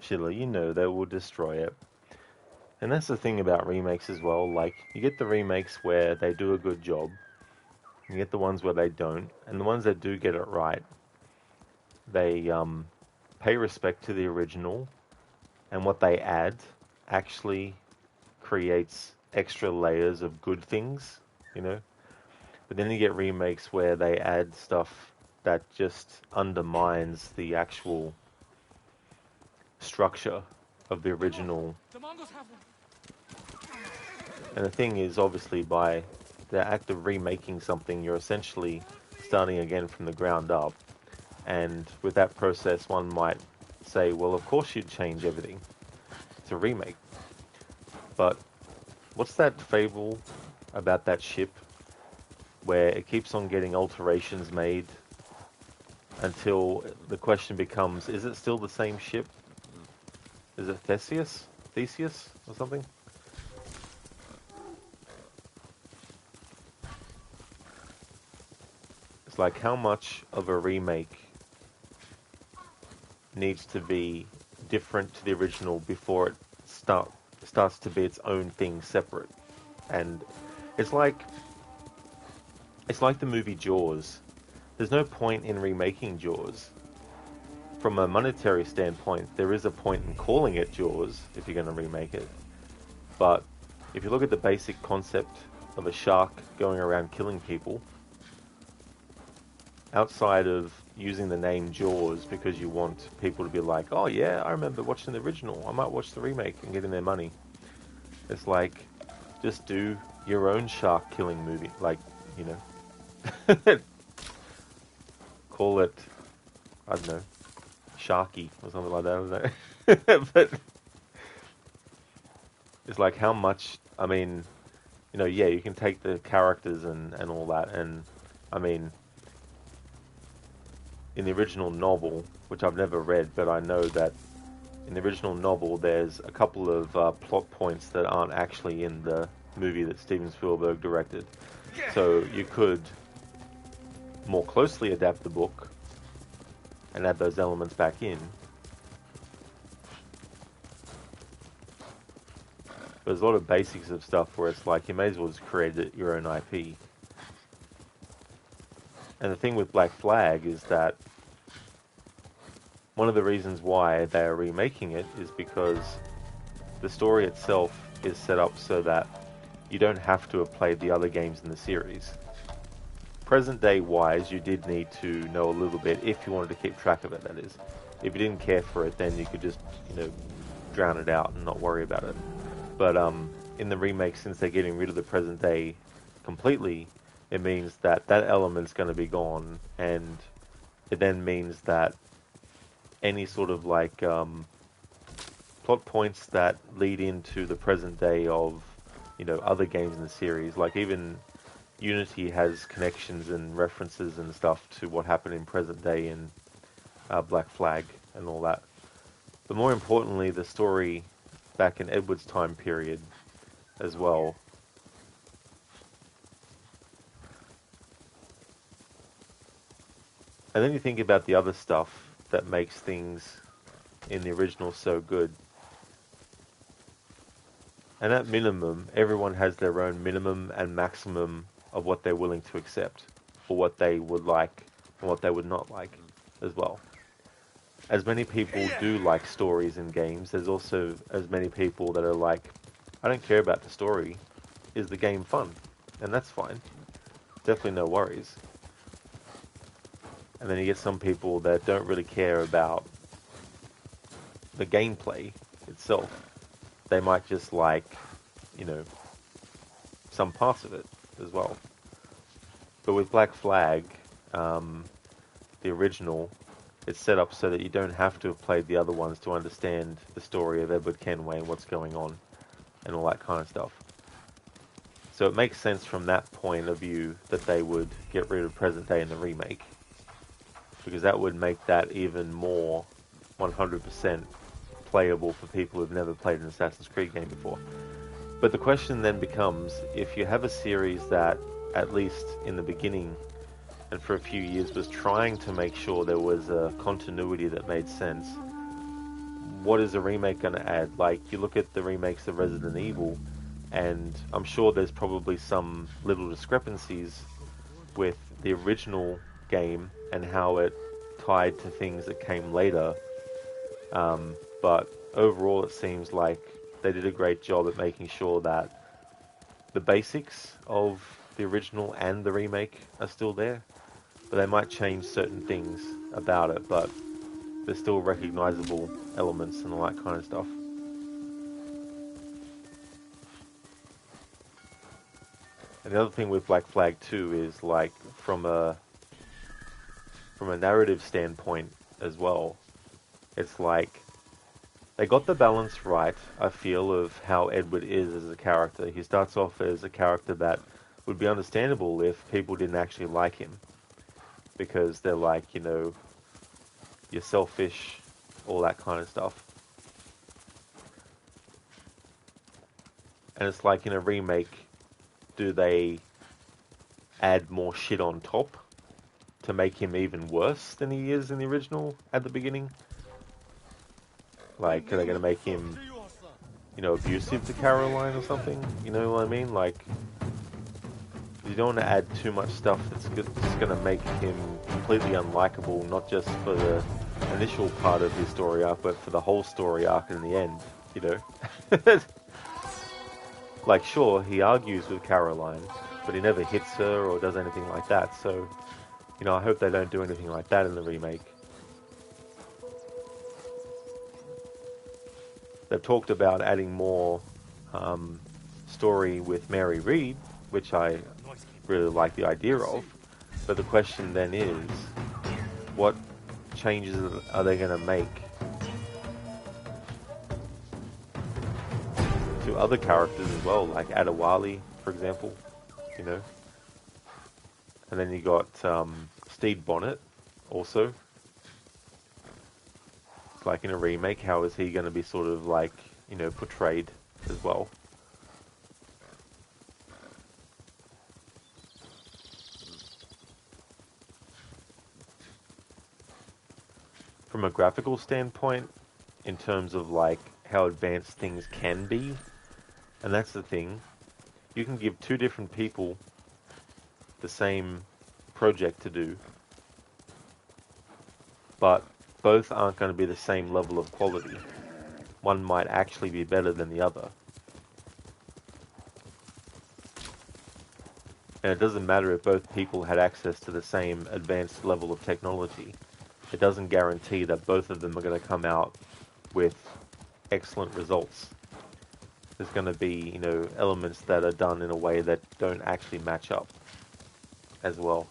Sheila, you know they will destroy it. And that's the thing about remakes as well. Like, you get the remakes where they do a good job. You get the ones where they don't. And the ones that do get it right, they pay respect to the original. And what they add actually creates extra layers of good things, you know? But then you get remakes where they add stuff that just undermines the actual structure of the original. And the thing is, obviously, by the act of remaking something, you're essentially starting again from the ground up. And with that process, one might say, well, of course you'd change everything. It's a remake. But what's that fable about that ship where it keeps on getting alterations made until the question becomes, is it still the same ship? Is it Theseus? Theseus or something? It's like, how much of a remake needs to be different to the original before it starts to be its own thing separate? And it's like the movie Jaws. There's no point in remaking Jaws. From a monetary standpoint, there is a point in calling it Jaws if you're going to remake it. But if you look at the basic concept of a shark going around killing people, outside of using the name Jaws because you want people to be like, oh yeah, I remember watching the original, I might watch the remake and getting their money. It's like, just do your own shark killing movie. Like, you know, call it, I don't know, Sharky or something like that, I don't know. But it's like, how much, I mean, you know, yeah, you can take the characters and all that, and I mean, in the original novel, which I've never read, but I know that in the original novel there's a couple of plot points that aren't actually in the movie that Steven Spielberg directed. So you could more closely adapt the book and add those elements back in. But there's a lot of basics of stuff where it's like, you may as well just create your own IP. And the thing with Black Flag is that one of the reasons why they are remaking it is because the story itself is set up so that you don't have to have played the other games in the series. Present day wise, you did need to know a little bit if you wanted to keep track of it, that is. If you didn't care for it, then you could just, you know, drown it out and not worry about it. But in the remake, since they're getting rid of the present day completely, it means that that element's going to be gone, and it then means that any sort of like plot points that lead into the present day of, you know, other games in the series, like even Unity has connections and references and stuff to what happened in present day in Black Flag and all that. But more importantly, the story back in Edward's time period as well. And then you think about the other stuff that makes things in the original so good. And at minimum, everyone has their own minimum and maximum of what they're willing to accept, or what they would like and what they would not like as well. As many people do like stories in games, there's also as many people that are like, I don't care about the story, is the game fun? And that's fine. Definitely no worries. And then you get some people that don't really care about the gameplay itself. They might just like, you know, some parts of it as well. But with Black Flag, the original, it's set up so that you don't have to have played the other ones to understand the story of Edward Kenway and what's going on and all that kind of stuff. So it makes sense from that point of view that they would get rid of present day in the remake, because that would make that even more 100% playable for people who've never played an Assassin's Creed game before. But the question then becomes, if you have a series that, at least in the beginning and for a few years, was trying to make sure there was a continuity that made sense, what is a remake going to add? Like, you look at the remakes of Resident Evil, and I'm sure there's probably some little discrepancies with the original game and how it tied to things that came later. But overall, it seems like they did a great job at making sure that the basics of the original and the remake are still there. But they might change certain things about it, but there's still recognizable elements and all that kind of stuff. And the other thing with Black Flag 2 is, like, from a narrative standpoint as well, it's like they got the balance right, I feel, of how Edward is as a character. He starts off as a character that would be understandable if people didn't actually like him, because they're like, you know, you're selfish, all that kind of stuff. And it's like, in a remake, do they add more shit on top to make him even worse than he is in the original at the beginning? Like, are they going to make him, you know, abusive to Caroline or something? You know what I mean? Like, you don't want to add too much stuff that's going to make him completely unlikable, not just for the initial part of his story arc, but for the whole story arc in the end, you know? Like, sure, he argues with Caroline, but he never hits her or does anything like that, so, you know, I hope they don't do anything like that in the remake. They've talked about adding more story with Mary Read, which I really like the idea of, but the question then is, what changes are they going to make to other characters as well, like Adewale, for example, you know? And then you got Stede Bonnet, also. It's like, in a remake, how is he going to be sort of like, you know, portrayed as well? From a graphical standpoint, in terms of like how advanced things can be, and that's the thing, you can give two different people the same project to do, but both aren't going to be the same level of quality. One might actually be better than the other. And it doesn't matter if both people had access to the same advanced level of technology. It doesn't guarantee that both of them are going to come out with excellent results. There's going to be, you know, elements that are done in a way that don't actually match up as well.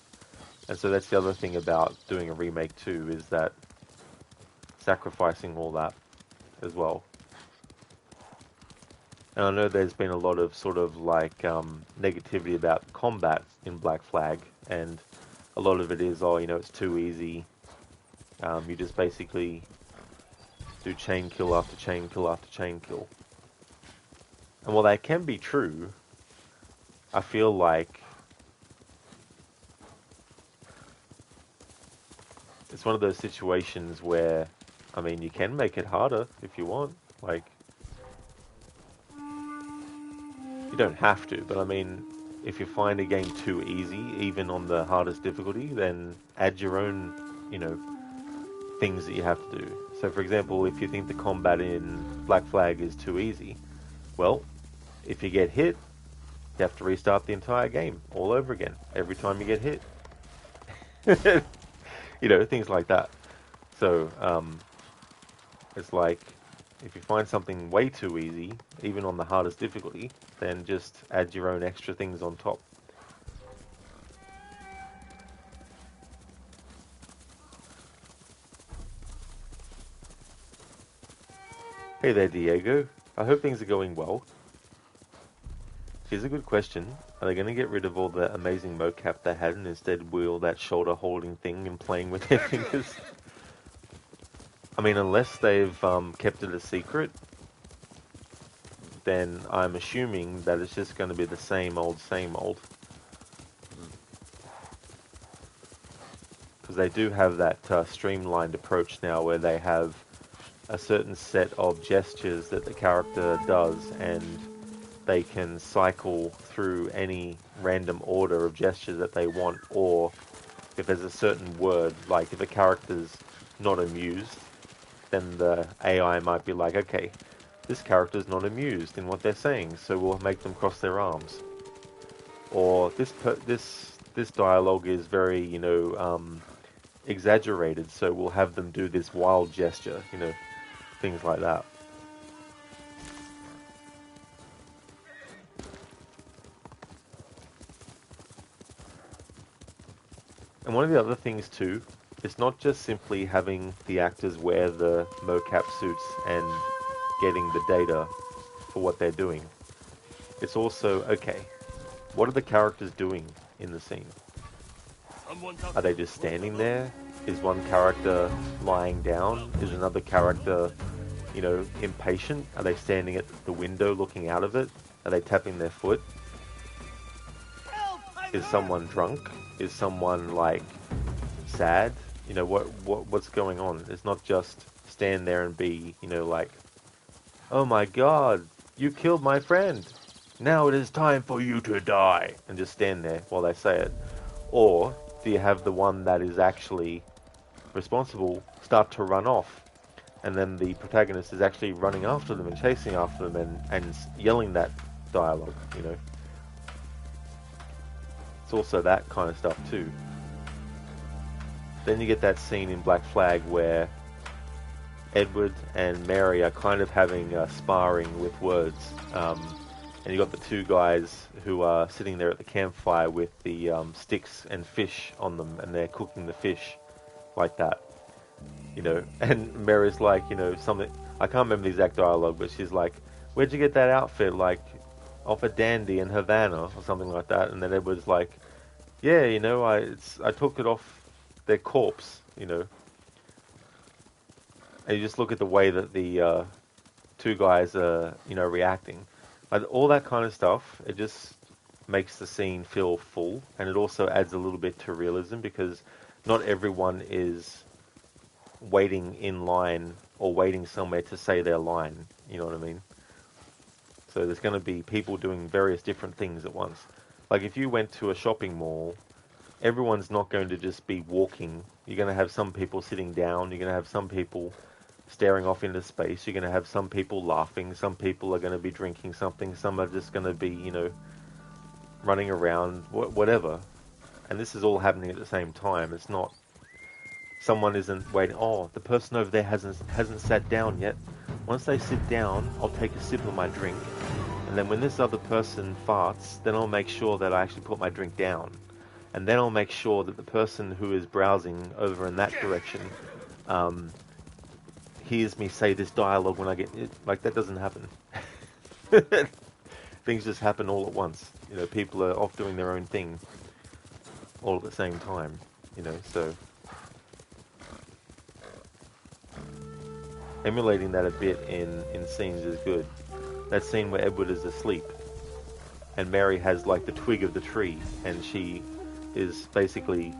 And so that's the other thing about doing a remake too, is that sacrificing all that as well. And I know there's been a lot of sort of like negativity about combat in Black Flag, and a lot of it is, oh, you know, it's too easy. You just basically do chain kill after chain kill after chain kill. And while that can be true, I feel like it's one of those situations where, I mean, you can make it harder if you want. Like, you don't have to, but I mean, if you find a game too easy, even on the hardest difficulty, then add your own, you know, things that you have to do. So, for example, if you think the combat in Black Flag is too easy, well, if you get hit, you have to restart the entire game all over again every time you get hit. You know, things like that. So, it's like, if you find something way too easy, even on the hardest difficulty, then just add your own extra things on top. Hey there, Diego. I hope things are going well. Here's a good question. Are they going to get rid of all the amazing mocap they had and instead wheel that shoulder holding thing and playing with their fingers? I mean, unless they've kept it a secret, then I'm assuming that it's just going to be the same old, same old. Because they do have that streamlined approach now where they have a certain set of gestures that the character does, and they can cycle through any random order of gestures that they want, or if there's a certain word, like if a character's not amused, then the AI might be like, okay, this character's not amused in what they're saying, so we'll make them cross their arms. Or this dialogue is very, exaggerated, so we'll have them do this wild gesture, things like that. And one of the other things too, it's not just simply having the actors wear the mocap suits and getting the data for what they're doing. It's also, okay, what are the characters doing in the scene? Are they just standing there? Is one character lying down? Is another character, impatient? Are they standing at the window looking out of it? Are they tapping their foot? Is someone drunk? Is someone, sad? What's going on? It's not just stand there and be, oh my god, you killed my friend. Now it is time for you to die. And just stand there while they say it. Or do you have the one that is actually responsible start to run off, and then the protagonist is actually running after them and chasing after them and yelling that dialogue, It's also that kind of stuff too. Then you get that scene in Black Flag where Edward and Mary are kind of having sparring with words. And you got the two guys who are sitting there at the campfire with the sticks and fish on them, and they're cooking the fish like that. And Mary's like, something, I can't remember the exact dialogue, but she's like, where'd you get that outfit? Like, off a dandy in Havana or something like that. And then Edward's like, yeah, I took it off their corpse, And you just look at the way that the two guys are, reacting. Like, all that kind of stuff, it just makes the scene feel full, and it also adds a little bit to realism, because not everyone is waiting in line or waiting somewhere to say their line, you know what I mean? So there's going to be people doing various different things at once. Like if you went to a shopping mall, everyone's not going to just be walking. You're going to have some people sitting down, you're going to have some people staring off into space, you're going to have some people laughing, some people are going to be drinking something, some are just going to be, running around, whatever. And this is all happening at the same time. It's not, someone isn't waiting, oh, the person over there hasn't sat down yet. Once they sit down, I'll take a sip of my drink, and then when this other person farts, then I'll make sure that I actually put my drink down. And then I'll make sure that the person who is browsing over in that direction hears me say this dialogue when I get it. Like, that doesn't happen. Things just happen all at once. People are off doing their own thing all at the same time. So emulating that a bit in scenes is good. That scene where Edward is asleep and Mary has like the twig of the tree, and she is basically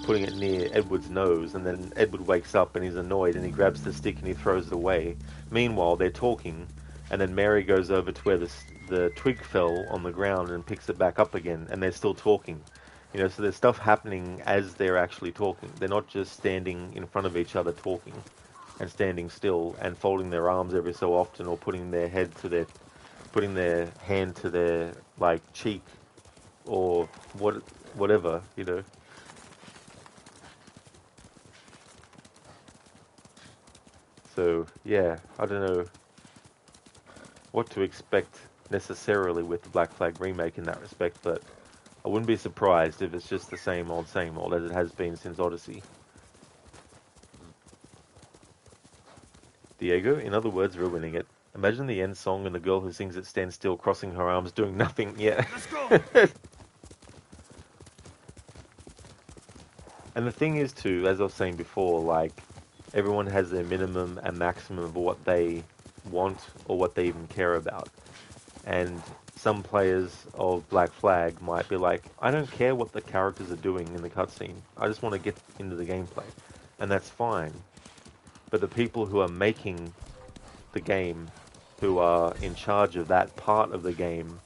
putting it near Edward's nose, and then Edward wakes up and he's annoyed and he grabs the stick and he throws it away. Meanwhile, they're talking, and then Mary goes over to where the twig fell on the ground and picks it back up again, and they're still talking. So there's stuff happening as they're actually talking. They're not just standing in front of each other talking and standing still and folding their arms every so often, or putting their hand to their cheek, or whatever. So yeah, I don't know what to expect necessarily with the Black Flag remake in that respect, but I wouldn't be surprised if it's just the same old as it has been since Odyssey. Diego, in other words, ruining it. Imagine the end song and the girl who sings it stands still, crossing her arms, doing nothing. Yeah. Let's go! And the thing is too, as I was saying before, everyone has their minimum and maximum of what they want or what they even care about. And some players of Black Flag might be like, I don't care what the characters are doing in the cutscene. I just want to get into the gameplay. And that's fine. But the people who are making the game, who are in charge of that part of the game,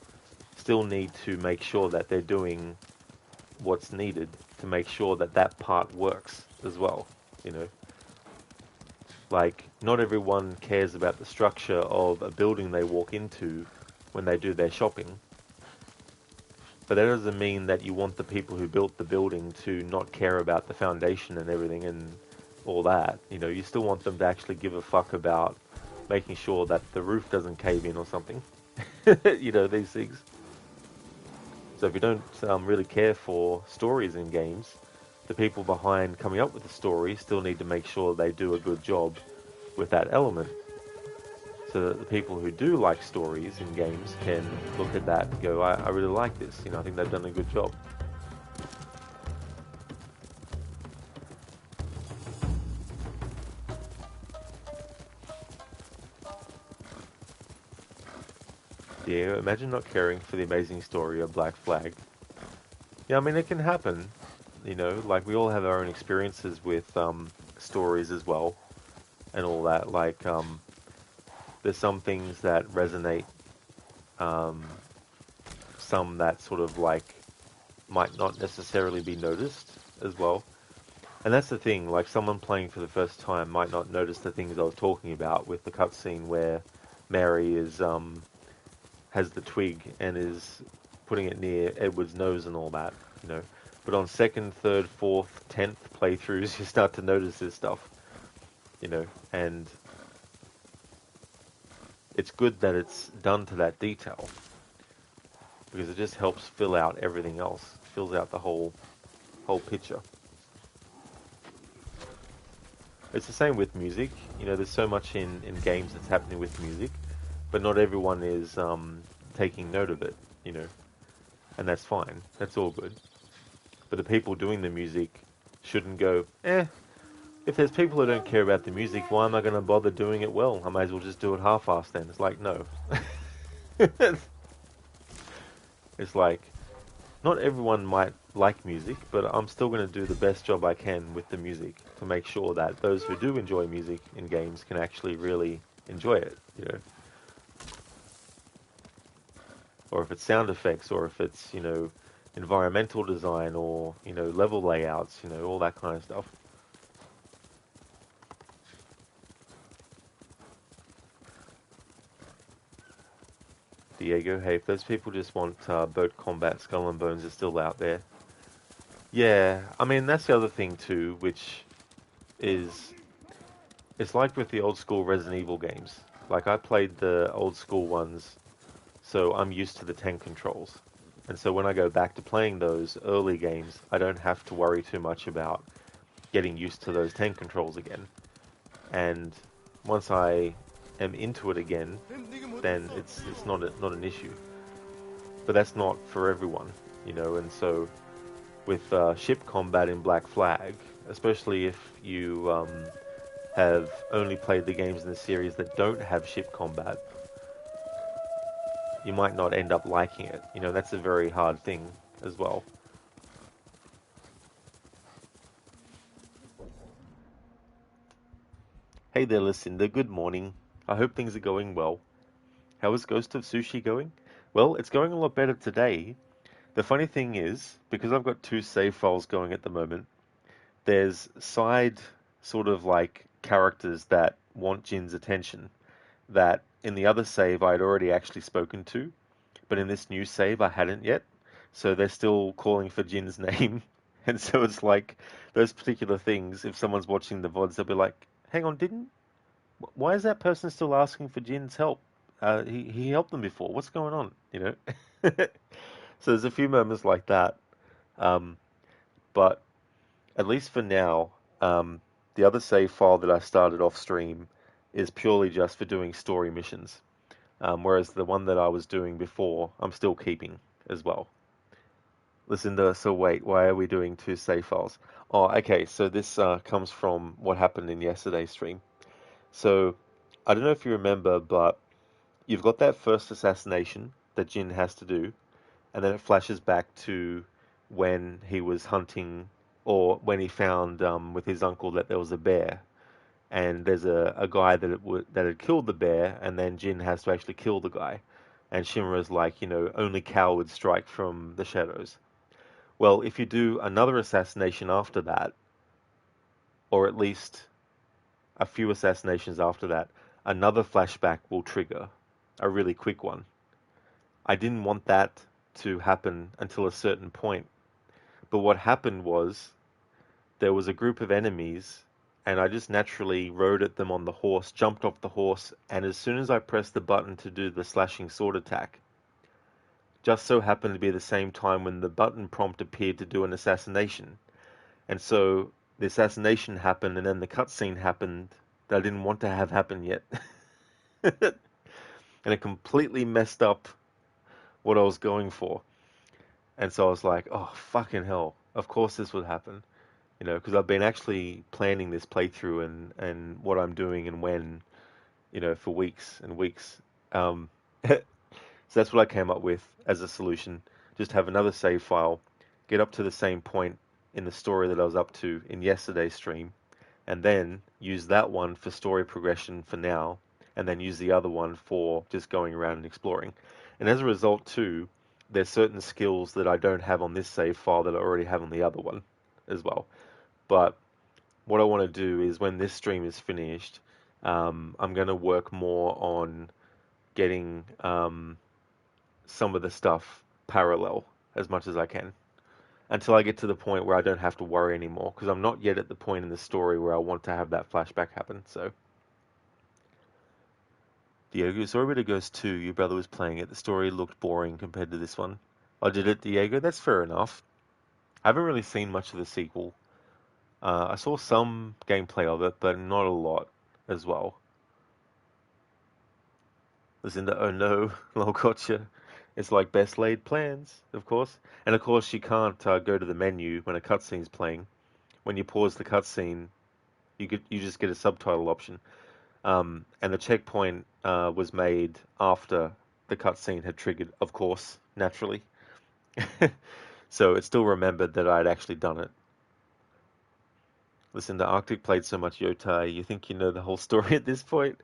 still need to make sure that they're doing what's needed to make sure that that part works as well, you know. Like, not everyone cares about the structure of a building they walk into when they do their shopping. But that doesn't mean that you want the people who built the building to not care about the foundation and everything and all that. You know, you still want them to actually give a fuck about making sure that the roof doesn't cave in or something. You know, these things. So if you don't really care for stories in games, the people behind coming up with the story still need to make sure they do a good job with that element. So that the people who do like stories in games can look at that and go, I really like this. You know, I think they've done a good job. Yeah, imagine not caring for the amazing story of Black Flag. Yeah, I mean, it can happen. You know, like we all have our own experiences with stories as well and all that. Like, there's some things that resonate, some that sort of like might not necessarily be noticed as well. And that's the thing, like someone playing for the first time might not notice the things I was talking about with the cutscene where Mary is has the twig and is putting it near Edward's nose and all that, you know. But on second, third, fourth, 10th playthroughs, you start to notice this stuff, you know, and it's good that it's done to that detail because it just helps fill out everything else, fills out the whole picture. It's the same with music. You know, there's so much in games that's happening with music, but not everyone is taking note of it, you know, and that's fine. That's all good. But the people doing the music shouldn't go, if there's people who don't care about the music, why am I going to bother doing it well? I might as well just do it half-assed then. It's like, no. It's like, not everyone might like music, but I'm still going to do the best job I can with the music to make sure that those who do enjoy music in games can actually really enjoy it, you know. Or if it's sound effects, or if it's, you know, environmental design, or, you know, level layouts, you know, all that kind of stuff. Diego, hey, if those people just want boat combat, Skull and Bones is still out there. Yeah, I mean, that's the other thing too, which is, it's like with the old school Resident Evil games. Like, I played the old school ones, so I'm used to the tank controls. And so when I go back to playing those early games, I don't have to worry too much about getting used to those tank controls again. And once I am into it again, then it's not an issue. But that's not for everyone, you know. And so with ship combat in Black Flag, especially if you have only played the games in the series that don't have ship combat, you might not end up liking it. You know, that's a very hard thing as well. Hey there, Lucinda. Good morning. I hope things are going well. How is Ghost of Sushi going? Well, it's going a lot better today. The funny thing is, because I've got two save files going at the moment, there's side sort of like characters that want Jin's attention that in the other save I'd already actually spoken to, but in this new save I hadn't yet. So they're still calling for Jin's name. And so it's like those particular things, if someone's watching the VODs, they'll be like, hang on, why is that person still asking for Jin's help? He helped them before. What's going on? You know? So there's a few moments like that. But at least for now, the other save file that I started off stream is purely just for doing story missions. Whereas the one that I was doing before, I'm still keeping as well. Listen, so wait, why are we doing two save files? Oh, okay, so this comes from what happened in yesterday's stream. So I don't know if you remember, but you've got that first assassination that Jin has to do, and then it flashes back to when he was hunting, or when he found with his uncle that there was a bear, and there's a guy that had killed the bear, and then Jin has to actually kill the guy, and Shimura's like, only cowards strike from the shadows. Well, if you do another assassination after that, or at least a few assassinations after that, another flashback will trigger, a really quick one. I didn't want that to happen until a certain point, but what happened was there was a group of enemies, and I just naturally rode at them on the horse, jumped off the horse, and as soon as I pressed the button to do the slashing sword attack, just so happened to be the same time when the button prompt appeared to do an assassination. And so the assassination happened, and then the cutscene happened that I didn't want to have happen yet. And it completely messed up what I was going for. And so I was like, oh, fucking hell. Of course this would happen. Because I've been actually planning this playthrough and what I'm doing and when, for weeks and weeks. So that's what I came up with as a solution. Just have another save file, get up to the same point in the story that I was up to in yesterday's stream, and then use that one for story progression for now, and then use the other one for just going around and exploring. And as a result, too, there's certain skills that I don't have on this save file that I already have on the other one as well. But what I want to do is when this stream is finished, I'm going to work more on getting some of the stuff parallel as much as I can until I get to the point where I don't have to worry anymore, because I'm not yet at the point in the story where I want to have that flashback happen. So, Diego, Orbiter Ghost 2, your brother was playing it. The story looked boring compared to this one. Oh, did it, Diego? That's fair enough. I haven't really seen much of the sequel. I saw some gameplay of it, but not a lot as well. Listen to Oh No, lol gotcha. It's like best laid plans, of course. And of course you can't go to the menu when a cutscene's playing. When you pause the cutscene, you just get a subtitle option. And the checkpoint was made after the cutscene had triggered, of course, naturally. So it still remembered that I'd actually done it. Listen, the Arctic played so much Yotai, you think you know the whole story at this point?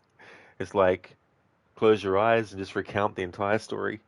It's like, close your eyes and just recount the entire story.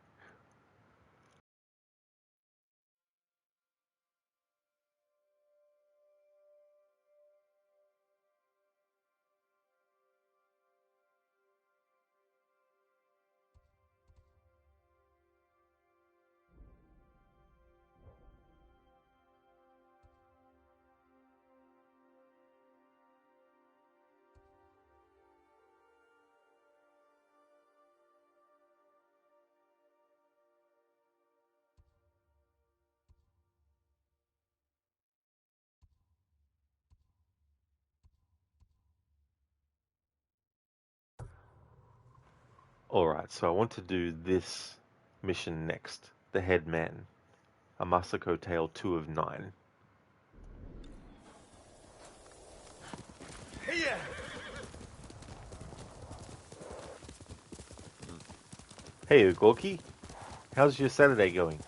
Alright, so I want to do this mission next. The Headman. A Masako Tale 2 of 9. Hey Ugoki, how's your Saturday going?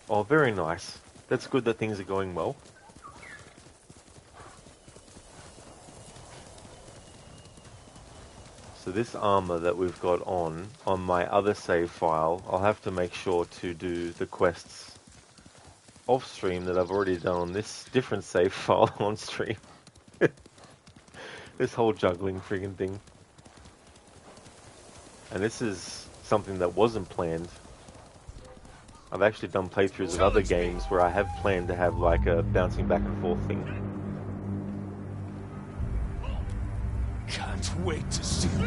Oh, very nice. That's good that things are going well. So this armor that we've got on my other save file, I'll have to make sure to do the quests off stream that I've already done on this different save file on stream. This whole juggling friggin' thing. And this is something that wasn't planned. I've actually done playthroughs of other games where I have planned to have like a bouncing back and forth thing. Can't wait to see you.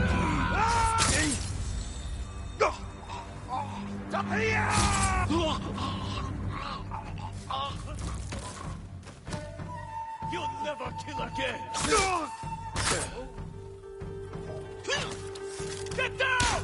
You'll never kill again. Get down!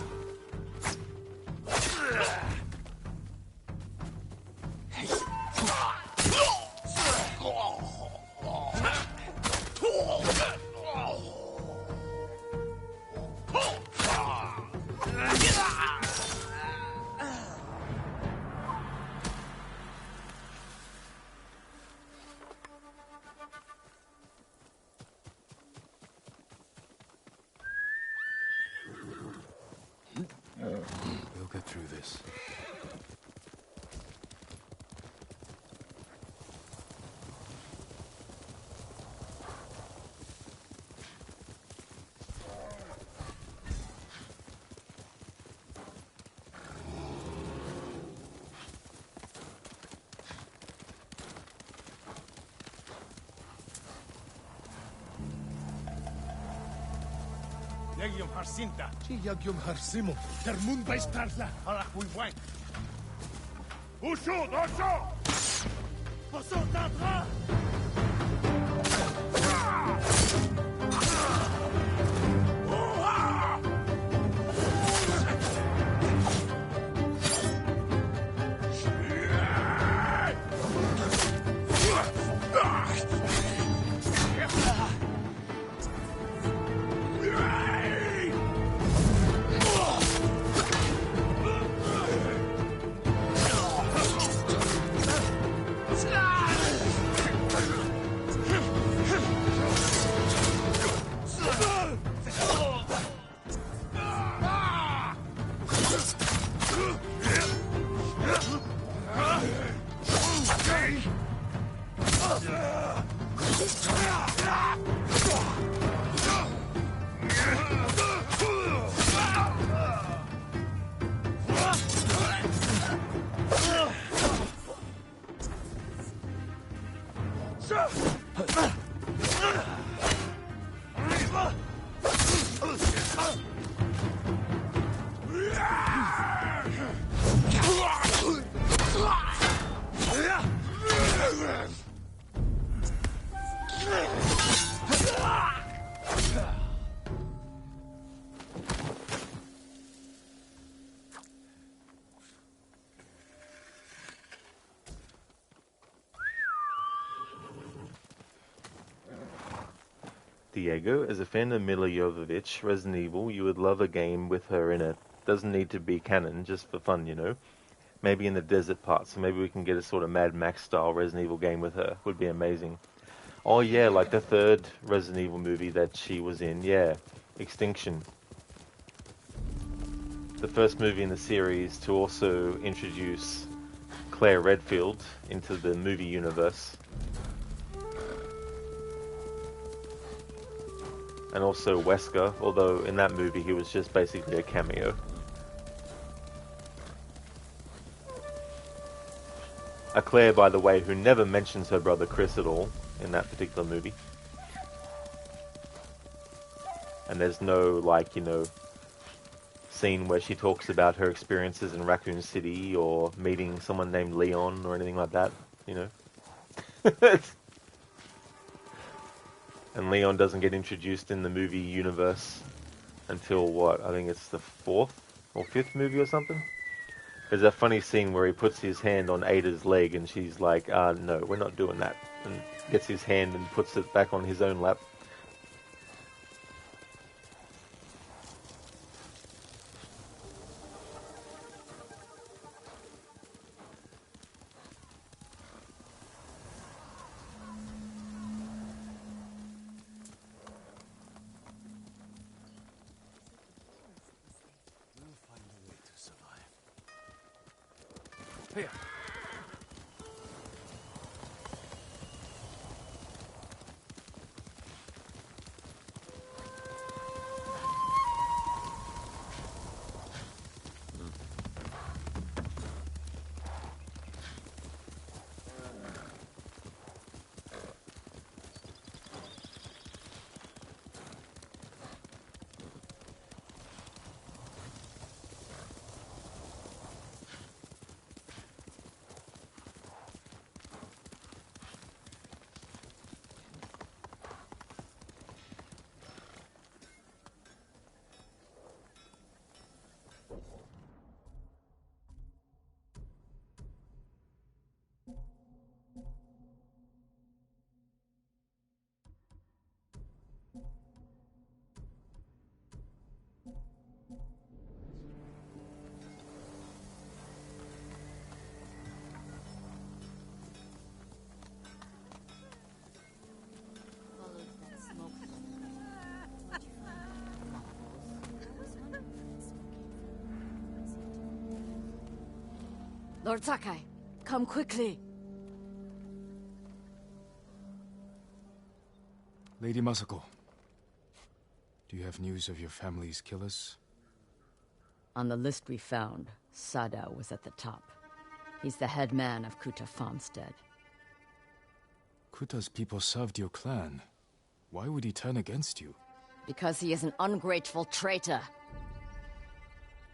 get through this. Legium Harsinta. Si Yagyum Harsimo, Termun Baistrazla. Halakuiwang. Usho, dosho! Posso tatra! Diego, as a fan of Mila Jovovich, Resident Evil, you would love a game with her in it. Doesn't need to be canon, just for fun, you know. Maybe in the desert part, so maybe we can get a sort of Mad Max style Resident Evil game with her. Would be amazing. Oh yeah, like the third Resident Evil movie that she was in, yeah. Extinction. The first movie in the series to also introduce Claire Redfield into the movie universe. And also Wesker, although in that movie he was just basically a cameo. A Claire, by the way, who never mentions her brother Chris at all in that particular movie. And there's no, like, you know, scene where she talks about her experiences in Raccoon City or meeting someone named Leon or anything like that, you know. And Leon doesn't get introduced in the movie universe until what? I think it's the 4th or 5th movie or something. There's that funny scene where he puts his hand on Ada's leg and she's like, no, we're not doing that. And gets his hand and puts it back on his own lap. Here. Lord Sakai, come quickly. Lady Masako, do you have news of your family's killers? On the list we found, Sadao was at the top. He's the head man of Kuta Farmstead. Kuta's people served your clan. Why would he turn against you? Because he is an ungrateful traitor.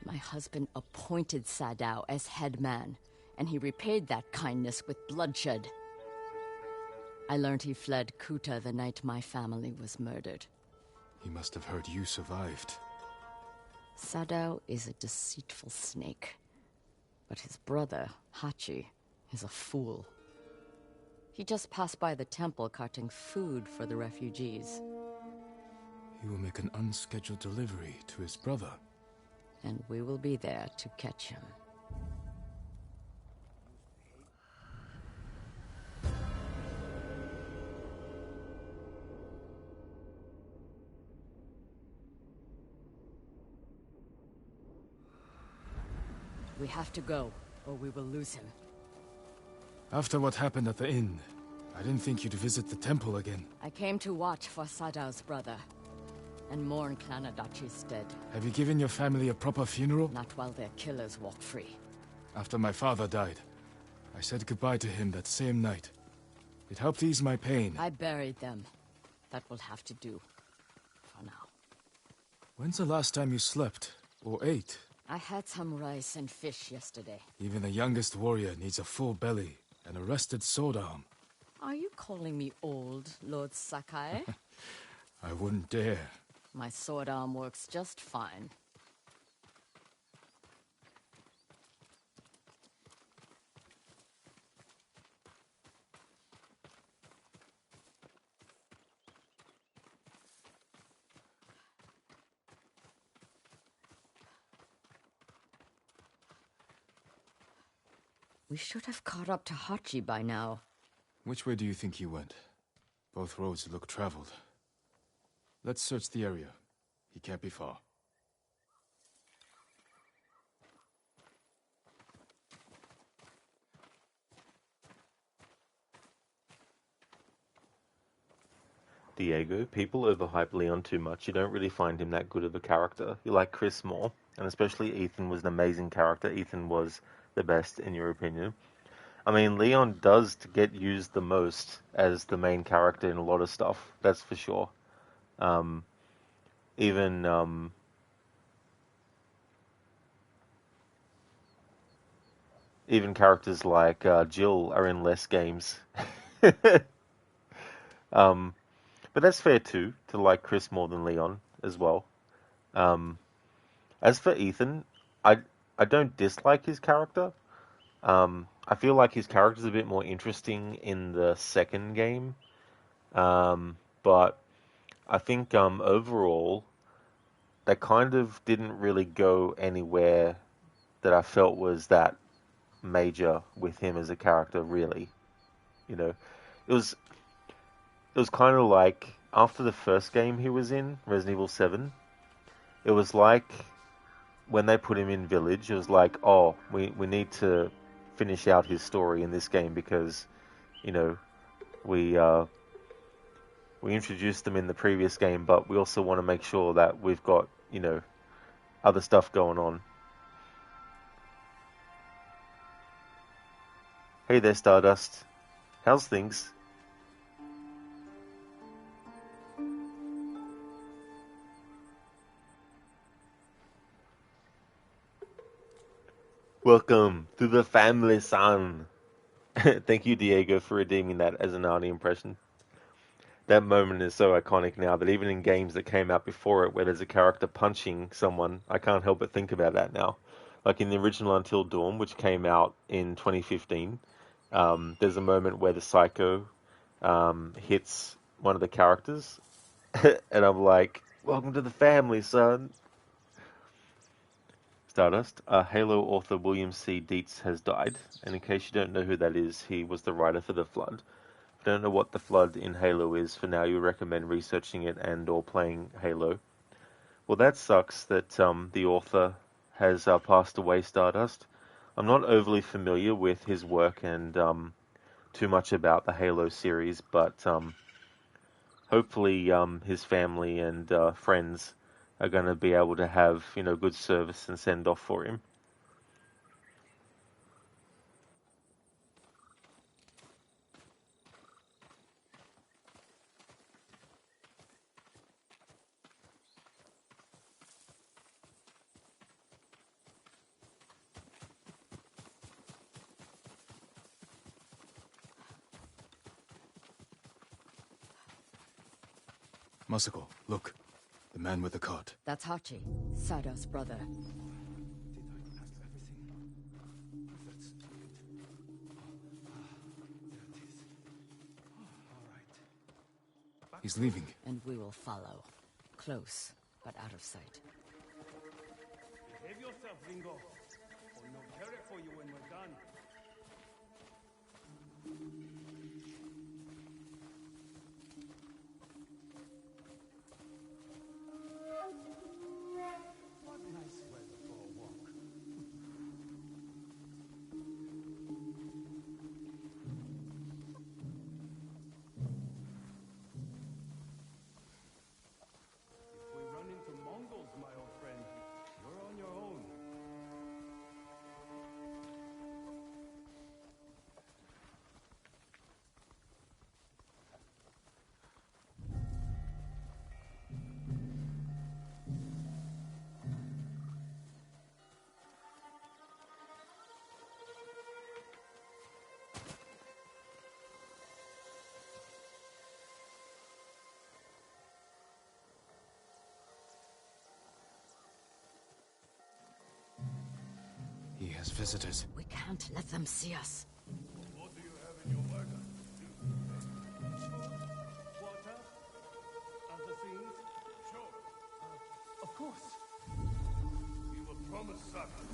My husband appointed Sadao as head man, and he repaid that kindness with bloodshed. I learned he fled Kuta the night my family was murdered. He must have heard you survived. Sadao is a deceitful snake. But his brother, Hachi, is a fool. He just passed by the temple carting food for the refugees. He will make an unscheduled delivery to his brother. And we will be there to catch him. We have to go, or we will lose him. After what happened at the inn, I didn't think you'd visit the temple again. I came to watch for Sadao's brother, and mourn Clan Adachi's dead. Have you given your family a proper funeral? Not while their killers walk free. After my father died, I said goodbye to him that same night. It helped ease my pain. I buried them. That will have to do. For now. When's the last time you slept? Or ate? I had some rice and fish yesterday. Even the youngest warrior needs a full belly and a rested sword arm. Are you calling me old, Lord Sakai? I wouldn't dare. My sword arm works just fine. We should have caught up to Hachi by now. Which way do you think he went? Both roads look traveled. Let's search the area. He can't be far. Diego, people overhype Leon too much. You don't really find him that good of a character. You like Chris more, and especially Ethan was an amazing character. Ethan was the best, in your opinion. I mean, Leon does get used the most as the main character in a lot of stuff, that's for sure. Even characters like Jill are in less games. But that's fair too, to like Chris more than Leon as well. As for Ethan, I don't dislike his character. I feel like his character's a bit more interesting in the second game. But I think overall, they kind of didn't really go anywhere that I felt was that major with him as a character, really. You know, it was kind of like after the first game he was in, Resident Evil 7, it was like when they put him in Village, it was like, oh, we need to finish out his story in this game because, you know, we introduced them in the previous game, but we also want to make sure that we've got, you know, other stuff going on. Hey there, Stardust. How's things? Welcome to the family, son. Thank you, Diego, for redeeming that as an Arnie impression. That moment is so iconic now that even in games that came out before it, where there's a character punching someone, I can't help but think about that now. Like in the original Until Dawn, which came out in 2015, there's a moment where the psycho hits one of the characters, and I'm like, welcome to the family, son. Stardust. Halo author William C. Dietz has died, and in case you don't know who that is, he was the writer for The Flood. If you don't know what The Flood in Halo is, for now you recommend researching it and or playing Halo. Well, that sucks that the author has passed away, Stardust. I'm not overly familiar with his work and too much about the Halo series, but hopefully his family and friends are going to be able to have, good service and send off for him. Masako, look. The man with the cart. That's Hachi, Sada's brother. He's leaving. And we will follow. Close, but out of sight. Behave yourself, Ringo. Or no care for you when we're done. What nice weather for a walk. If we run into Mongols, my old friend, you're on your own. He has visitors. We can't let them see us. What do you have in your wagon? Water? Other things? Sure. Of course. We were promised something.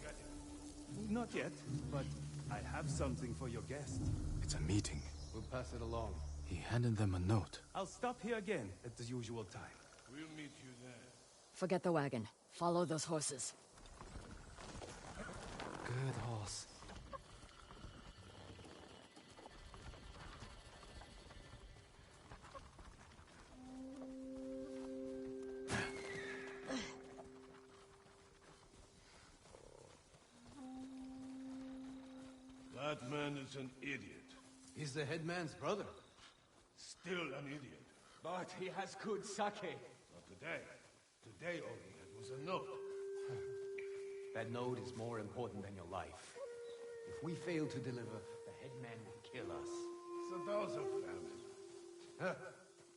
Get it? Not yet, but I have something for your guest. It's a meeting. We'll pass it along. He handed them a note. I'll stop here again at the usual time. We'll meet you there. Forget the wagon. Follow those horses. Good horse. That man is an idiot. He's the headman's brother. Still an idiot. But he has good sake. Not today. Today all he had was a note. That note is more important than your life. If we fail to deliver, the headman will kill us. So those are family.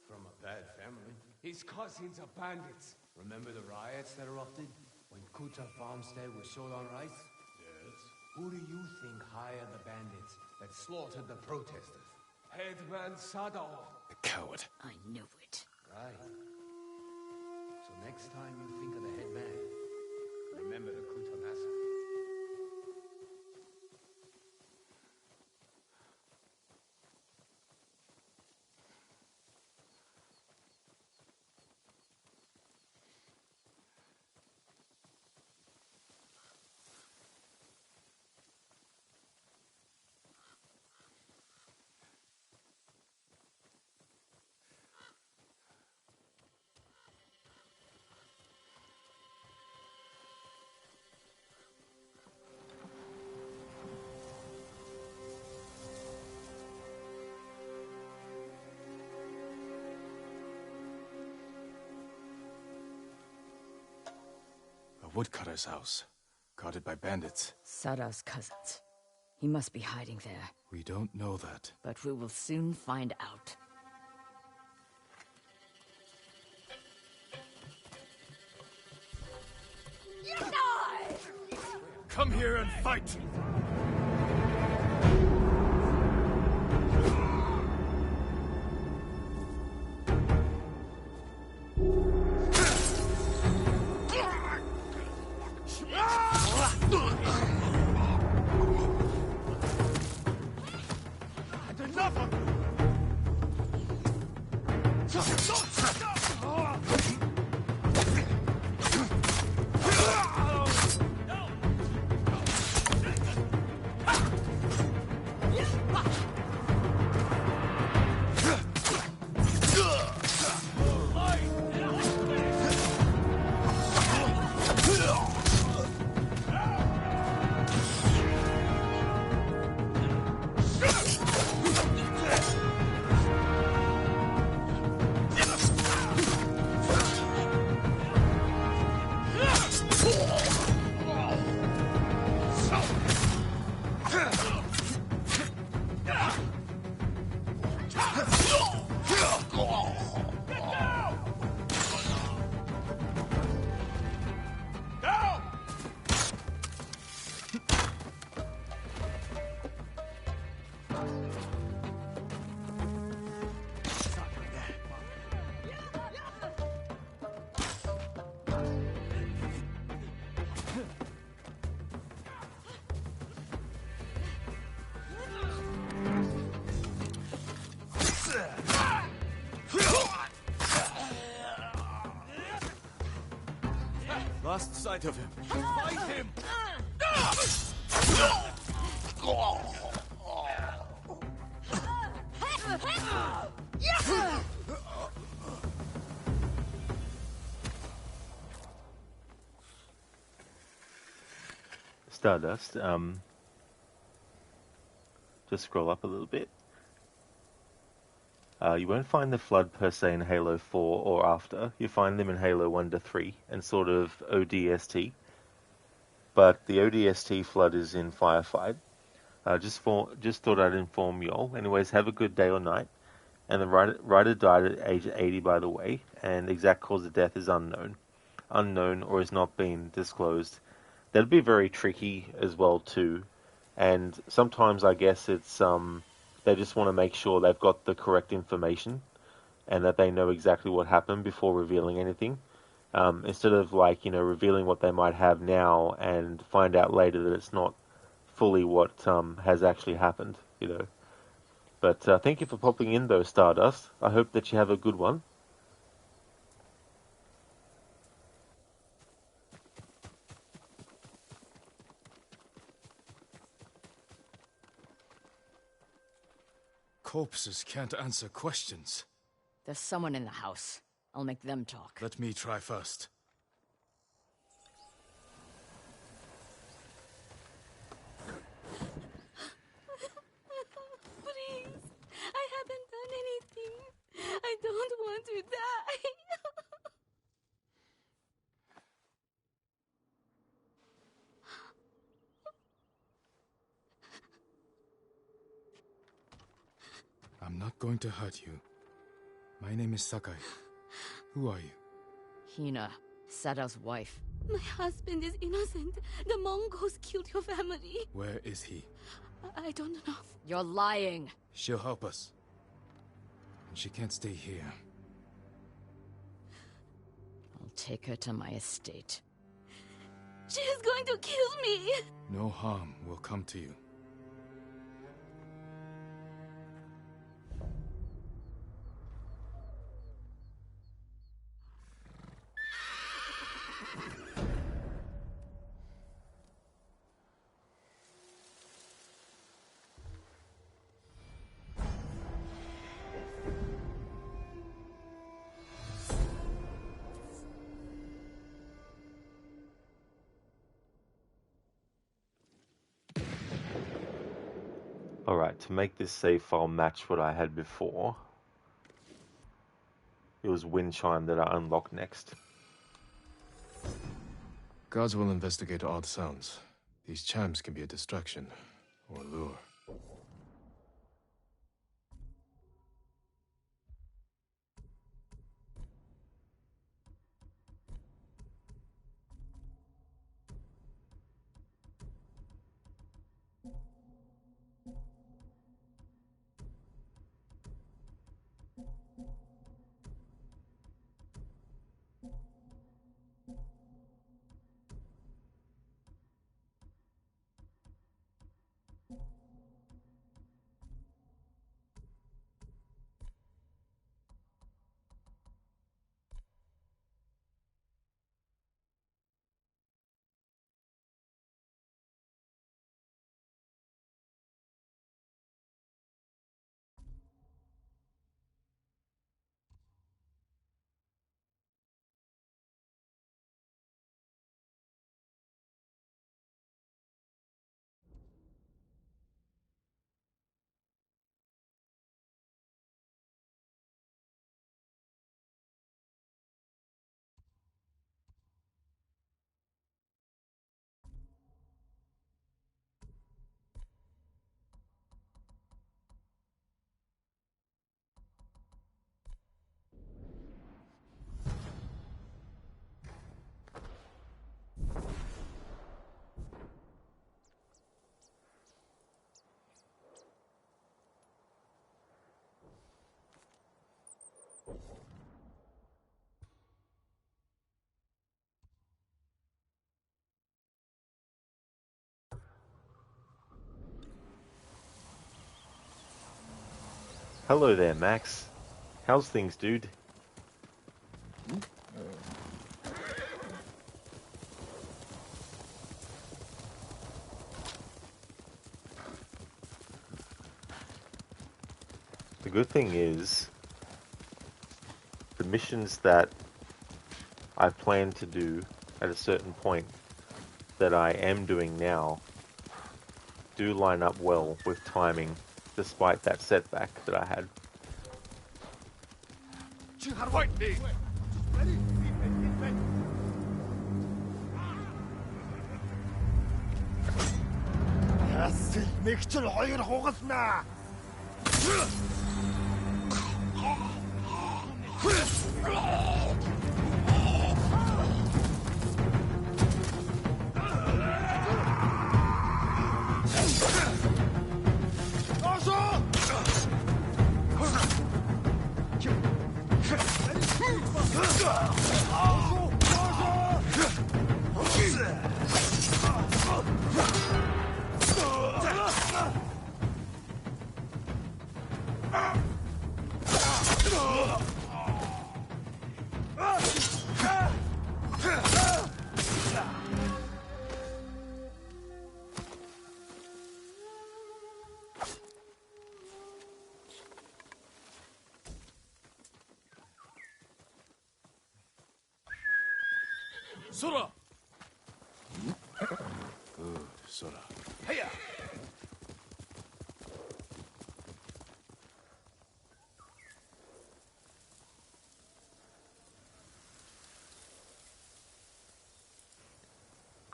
From a bad family. His cousins are bandits. Remember the riots that erupted? When Kuta farmstead was short on rice? Yes. Who do you think hired the bandits that slaughtered the protesters? Headman Sadao. The coward. I knew it. Right. So next time you think of the headman, remember the Kuta massacre. A woodcutter's house. Guarded by bandits. Sada's cousins. He must be hiding there. We don't know that. But we will soon find out. Come here and fight! And enough of you! lost sight of him. Fight him! Stardust, just scroll up a little bit. You won't find the Flood per se in Halo 4 or after. You find them in Halo 1 to 3 and sort of ODST. But the ODST Flood is in Firefight. Just thought I'd inform y'all. Anyways, have a good day or night. And the writer died at age 80, by the way, and exact cause of death is unknown or has not been disclosed. That'd be very tricky as well too. And sometimes I guess it's they just want to make sure they've got the correct information and that they know exactly what happened before revealing anything. Instead of revealing what they might have now and find out later that it's not fully what has actually happened, But thank you for popping in though, Stardust. I hope that you have a good one. Corpses can't answer questions. There's someone in the house. I'll make them talk. Let me try first. Please, I haven't done anything. I don't want to die. I'm not going to hurt you. My name is Sakai. Who are you? Hina, Sadao's wife. My husband is innocent. The Mongols killed your family. Where is he? I don't know. You're lying. She'll help us. And she can't stay here. I'll take her to my estate. She is going to kill me. No harm will come to you. Alright, to make this save file match what I had before, it was Wind Chime that I unlocked next. Gods will investigate odd sounds. These chimes can be a distraction or lure. Hello there, Max. How's things, dude? The good thing is, the missions that I plan to do at a certain point that I am doing now do line up well with timing, despite that setback that I had. Sora! Good, Sora. Hiya!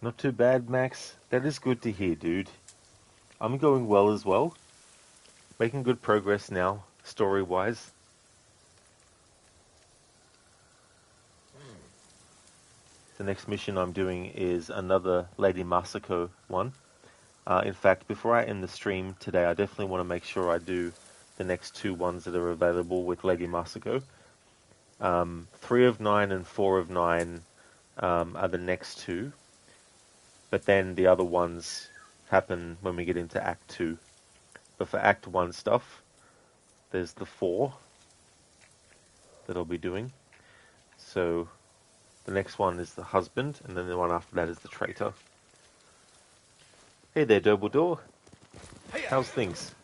Not too bad, Max. That is good to hear, dude. I'm going well as well. Making good progress now, story-wise. The next mission I'm doing is another Lady Masako one. In fact, before I end the stream today, I definitely want to make sure I do the next two ones that are available with Lady Masako. 3 of 9 and 4 of 9 are the next two. But then the other ones happen when we get into Act 2. But for Act 1 stuff, there's the 4 that I'll be doing. So the next one is the husband, and then the one after that is the traitor. Hey there, Dumbledore. How's things?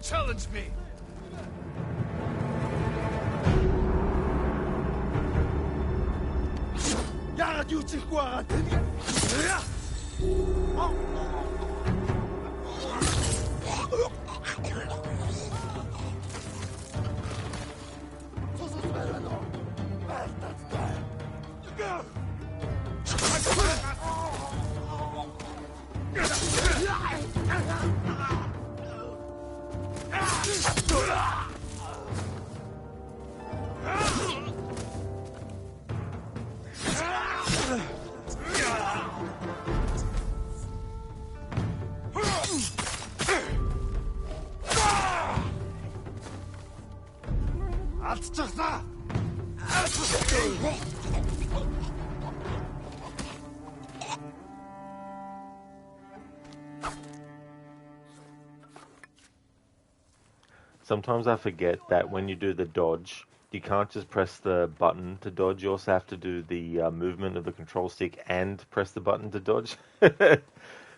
Challenge me! Sometimes I forget that when you do the dodge, you can't just press the button to dodge. You also have to do the movement of the control stick and press the button to dodge. Because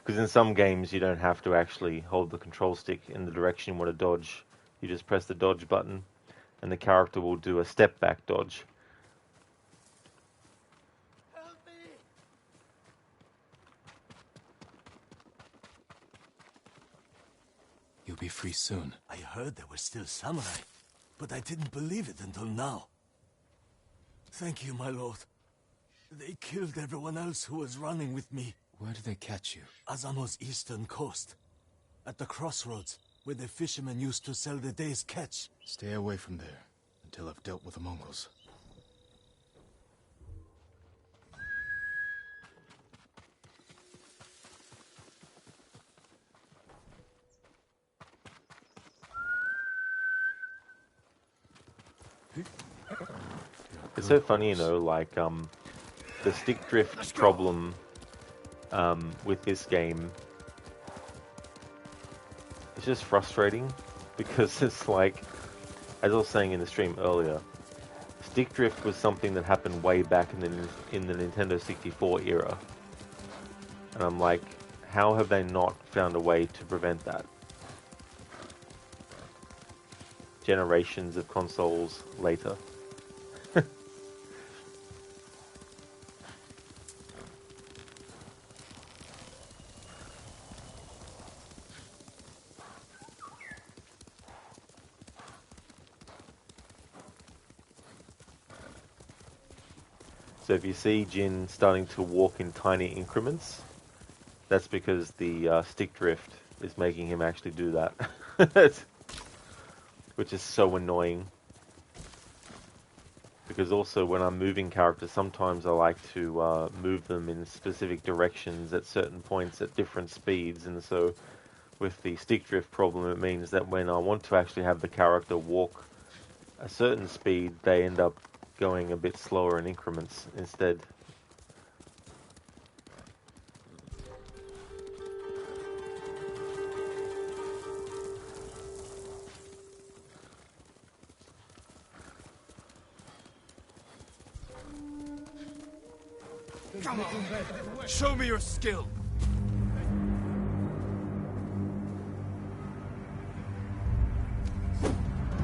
in some games you don't have to actually hold the control stick in the direction you want to dodge. You just press the dodge button and the character will do a step back dodge. You'll be free soon. I heard there were still samurai, but I didn't believe it until now. Thank you, my lord. They killed everyone else who was running with me. Where did they catch you? Azamo's eastern coast. At the crossroads, where the fishermen used to sell the day's catch. Stay away from there until I've dealt with the Mongols. It's so funny, like the stick drift problem with this game. It's just frustrating because it's like, as I was saying in the stream earlier, stick drift was something that happened way back in the Nintendo 64 era, and I'm like, how have they not found a way to prevent that? Generations of consoles later. So if you see Jin starting to walk in tiny increments, that's because the stick drift is making him actually do that. Which is so annoying. Because also when I'm moving characters, sometimes I like to move them in specific directions at certain points at different speeds, and so with the stick drift problem, it means that when I want to actually have the character walk a certain speed, they end up going a bit slower in increments instead. Come on! Show me your skill!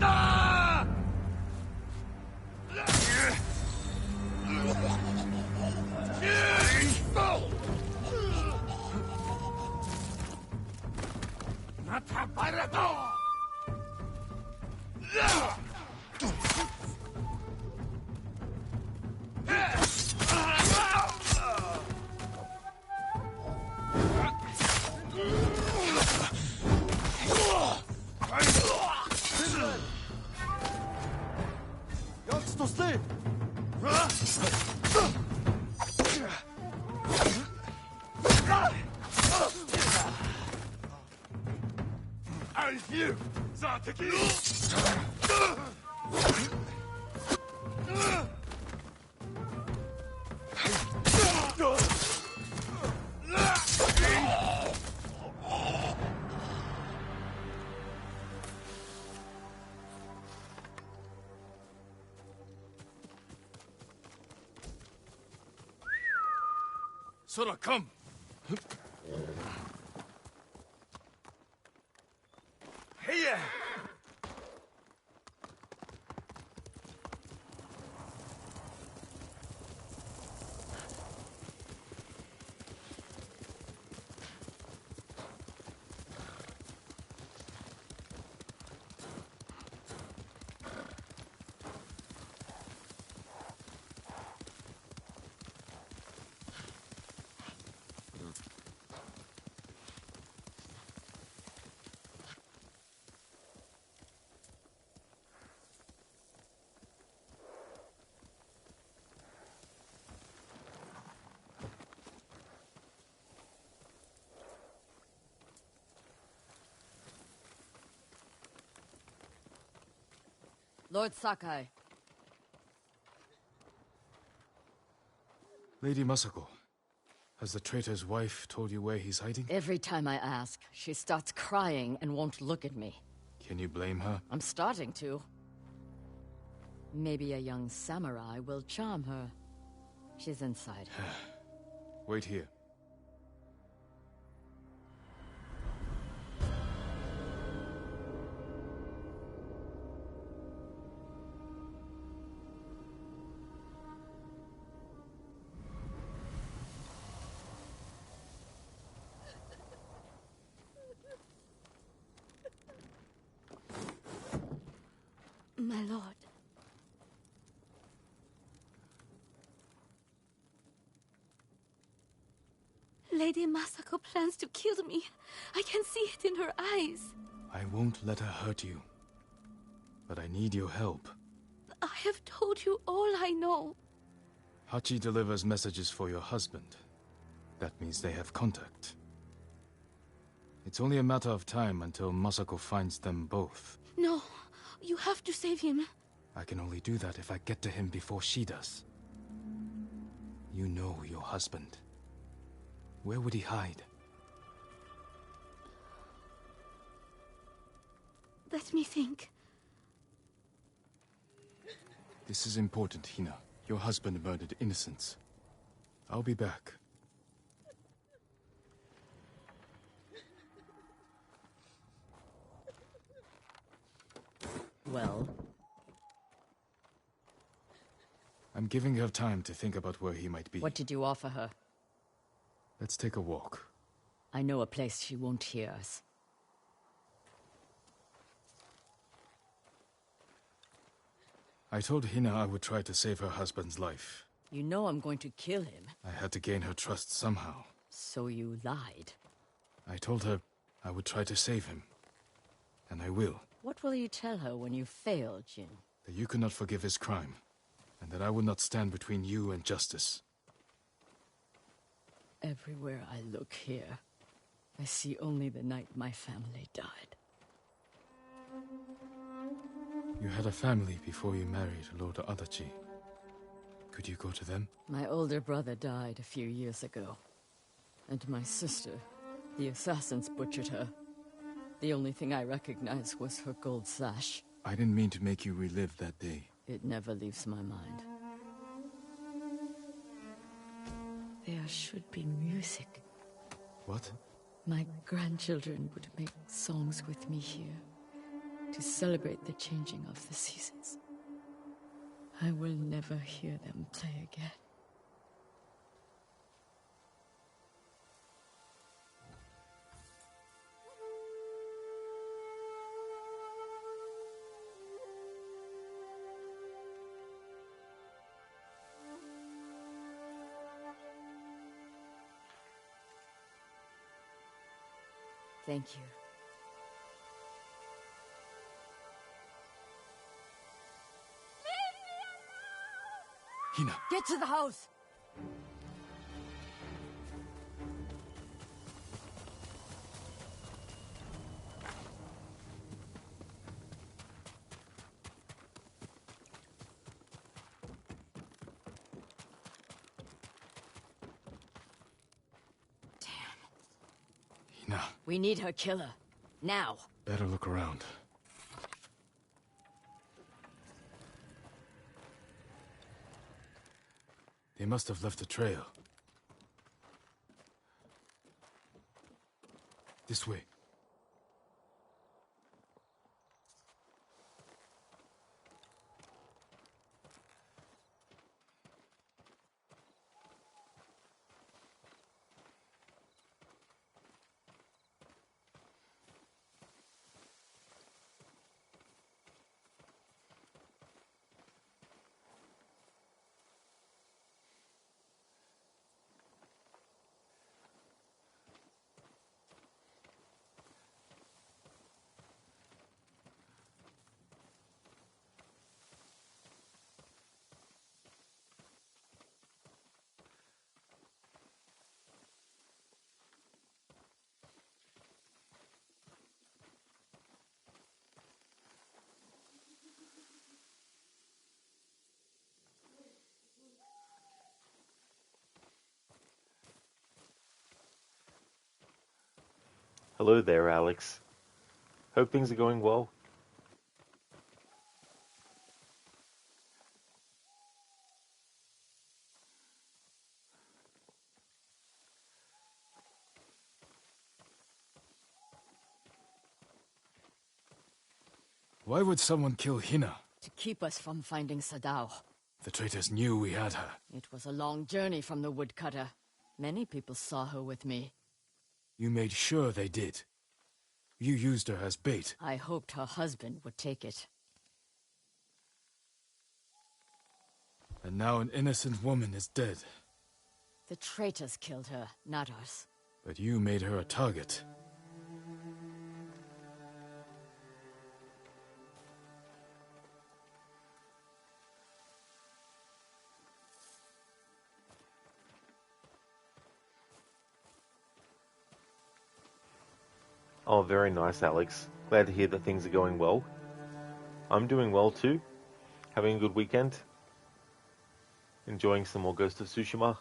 Ah! Sora, come! Hey! Lord Sakai. Lady Masako, has the traitor's wife told you where he's hiding? Every time I ask, she starts crying and won't look at me. Can you blame her? I'm starting to. Maybe a young samurai will charm her. She's inside. Wait here. My lord. Lady Masako plans to kill me. I can see it in her eyes. I won't let her hurt you. But I need your help. I have told you all I know. Hachi delivers messages for your husband. That means they have contact. It's only a matter of time until Masako finds them both. No, you have to save him. I can only do that if I get to him before she does. You know your husband. Where would he hide? Let me think. This is important, Hina. Your husband murdered innocents. I'll be back. Well? I'm giving her time to think about where he might be. What did you offer her? Let's take a walk. I know a place she won't hear us. I told Hina I would try to save her husband's life. You know I'm going to kill him. I had to gain her trust somehow. So you lied. I told her I would try to save him. And I will. What will you tell her when you fail, Jin? That you cannot forgive his crime. And that I will not stand between you and justice. Everywhere I look here, I see only the night my family died. You had a family before you married Lord Adachi. Could you go to them? My older brother died a few years ago. And my sister, the assassins butchered her. The only thing I recognize was her gold sash. I didn't mean to make you relive that day. It never leaves my mind. There should be music. What? My grandchildren would make songs with me here to celebrate the changing of the seasons. I will never hear them play again. Thank you. Hina! Get to the house! Hina. We need her killer. Now. Better look around. They must have left a trail. This way. Hello there, Alex. Hope things are going well. Why would someone kill Hina? To keep us from finding Sadao. The traitors knew we had her. It was a long journey from the woodcutter. Many people saw her with me. You made sure they did. You used her as bait. I hoped her husband would take it. And now an innocent woman is dead. The traitors killed her, not us. But you made her a target. Oh, very nice, Alex. Glad to hear that things are going well. I'm doing well too. Having a good weekend? Enjoying some more Ghost of Tsushima?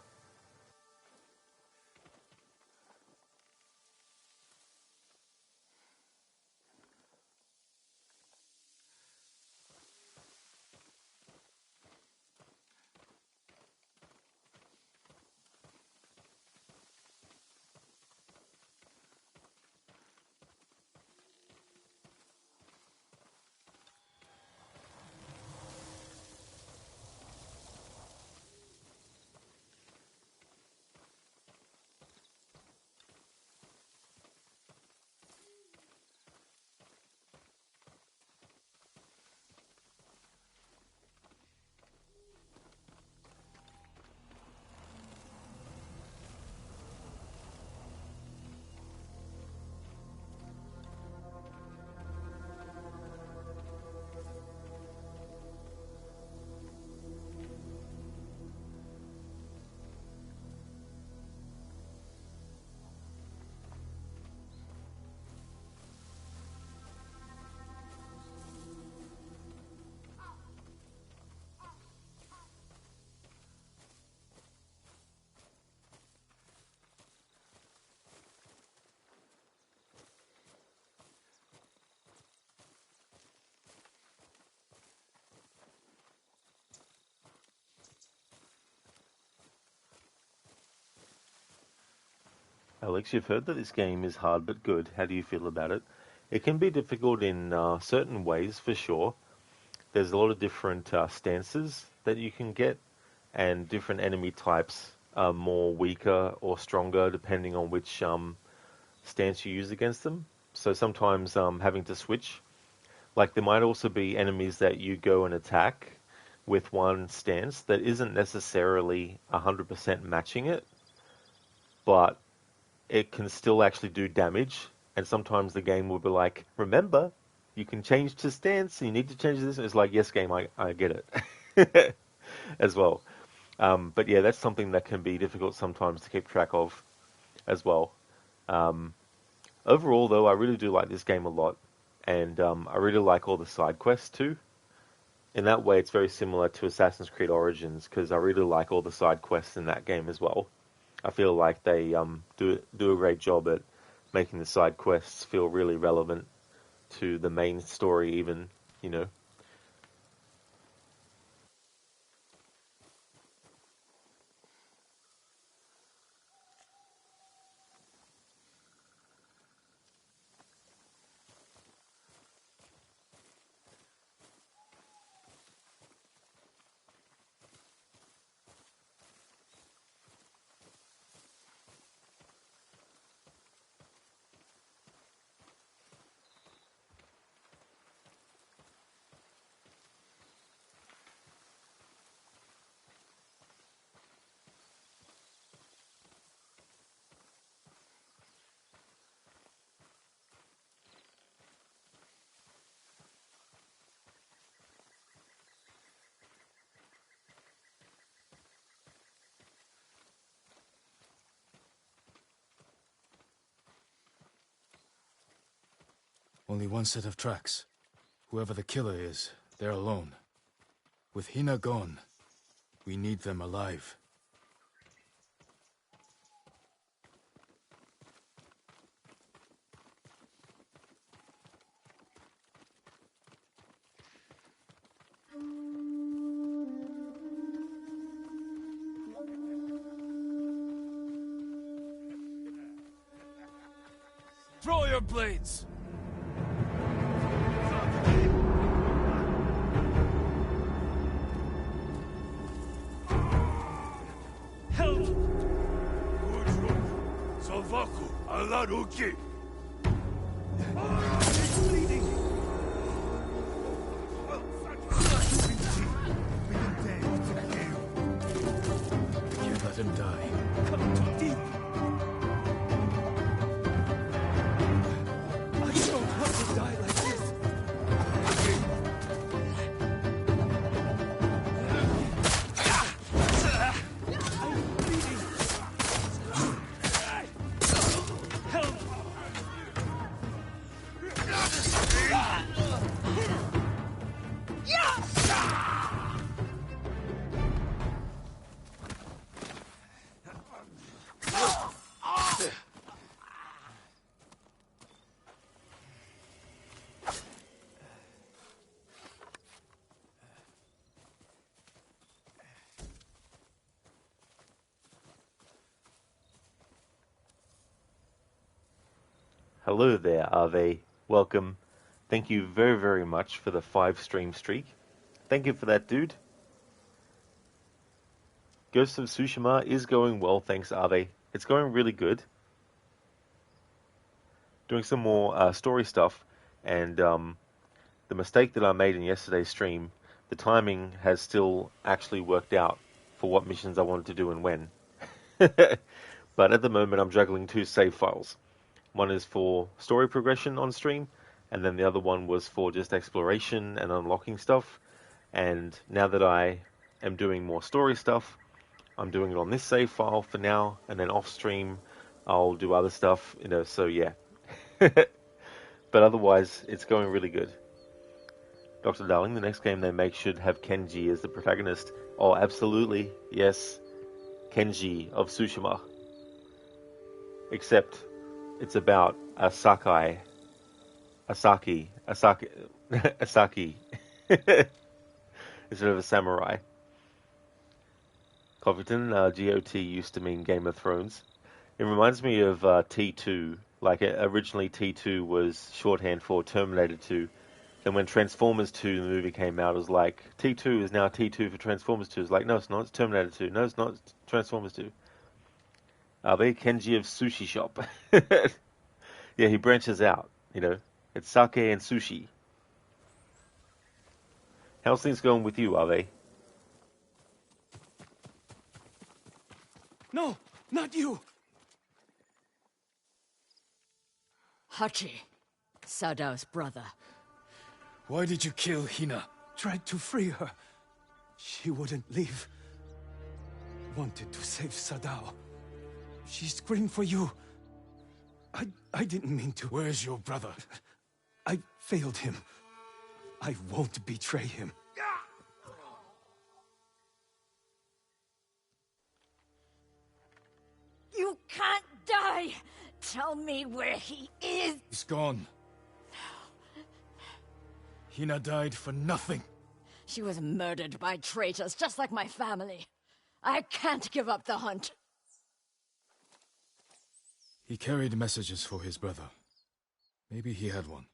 Alex, you've heard that this game is hard but good. How do you feel about it? It can be difficult in certain ways, for sure. There's a lot of different stances that you can get, and different enemy types are more weaker or stronger depending on which stance you use against them. So sometimes having to switch. Like there might also be enemies that you go and attack with one stance that isn't necessarily 100% matching it, but it can still actually do damage. And sometimes the game will be like, remember, you can change to stance, you need to change this. And it's like, yes, game, I get it as well. But yeah, that's something that can be difficult sometimes to keep track of as well. Overall, though, I really do like this game a lot. And I really like all the side quests too. In that way, it's very similar to Assassin's Creed Origins, because I really like all the side quests in that game as well. I feel like they do a great job at making the side quests feel really relevant to the main story, even, you know. Only one set of tracks. Whoever the killer is, they're alone. With Hina gone, we need them alive. Throw your blades! Help! Salvaku, Alaruki! Can't let him die. Come too deep! I don't want to die like this! I'm bleeding! Help! Hello there, Ave. Welcome. Thank you very, very much for the 5-stream streak. Thank you for that, dude. Ghost of Tsushima is going well, thanks, Ave. It's going really good. Doing some more story stuff, and the mistake that I made in yesterday's stream, the timing has still actually worked out for what missions I wanted to do and when. But at the moment, I'm juggling 2 save files. One is for story progression on stream, and then the other one was for just exploration and unlocking stuff. And now that I am doing more story stuff, I'm doing it on this save file for now, and then off stream, I'll do other stuff, so yeah. But otherwise, it's going really good. Dr. Darling, the next game they make should have Kenji as the protagonist. Oh, absolutely, yes. Kenji of Tsushima. Except it's about Asaki. Instead of a samurai. Covington, GOT used to mean Game of Thrones. It reminds me of T2. Like, originally T2 was shorthand for Terminator 2. Then when Transformers 2, the movie came out, it was like, T2 is now T2 for Transformers 2. It's like, no, it's not. It's Terminator 2. No, it's not. It's Transformers 2. Abe Kenji of Sushi Shop. Yeah, he branches out, It's sake and sushi. How's things going with you, Ave? No, not you! Hachi, Sadao's brother. Why did you kill Hina? Tried to free her. She wouldn't leave. Wanted to save Sadao. She screamed for you. I didn't mean to. Where's your brother? I failed him. I won't betray him. You can't die! Tell me where he is! He's gone. Hina died for nothing. She was murdered by traitors, just like my family. I can't give up the hunt. He carried messages for his brother. Maybe he had one.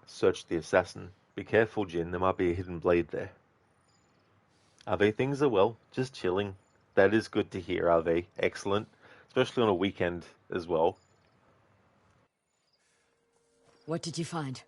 Search the assassin. Be careful, Jin. There might be a hidden blade there. Ave, things are well. Just chilling. That is good to hear, Ave. Excellent. Especially on a weekend as well. What did you find?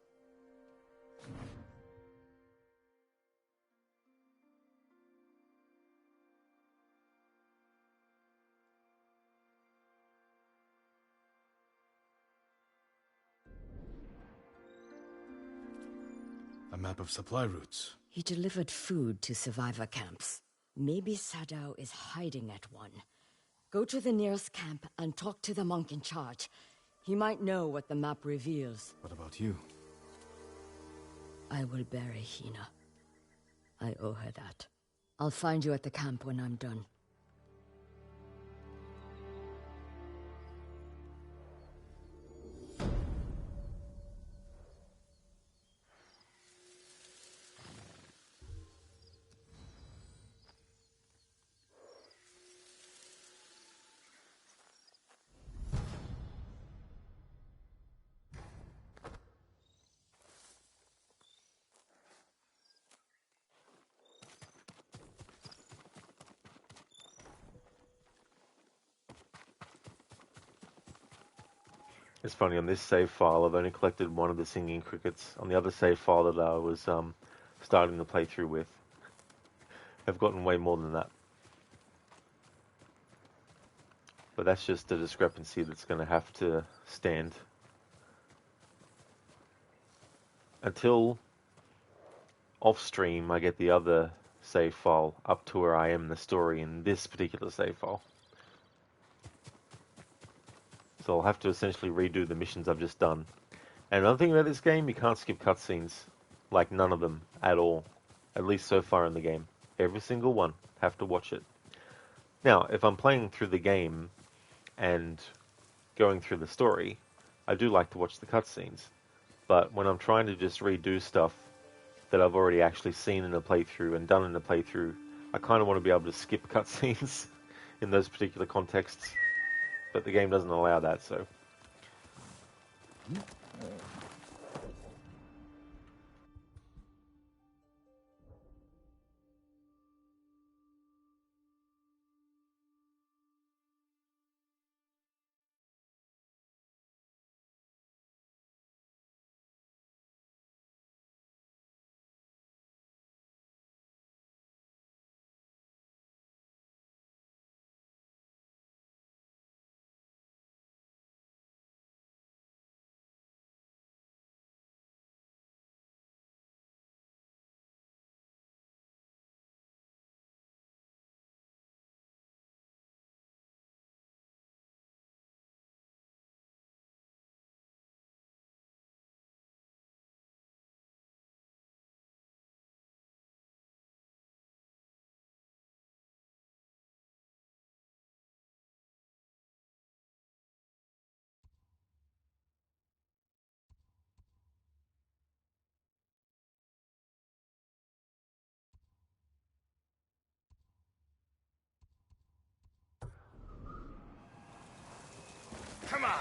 A map of supply routes. He delivered food to survivor camps. Maybe Sadao is hiding at one. Go to the nearest camp and talk to the monk in charge. He might know what the map reveals. What about you? I will bury Hina. I owe her that. I'll find you at the camp when I'm done. It's funny, on this save file, I've only collected one of the singing crickets. On the other save file that I was starting to play through with, I've gotten way more than that. But that's just a discrepancy that's going to have to stand. Until off-stream, I get the other save file up to where I am in the story in this particular save file. So I'll have to essentially redo the missions I've just done. And another thing about this game, you can't skip cutscenes. Like, none of them at all. At least so far in the game. Every single one. Have to watch it. Now, if I'm playing through the game and going through the story, I do like to watch the cutscenes. But when I'm trying to just redo stuff that I've already actually seen in a playthrough and done in a playthrough, I kind of want to be able to skip cutscenes in those particular contexts, but the game doesn't allow that, so... Come on!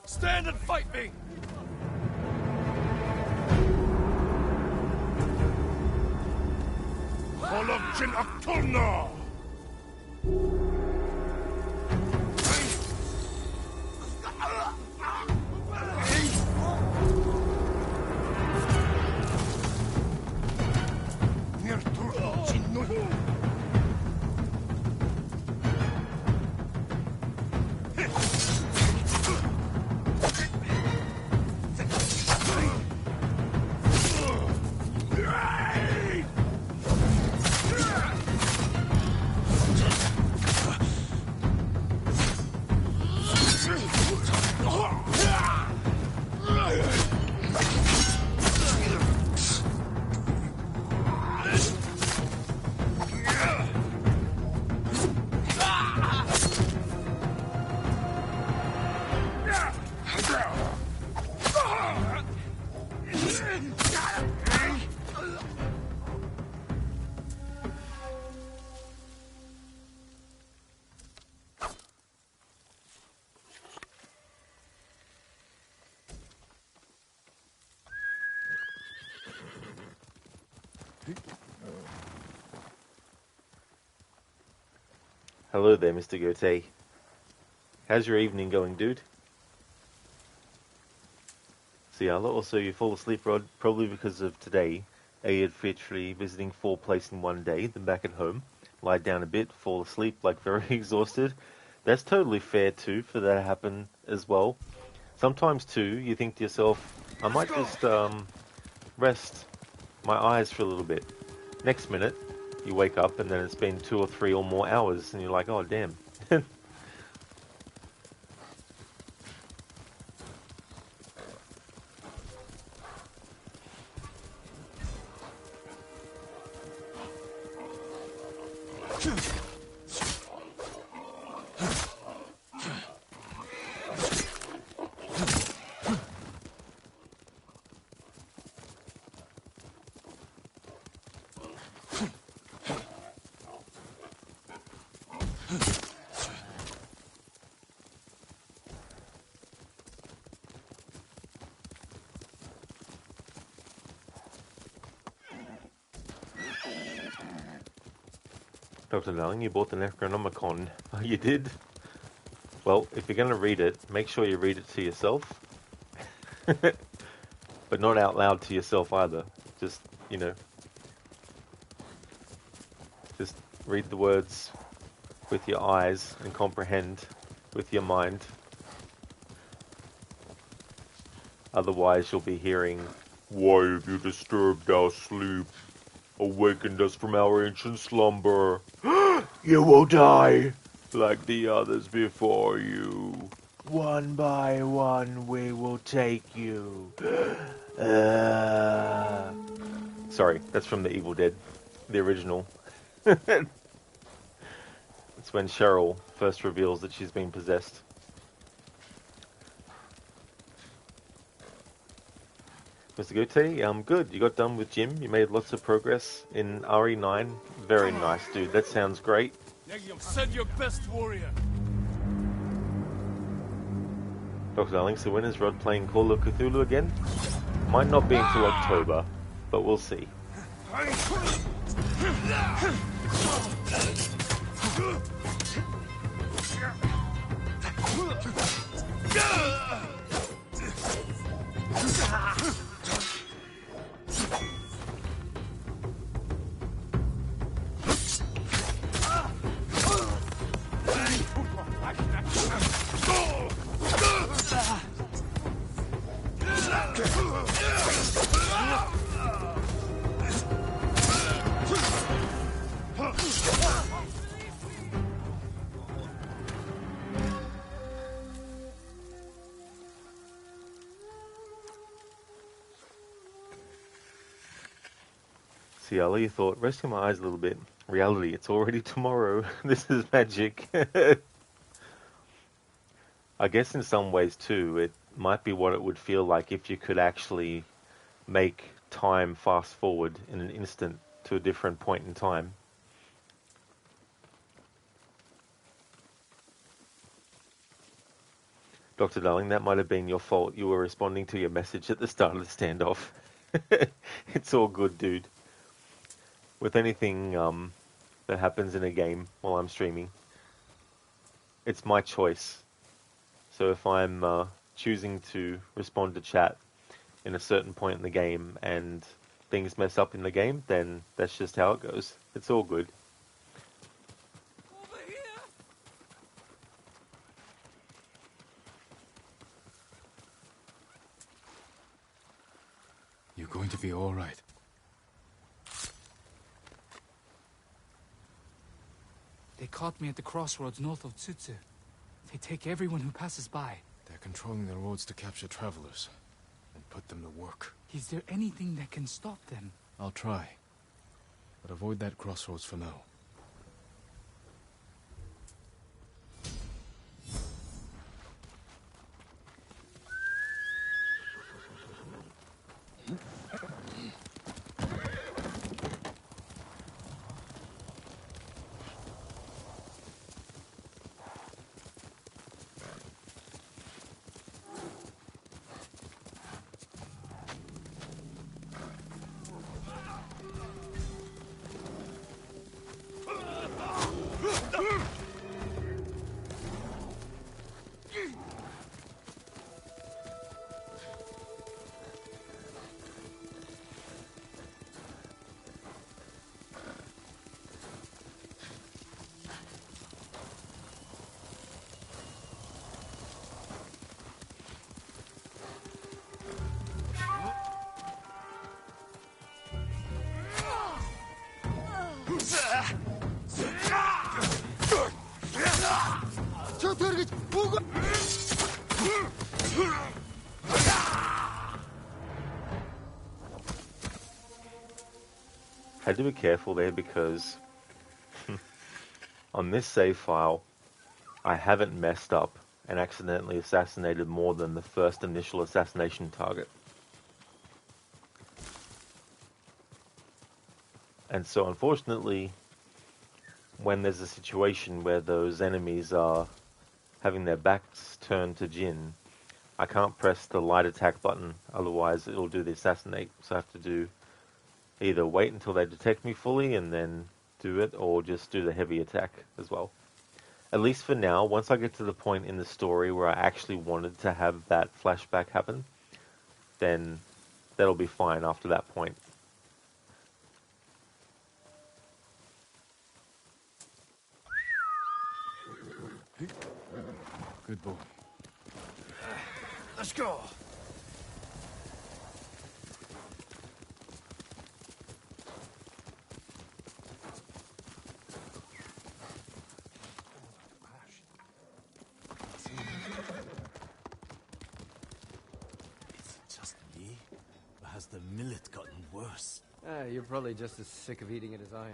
Stand and fight me! Holochin Octulna! Hello there, Mr. Goethe. How's your evening going, dude? See, also you fall asleep, Rod, probably because of today. You'd literally visiting 4 places in one day, then back at home, lie down a bit, fall asleep, like very exhausted. That's totally fair too, for that to happen as well. Sometimes too, you think to yourself, I might just rest my eyes for a little bit. Next minute, you wake up and then it's been 2 or 3 or more hours, and you're like, oh damn. Dr. Darling, you bought the Necronomicon. Oh, you did? Well, if you're going to read it, make sure you read it to yourself. But not out loud to yourself either. Just, just read the words with your eyes and comprehend with your mind. Otherwise, you'll be hearing, "Why have you disturbed our sleep? Awakened us from our ancient slumber. You will die like the others before you. One by one we will take you." Sorry, that's from the Evil Dead, the original. It's when Cheryl first reveals that she's been possessed. Mr. Gootee, good. You got done with Jim. You made lots of progress in RE9. Very nice, dude. That sounds great. Send your best warrior. Dr. Darling, so when is Rod playing Call of Cthulhu again? Might not be until October, but we'll see. See, Ali thought, resting my eyes a little bit. Reality, it's already tomorrow. This is magic. I guess in some ways too, it might be what it would feel like if you could actually make time fast forward in an instant to a different point in time. Dr. Darling, that might have been your fault. You were responding to your message at the start of the standoff. It's all good, dude. With anything that happens in a game while I'm streaming, it's my choice. So if I'm choosing to respond to chat in a certain point in the game and things mess up in the game, then that's just how it goes. It's all good. You're going to be all right. They caught me at the crossroads north of Tsutsu. They take everyone who passes by. They're controlling the roads to capture travelers and put them to work. Is there anything that can stop them? I'll try, but avoid that crossroads for now. Had to be careful there because on this save file, I haven't messed up and accidentally assassinated more than the first initial assassination target. And so unfortunately, when there's a situation where those enemies are having their backs turned to Jin, I can't press the light attack button, otherwise it'll do the assassinate. So I have to do either wait until they detect me fully and then do it, or just do the heavy attack as well. At least for now, once I get to the point in the story where I actually wanted to have that flashback happen, then that'll be fine after that point. Good boy. Let's go. Is it just me? Or has the millet gotten worse? You're probably just as sick of eating it as I am.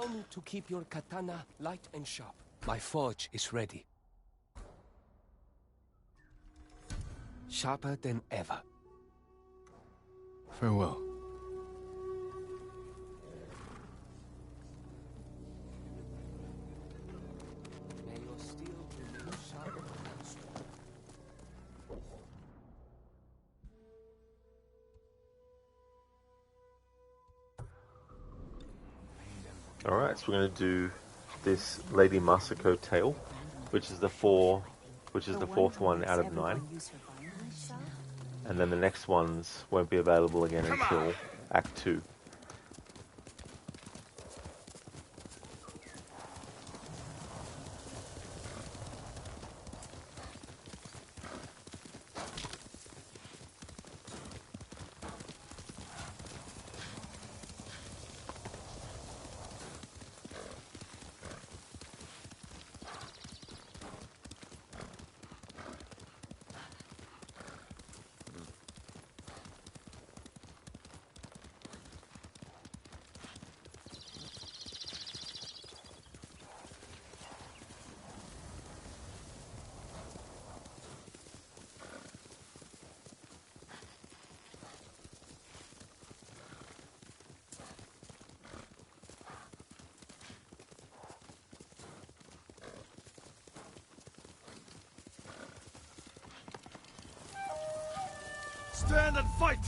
allow me to keep your katana light and sharp. My forge is ready. Sharper than ever. Farewell. May your steel remain sharp and strong. Alright, so we're going to do this Lady Masako tale, which is the fourth one out of 9. And then the next ones won't be available again until Act 2. Stand and fight!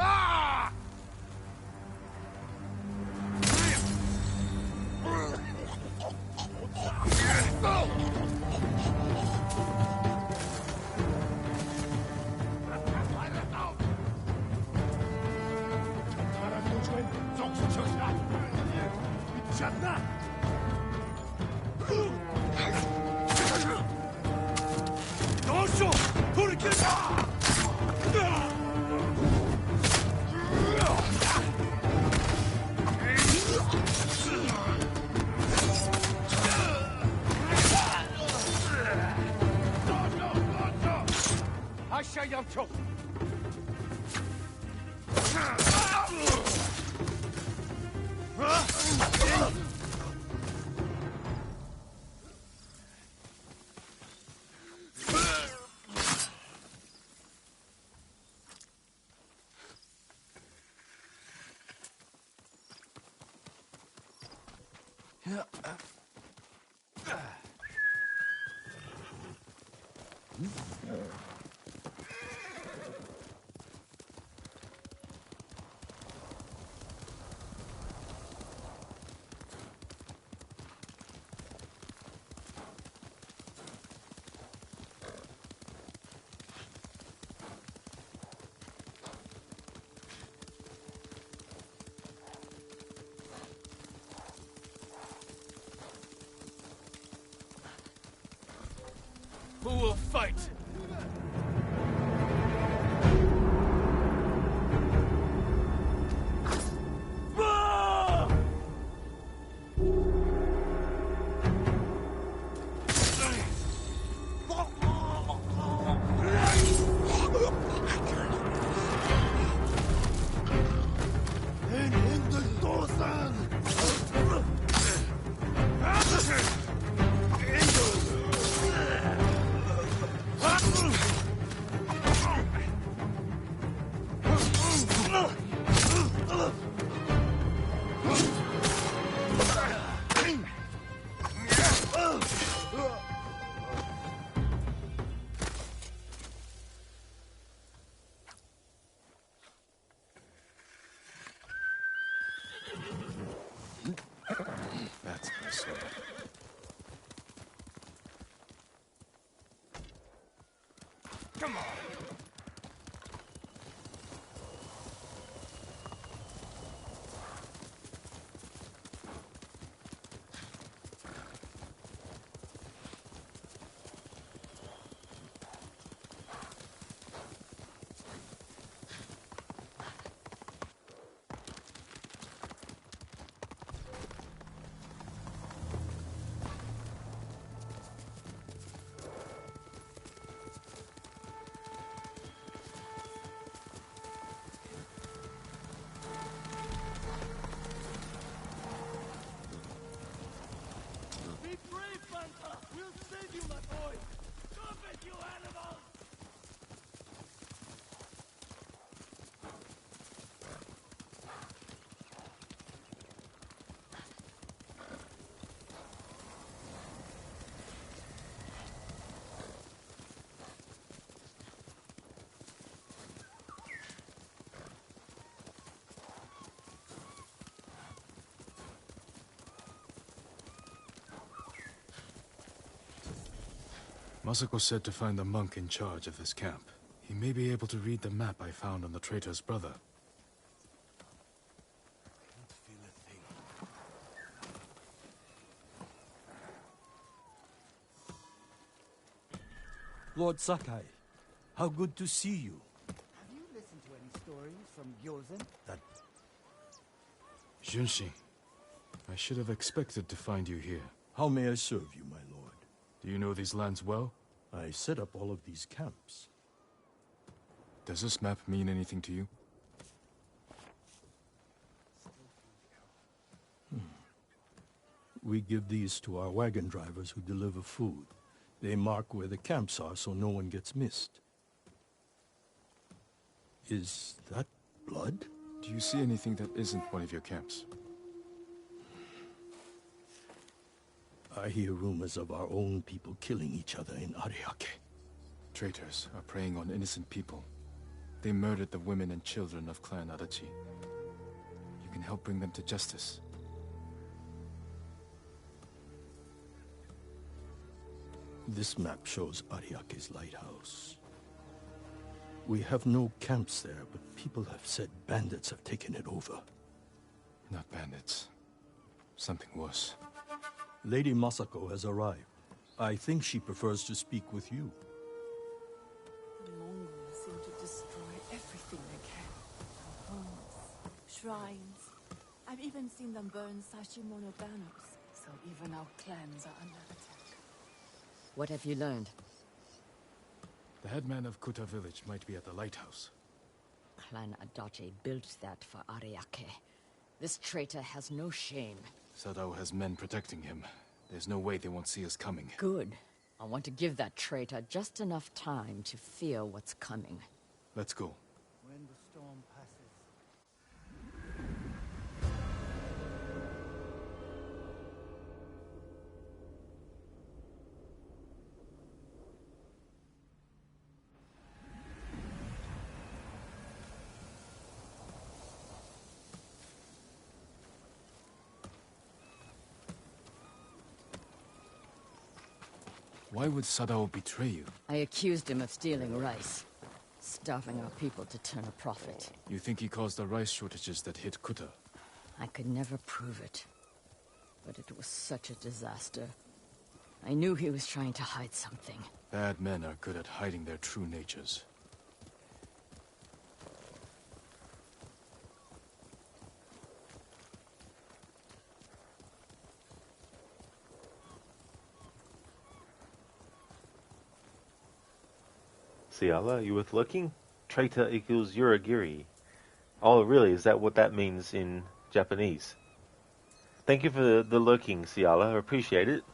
Ah! Who will fight? That's my sword. Come on! Masako said to find the monk in charge of this camp. He may be able to read the map I found on the traitor's brother. Lord Sakai, how good to see you. Have you listened to any stories from Gyozen? That... Junshin, I should have expected to find you here. How may I serve you, my lord? Do you know these lands well? I set up all of these camps. Does this map mean anything to you? We give these to our wagon drivers who deliver food. They mark where the camps are so no one gets missed. Is that blood? Do you see anything that isn't one of your camps? I hear rumors of our own people killing each other in Ariake. Traitors are preying on innocent people. They murdered the women and children of Clan Adachi. You can help bring them to justice. This map shows Ariake's lighthouse. We have no camps there, but people have said bandits have taken it over. Not bandits. Something worse. Lady Masako has arrived. I think she prefers to speak with you. The Mongols seem to destroy everything they can. Our homes, shrines. I've even seen them burn Sashimono banners. So even our clans are under attack. What have you learned? The headman of Kuta village might be at the lighthouse. Clan Adachi built that for Ariake. This traitor has no shame. Sadao has men protecting him. There's no way they won't see us coming. Good. I want to give that traitor just enough time to fear what's coming. Let's go. When the storm passes. Why would Sadao betray you? I accused him of stealing rice, starving our people to turn a profit. You think he caused the rice shortages that hit Kuta? I could never prove it, but it was such a disaster. I knew he was trying to hide something. Bad men are good at hiding their true natures. Ciala, you worth looking? Traitor equals Yuragiri. Oh, really? Is that what that means in Japanese? Thank you for the lurking, Ciala. I appreciate it.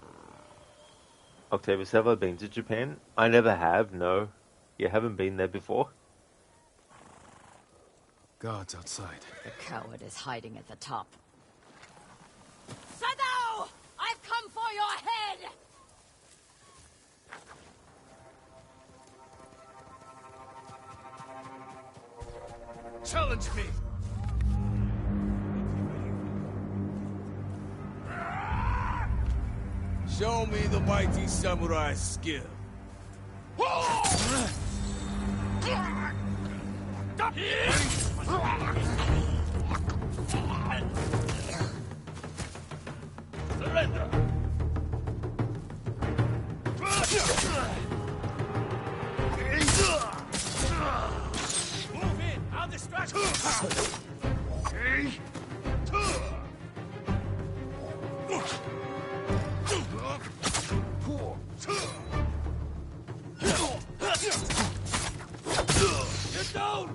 Octavius, have I been to Japan? I never have, no. You haven't been there before? Guards outside. The coward is hiding at the top. Sadao! I've come for your head! Challenge me! Show me the mighty samurai's skill. Surrender! Move in! I'll distract you! Get down!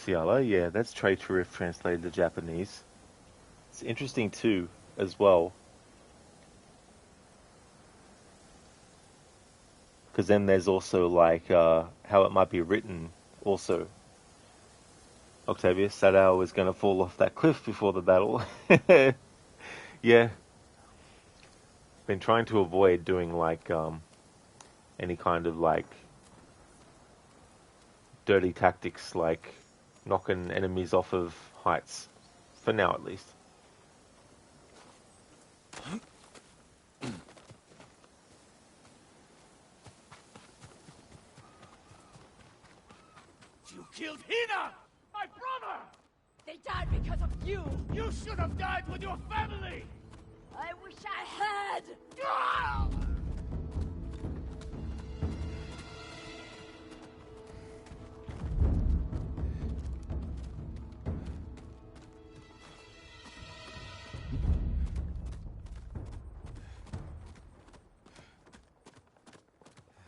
Ciala, yeah, that's traitor if translated to Japanese. It's interesting too, as well, because then there's also like how it might be written. Also, Octavius, Sadao was going to fall off that cliff before the battle. Yeah, been trying to avoid doing like any kind of like dirty tactics, like knocking enemies off of heights, for now at least. You killed Hina! My brother! They died because of you! You should have died with your family! I wish I had! Ah!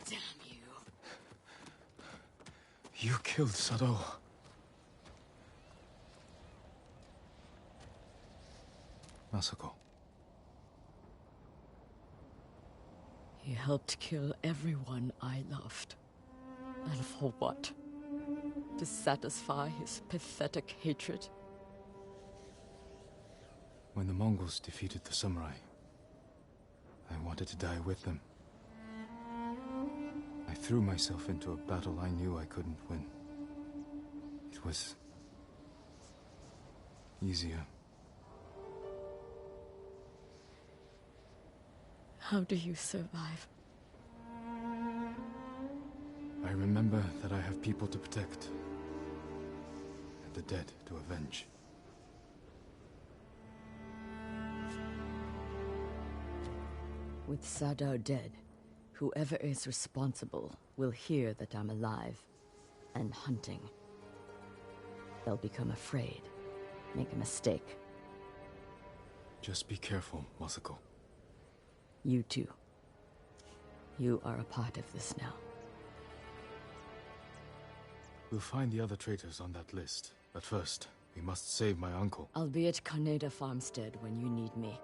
Damn you. You killed Sado. Masako. He helped kill everyone I loved. And for what? To satisfy his pathetic hatred? When the Mongols defeated the samurai, I wanted to die with them. I threw myself into a battle I knew I couldn't win. It was easier. How do you survive? I remember that I have people to protect, and the dead to avenge. With Sadao dead, whoever is responsible will hear that I'm alive and hunting. They'll become afraid, make a mistake. Just be careful, Masako. You too. You are a part of this now. We'll find the other traitors on that list. But first, we must save my uncle. I'll be at Kaneda Farmstead when you need me.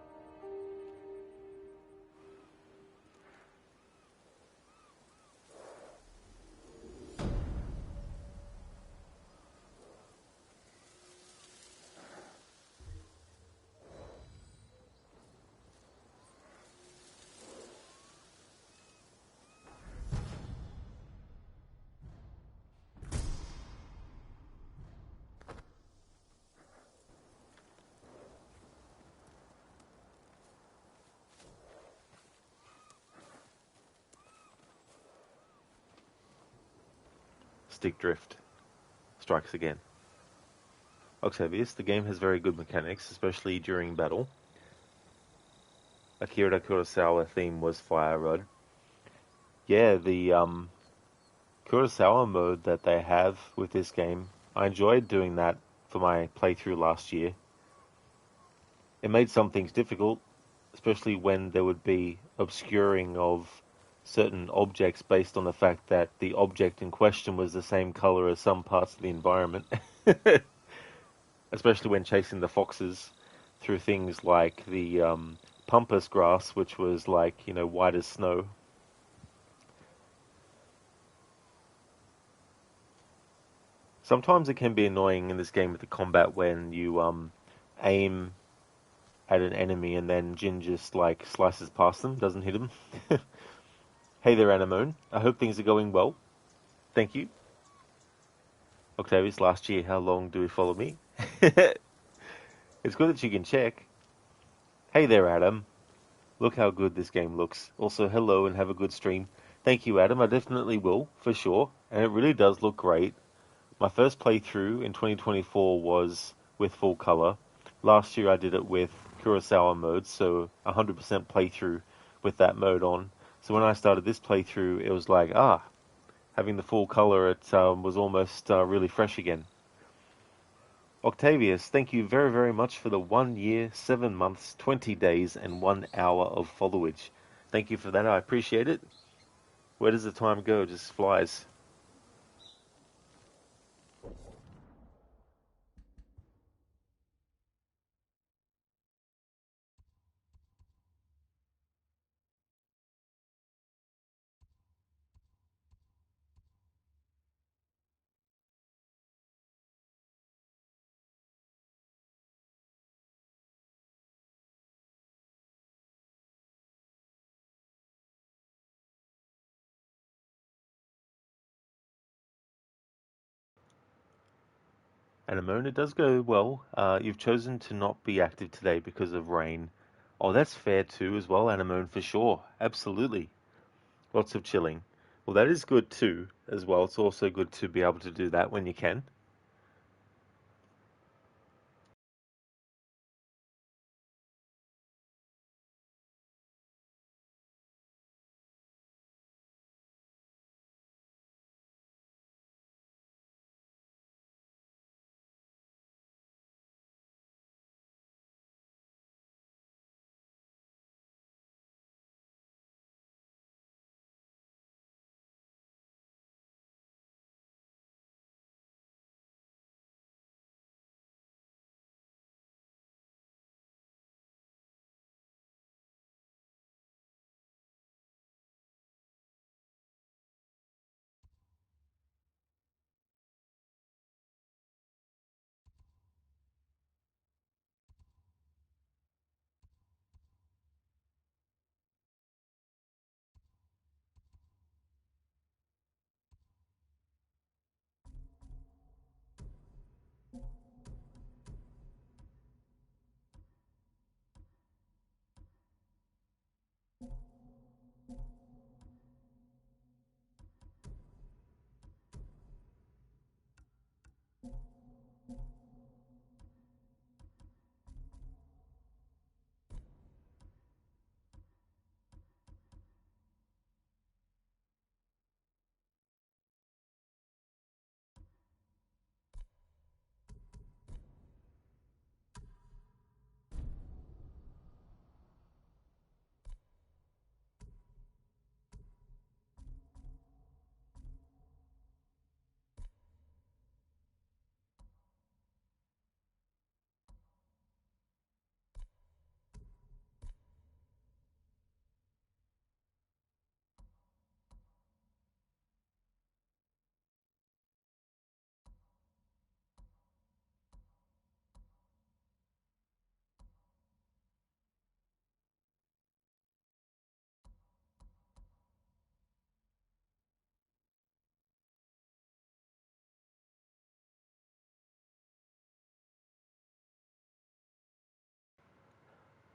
Stick drift strikes again. Octavius, the game has very good mechanics, especially during battle. Akira Kurosawa theme was Fire Rod. Yeah, the Kurosawa mode that they have with this game, I enjoyed doing that for my playthrough last year. It made some things difficult, especially when there would be obscuring of certain objects based on the fact that the object in question was the same color as some parts of the environment. Especially when chasing the foxes through things like the pampas grass, which was like, white as snow. Sometimes it can be annoying in this game with the combat when you aim at an enemy and then Jin just like slices past them, doesn't hit him. Hey there, Anemone. I hope things are going well. Thank you. Octavius, last year, how long do we follow me? It's good that you can check. Hey there, Adam. Look how good this game looks. Also, hello and have a good stream. Thank you, Adam. I definitely will, for sure. And it really does look great. My first playthrough in 2024 was with full color, Last year I did it with Kurosawa mode, so 100% playthrough with that mode on. So when I started this playthrough, it was like, having the full color, it was almost really fresh again. Octavius, thank you very, very much for the 1 year, 7 months, 20 days, and 1 hour of followage. Thank you for that. I appreciate it. Where does the time go? It just flies. And Amona does go well. You've chosen to not be active today because of rain. Oh, that's fair too, as well, Anemone, for sure. Absolutely. Lots of chilling. Well, that is good too, as well. It's also good to be able to do that when you can.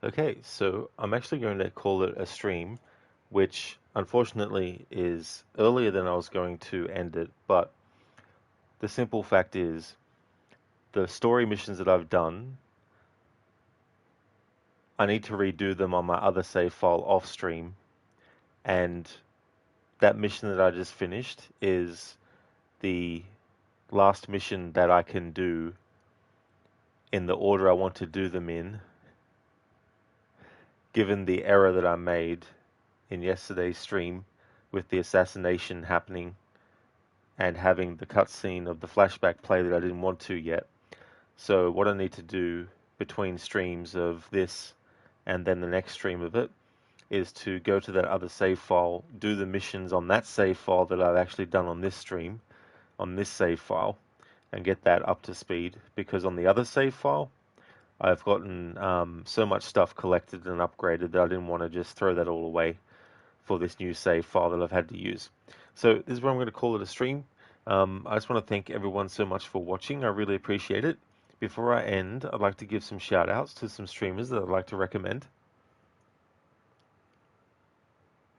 Okay, so I'm actually going to call it a stream, which unfortunately is earlier than I was going to end it, but the simple fact is the story missions that I've done, I need to redo them on my other save file off stream, and that mission that I just finished is the last mission that I can do in the order I want to do them in, given the error that I made in yesterday's stream with the assassination happening and having the cutscene of the flashback play that I didn't want to yet. So what I need to do between streams of this and then the next stream of it is to go to that other save file, do the missions on that save file that I've actually done on this stream, on this save file, and get that up to speed, because on the other save file, I've gotten so much stuff collected and upgraded that I didn't want to just throw that all away for this new save file that I've had to use. So this is where I'm going to call it a stream. I just want to thank everyone so much for watching. I really appreciate it. Before I end, I'd like to give some shout outs to some streamers that I'd like to recommend.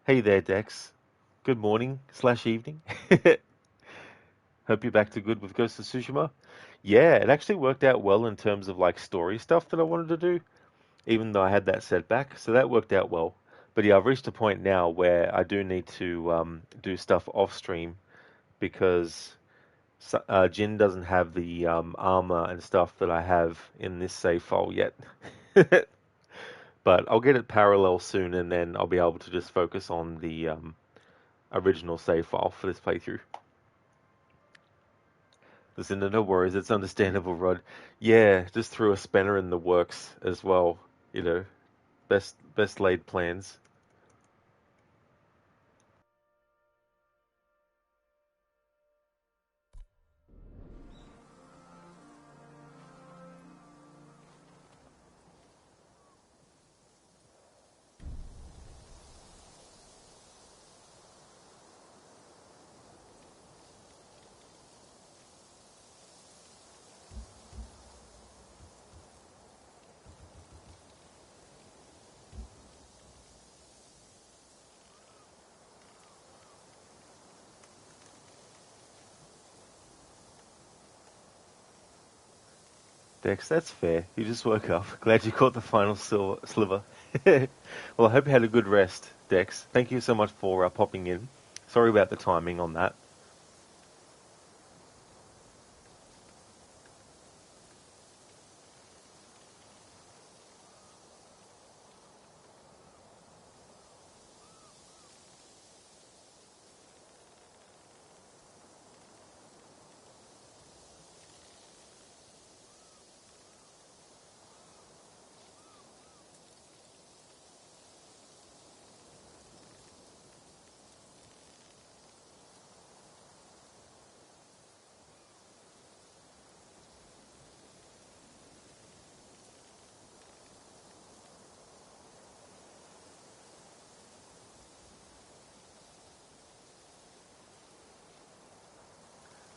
Hey there, Dex. Good morning / evening. Hope you're back to good with Ghost of Tsushima. Yeah, it actually worked out well in terms of like story stuff that I wanted to do, even though I had that setback. So that worked out well. But yeah, I've reached a point now where I do need to do stuff off stream because Jin doesn't have the armor and stuff that I have in this save file yet. But I'll get it parallel soon, and then I'll be able to just focus on the original save file for this playthrough. Listen, no worries, it's understandable, Rod. Yeah, just threw a spanner in the works as well. You know, best laid plans. Dex, that's fair. You just woke up. Glad you caught the final sliver. Well, I hope you had a good rest, Dex. Thank you so much for popping in. Sorry about the timing on that.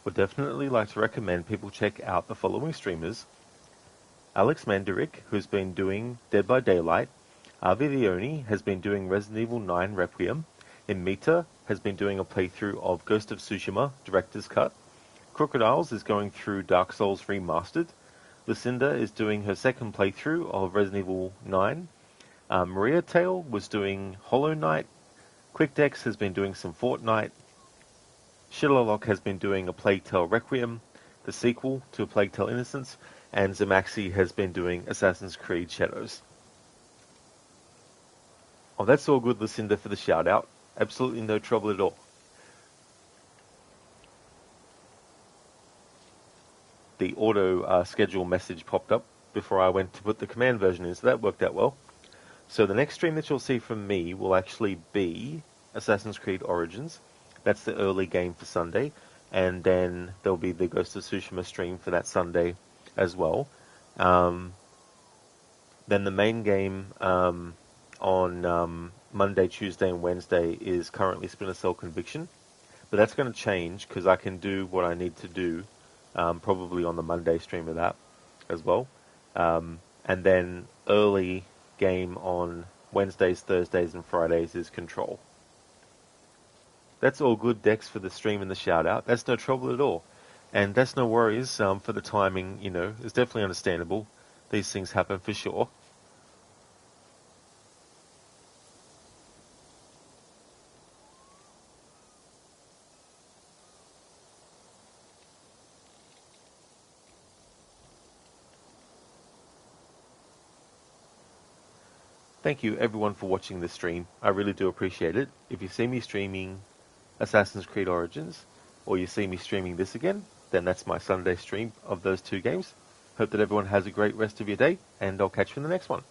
Would definitely like to recommend people check out the following streamers. Alex Mandaric, who's been doing Dead by Daylight. Avi Leone has been doing Resident Evil 9 Requiem. Imita has been doing a playthrough of Ghost of Tsushima Director's Cut. Crocodiles is going through Dark Souls Remastered. Lucinda is doing her second playthrough of Resident Evil 9. Maria Tail was doing Hollow Knight. QuickDex has been doing some Fortnite. Shillerlock has been doing A Plague Tale Requiem, the sequel to A Plague Tale Innocence, and Zamaxi has been doing Assassin's Creed Shadows. Oh, that's all good, Lucinda, for the shout out. Absolutely no trouble at all. The auto schedule message popped up before I went to put the command version in, so that worked out well. So the next stream that you'll see from me will actually be Assassin's Creed Origins. That's the early game for Sunday. And then there'll be the Ghost of Tsushima stream for that Sunday as well. Then the main game on Monday, Tuesday, and Wednesday is currently Splinter Cell Conviction. But that's going to change because I can do what I need to do probably on the Monday stream of that as well. And then early game on Wednesdays, Thursdays, and Fridays is Control. That's all good, Dex, for the stream and the shout-out. That's no trouble at all. And that's no worries for the timing, you know. It's definitely understandable. These things happen for sure. Thank you, everyone, for watching this stream. I really do appreciate it. If you see me streaming Assassin's Creed Origins, or you see me streaming this again, then that's my Sunday stream of those two games. Hope that everyone has a great rest of your day, and I'll catch you in the next one.